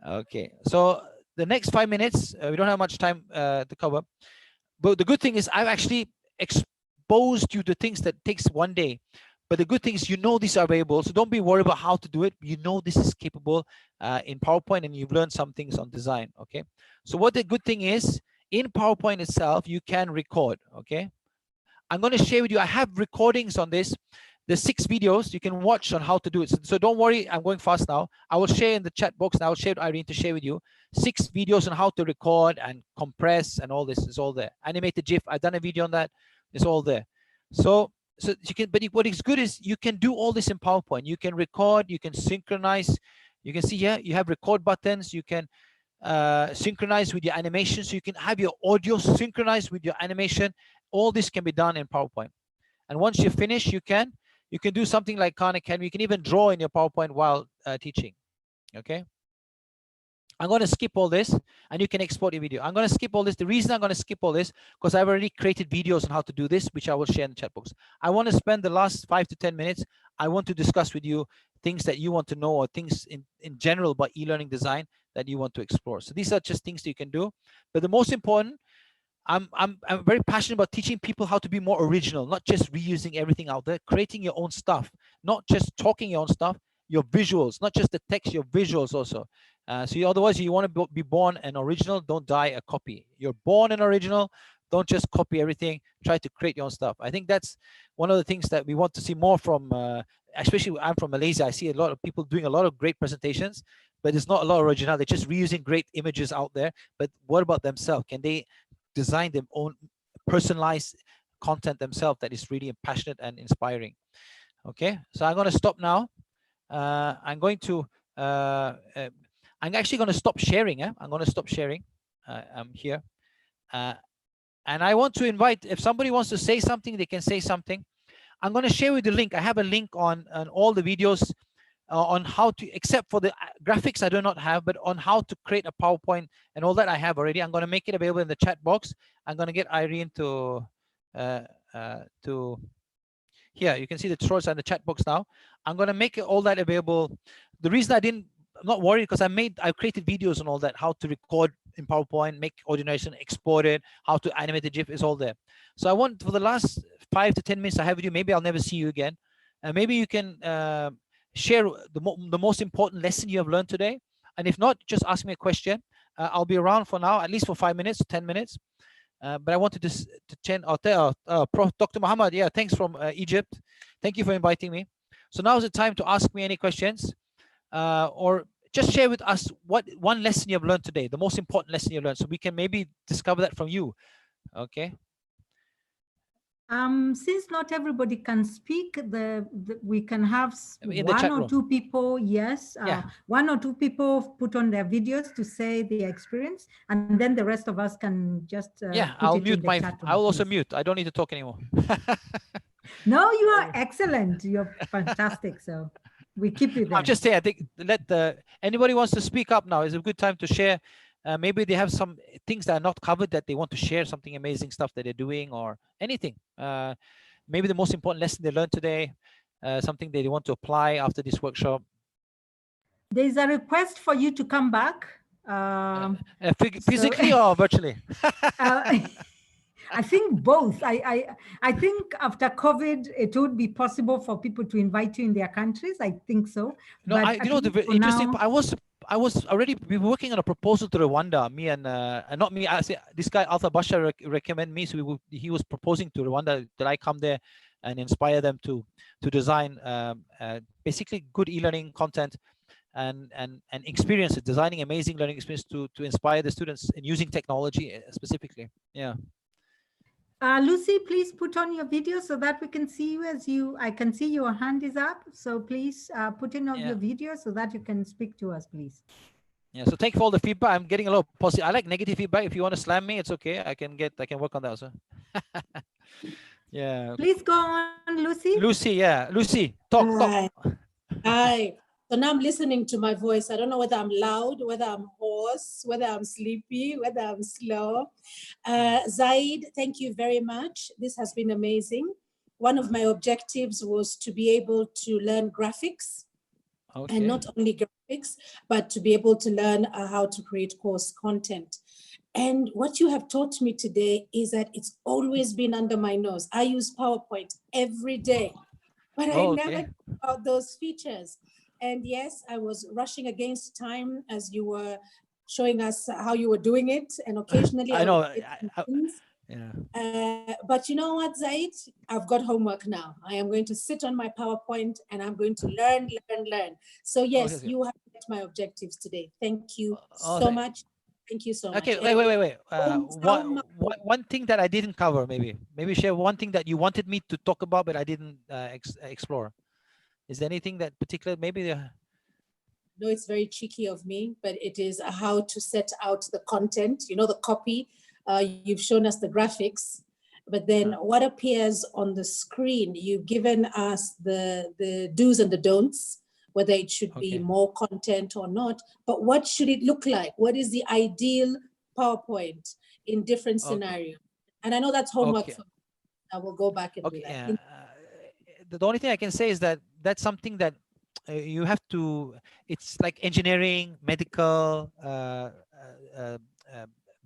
Okay. So the next 5 minutes, we don't have much time to cover. But the good thing is I've actually exposed you to things that takes one day. But the good thing is, these are available. So don't be worried about how to do it. This is capable in PowerPoint, and you've learned some things on design. Okay. So what the good thing is, in PowerPoint itself, you can record. Okay. I'm going to share with you. I have recordings on this. There's 6 videos you can watch on how to do it. So don't worry, I'm going fast now. I will share in the chat box, and I will share with Irene to share with you 6 videos on how to record and compress and all this is all there. Animated GIF, I've done a video on that. It's all there. So you can, but what is good is you can do all this in PowerPoint. You can record, you can synchronize. You can see here, you have record buttons. You can synchronize with your animation. So you can have your audio synchronized with your animation. All this can be done in PowerPoint. And once you finish, you can do something like Khan Academy. You can even draw in your PowerPoint while teaching. Okay. I'm going to skip all this, and you can export your video. I'm going to skip all this. The reason I'm going to skip all this, because I've already created videos on how to do this, which I will share in the chat box. I want to spend the last 5 to 10 minutes. I want to discuss with you things that you want to know, or things in general about e-learning design that you want to explore. So these are just things that you can do. But the most important, I'm very passionate about teaching people how to be more original, not just reusing everything out there, creating your own stuff, not just talking your own stuff, your visuals, not just the text, your visuals also. Otherwise, you want to be born an original, don't die a copy. You're born an original, don't just copy everything, try to create your own stuff. I think that's one of the things that we want to see more from, especially I'm from Malaysia. I see a lot of people doing a lot of great presentations, but there's not a lot of original. They're just reusing great images out there. But what about themselves? Can they design their own personalized content themselves that is really passionate and inspiring? Okay, so I'm going to stop now. I'm actually going to stop sharing. I'm going to stop sharing. I'm here. And I want to invite, if somebody wants to say something, they can say something. I'm going to share with you the link. I have a link on all the videos on how to, except for the graphics I do not have, but on how to create a PowerPoint and all that I have already. I'm going to make it available in the chat box. I'm going to get Irene to here. You can see the tutorials in the chat box now. I'm going to make all that available. The reason I'm not worried, because I've created videos on all that, how to record in PowerPoint, make audio narration, export it, how to animate the GIF, is all there. So I want, for the last 5 to 10 minutes I have with you, maybe I'll never see you again. And maybe you can share the most important lesson you have learned today. And if not, just ask me a question. I'll be around for now, at least for 5 minutes, 10 minutes. But I wanted Prof. Dr. Muhammad, yeah, thanks from Egypt. Thank you for inviting me. So now is the time to ask me any questions. Or just share with us what one lesson you have learned today, the most important lesson you learned, so we can maybe discover that from you. Okay. Since not everybody can speak, we can have one or two people, yes, one or two people put on their videos to say their experience, and then the rest of us can just I'll mute my. I will also mute. I don't need to talk anymore. No, you are excellent. You're fantastic. So we keep you there. I'm just saying, I think anybody wants to speak up now is a good time to share. Maybe they have some things that are not covered that they want to share, something amazing stuff that they're doing, or anything. Maybe the most important lesson they learned today, something that they want to apply after this workshop. There's a request for you to come back. Physically or virtually? I think both. I think after COVID, it would be possible for people to invite you in their countries. I think so. No, but the interesting. I was already working on a proposal to Rwanda. Me and not me. I say this guy Arthur Basha recommended me. So he was proposing to Rwanda that I come there and inspire them to design basically good e-learning content and experience it, designing amazing learning experience to inspire the students in using technology specifically. Yeah. Lucy, please put on your video so that we can see you I can see your hand is up. So please put in your video so that you can speak to us, please. Yeah, so thank you for all the feedback. I'm getting a lot of positive. I like negative feedback. If you want to slam me, it's okay. I can work on that also. Yeah. Please go on, Lucy. Lucy, yeah. Lucy, talk. Hi. So now I'm listening to my voice. I don't know whether I'm loud, whether I'm hoarse, whether I'm sleepy, whether I'm slow. Zaid, thank you very much. This has been amazing. One of my objectives was to be able to learn graphics. Okay. And not only graphics, but to be able to learn how to create course content. And what you have taught me today is that it's always been under my nose. I use PowerPoint every day, but I never knew about those features. And yes, I was rushing against time as you were showing us how you were doing it. And occasionally I know. But you know what, Zaid? I've got homework now. I am going to sit on my PowerPoint and I'm going to learn. So yes, you have met my objectives today. Thank you so much. Thank you so much. Okay, wait. One thing that I didn't cover, maybe share one thing that you wanted me to talk about, but I didn't explore. Is there anything that particular, maybe? No, it's very cheeky of me, but it is how to set out the content, you know, the copy. You've shown us the graphics, but then what appears on the screen, you've given us the do's and the don'ts, whether it should be more content or not, but what should it look like? What is the ideal PowerPoint in different scenarios? And I know that's homework for me. I will go back and do that. The only thing I can say is that that's something that you have to, it's like engineering, medical,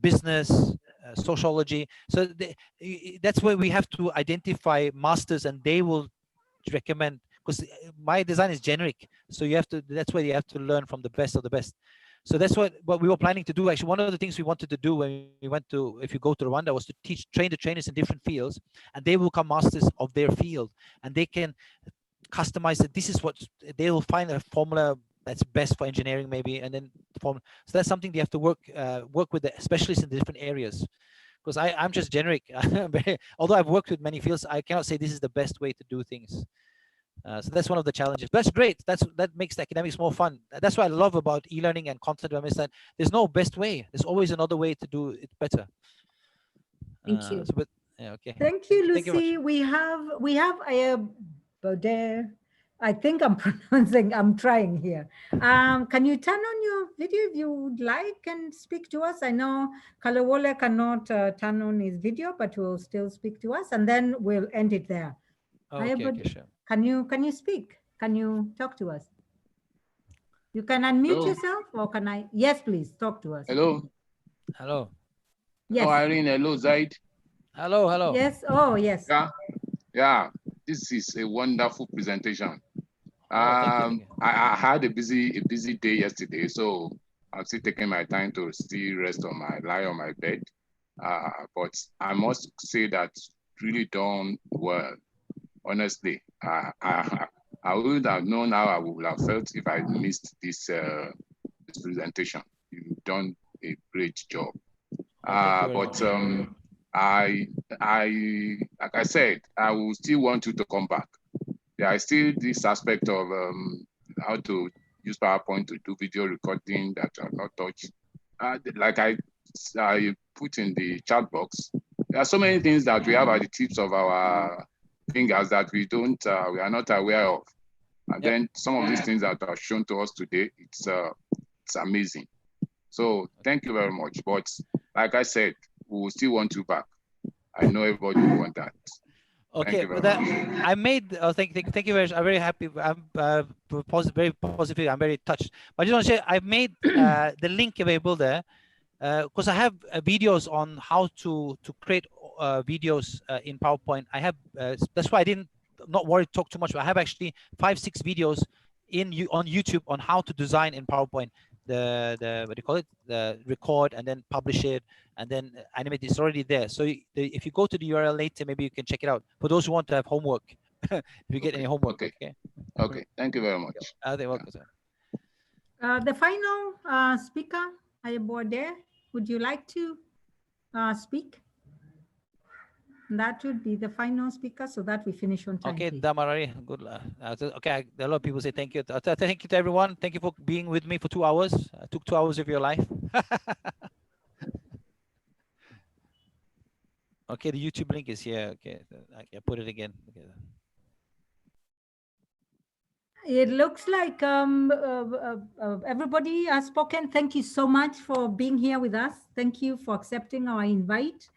business, sociology. So that's where we have to identify masters, and they will recommend, because my design is generic. So you have to, that's where you have to learn from the best of the best. So that's what we were planning to do. Actually, one of the things we wanted to do when we went to, if you go to Rwanda, was to train the trainers in different fields, and they will become masters of their field, and they can customize it. This is what they will find, a formula that's best for engineering, maybe, and then so that's something they have to work with the specialists in the different areas. Because I'm just generic. Although I've worked with many fields, I cannot say this is the best way to do things. So that's one of the challenges. That's great. That makes the academics more fun. That's what I love about e-learning and content development, is that there's no best way. There's always another way to do it better. Thank you. So, but, yeah, okay. Thank you, Lucy. We have Baudet. I think I'm pronouncing. I'm trying here. Can you turn on your video if you would like and speak to us? I know Kalawole cannot turn on his video, but will still speak to us, and then we'll end it there. Okay, sure. Can you speak? Can you talk to us? You can unmute yourself, or can I? Yes, please talk to us. Hello. Yes. Hello, Irene. Hello, Zaid. Hello. Yes. Oh, yes. Yeah. This is a wonderful presentation. Thank you. I had a busy day yesterday, so I'm still taking my time to still lie on my bed. But I must say that really done well. Honestly, I would have known how I would have felt if I missed this presentation. You've done a great job. But like I said, I will still want you to come back. There is still this aspect of how to use PowerPoint to do video recording that are not touched. Like I put in the chat box, there are so many things that we have at the tips of our fingers that we are not aware of. And then some of these things that are shown to us today, it's amazing. So thank you very much. But like I said, we will still want you back. I know everybody will want that. Okay, I made. Thank you very much. I'm very happy. I'm very positive. I'm very touched. But I just want to say, I've made the link available there because I have videos on how to create videos in PowerPoint. I have. That's why I didn't not worry to talk too much. I have actually 5-6 videos on YouTube on how to design in PowerPoint. The what do you call it? The record and then publish it and then animate. It's already there. So if you go to the URL later, maybe you can check it out. For those who want to have homework, if you get any homework. Okay. Thank you very much. You're welcome, sir. The final speaker, Ayabode, would you like to speak? That would be the final speaker, so that we finish on time. Okay, please. Damarari, good. Okay, a lot of people say thank you. Thank you to everyone. Thank you for being with me for 2 hours. I took 2 hours of your life. Okay, the YouTube link is here. Okay, I put it again. Okay. It looks like everybody has spoken. Thank you so much for being here with us. Thank you for accepting our invite.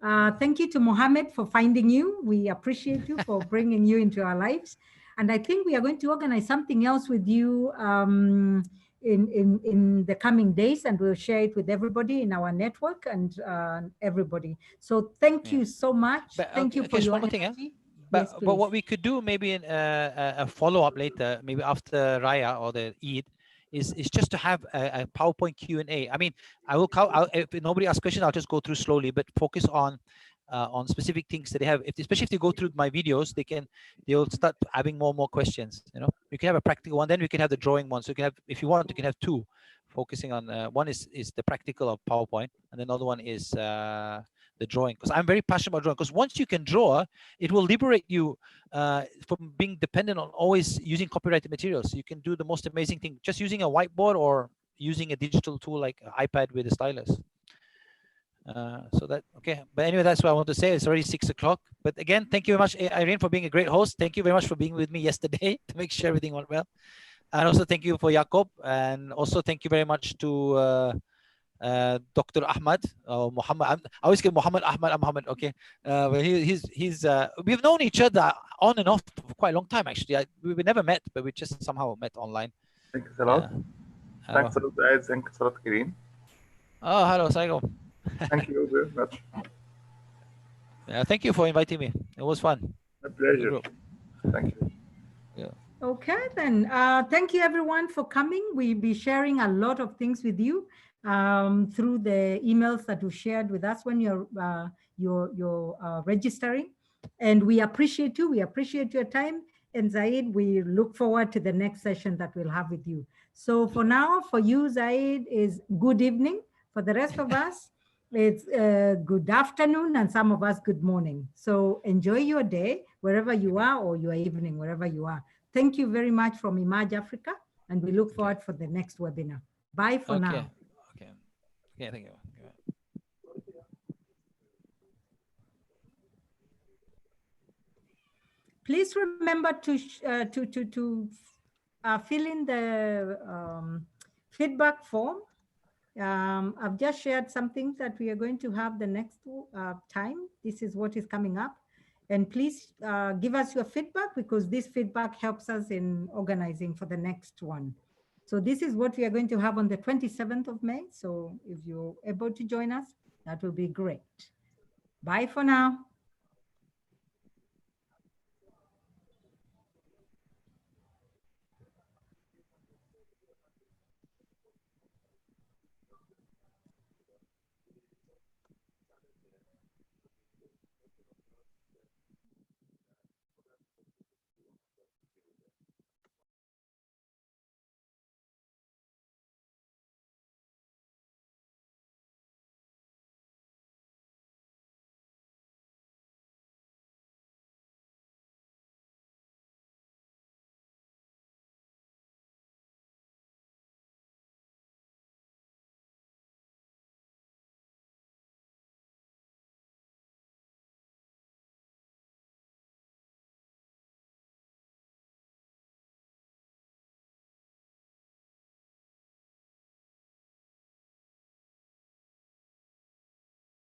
Thank you to Mohammed for finding you. We appreciate you for bringing you into our lives. And I think we are going to organize something else with you in the coming days, and we'll share it with everybody in our network and everybody. So thank you so much. But, thank you for your one more energy. thing, But, Yes, but what we could do maybe in a follow-up later, maybe after Raya or the Eid, is just to have a PowerPoint Q&A. I mean, if nobody asks questions, I'll just go through slowly, but focus on specific things that they have. Especially if they go through my videos, they'll start having more and more questions. You know, you can have a practical one, then we can have the drawing one. So you can have, if you want, you can have two, focusing on one is the practical of PowerPoint, and another one is the drawing, because I'm very passionate about drawing. Because once you can draw, it will liberate you from being dependent on always using copyrighted materials. You can do the most amazing thing just using a whiteboard or using a digital tool like an iPad with a stylus. So that, okay. But anyway, that's what I want to say. It's already 6 o'clock. But again, thank you very much, Irene, for being a great host. Thank you very much for being with me yesterday to make sure everything went well. And also thank you for Jakob. And also thank you very much to Dr. Ahmad or Muhammad. I always get Muhammad, Ahmad, Muhammad. Okay, but we've known each other on and off for quite a long time. Actually, we never met, but we just somehow met online. Thanks a lot. Thanks a lot, guys. Thanks a lot, Kirin. Oh, hello, Saigo. Thank you very much. Thank you for inviting me. It was fun. My pleasure. Thank you. Yeah. Okay, then. Thank you, everyone, for coming. We'll be sharing a lot of things with you through the emails that you shared with us when you're registering. And we appreciate you. We appreciate your time. And Zaid, we look forward to the next session that we'll have with you. So for now, for you, Zaid, is good evening. For the rest of us, it's good afternoon, and some of us, good morning. So enjoy your day, wherever you are, or your evening, wherever you are. Thank you very much from Emerge Africa, and we look forward for the next webinar. Bye for now. Okay. Yeah, thank you. Please remember to fill in the feedback form. I've just shared something that we are going to have the next time. This is what is coming up. And please give us your feedback, because this feedback helps us in organizing for the next one. So this is what we are going to have on the 27th of May. So if you're able to join us, that will be great. Bye for now.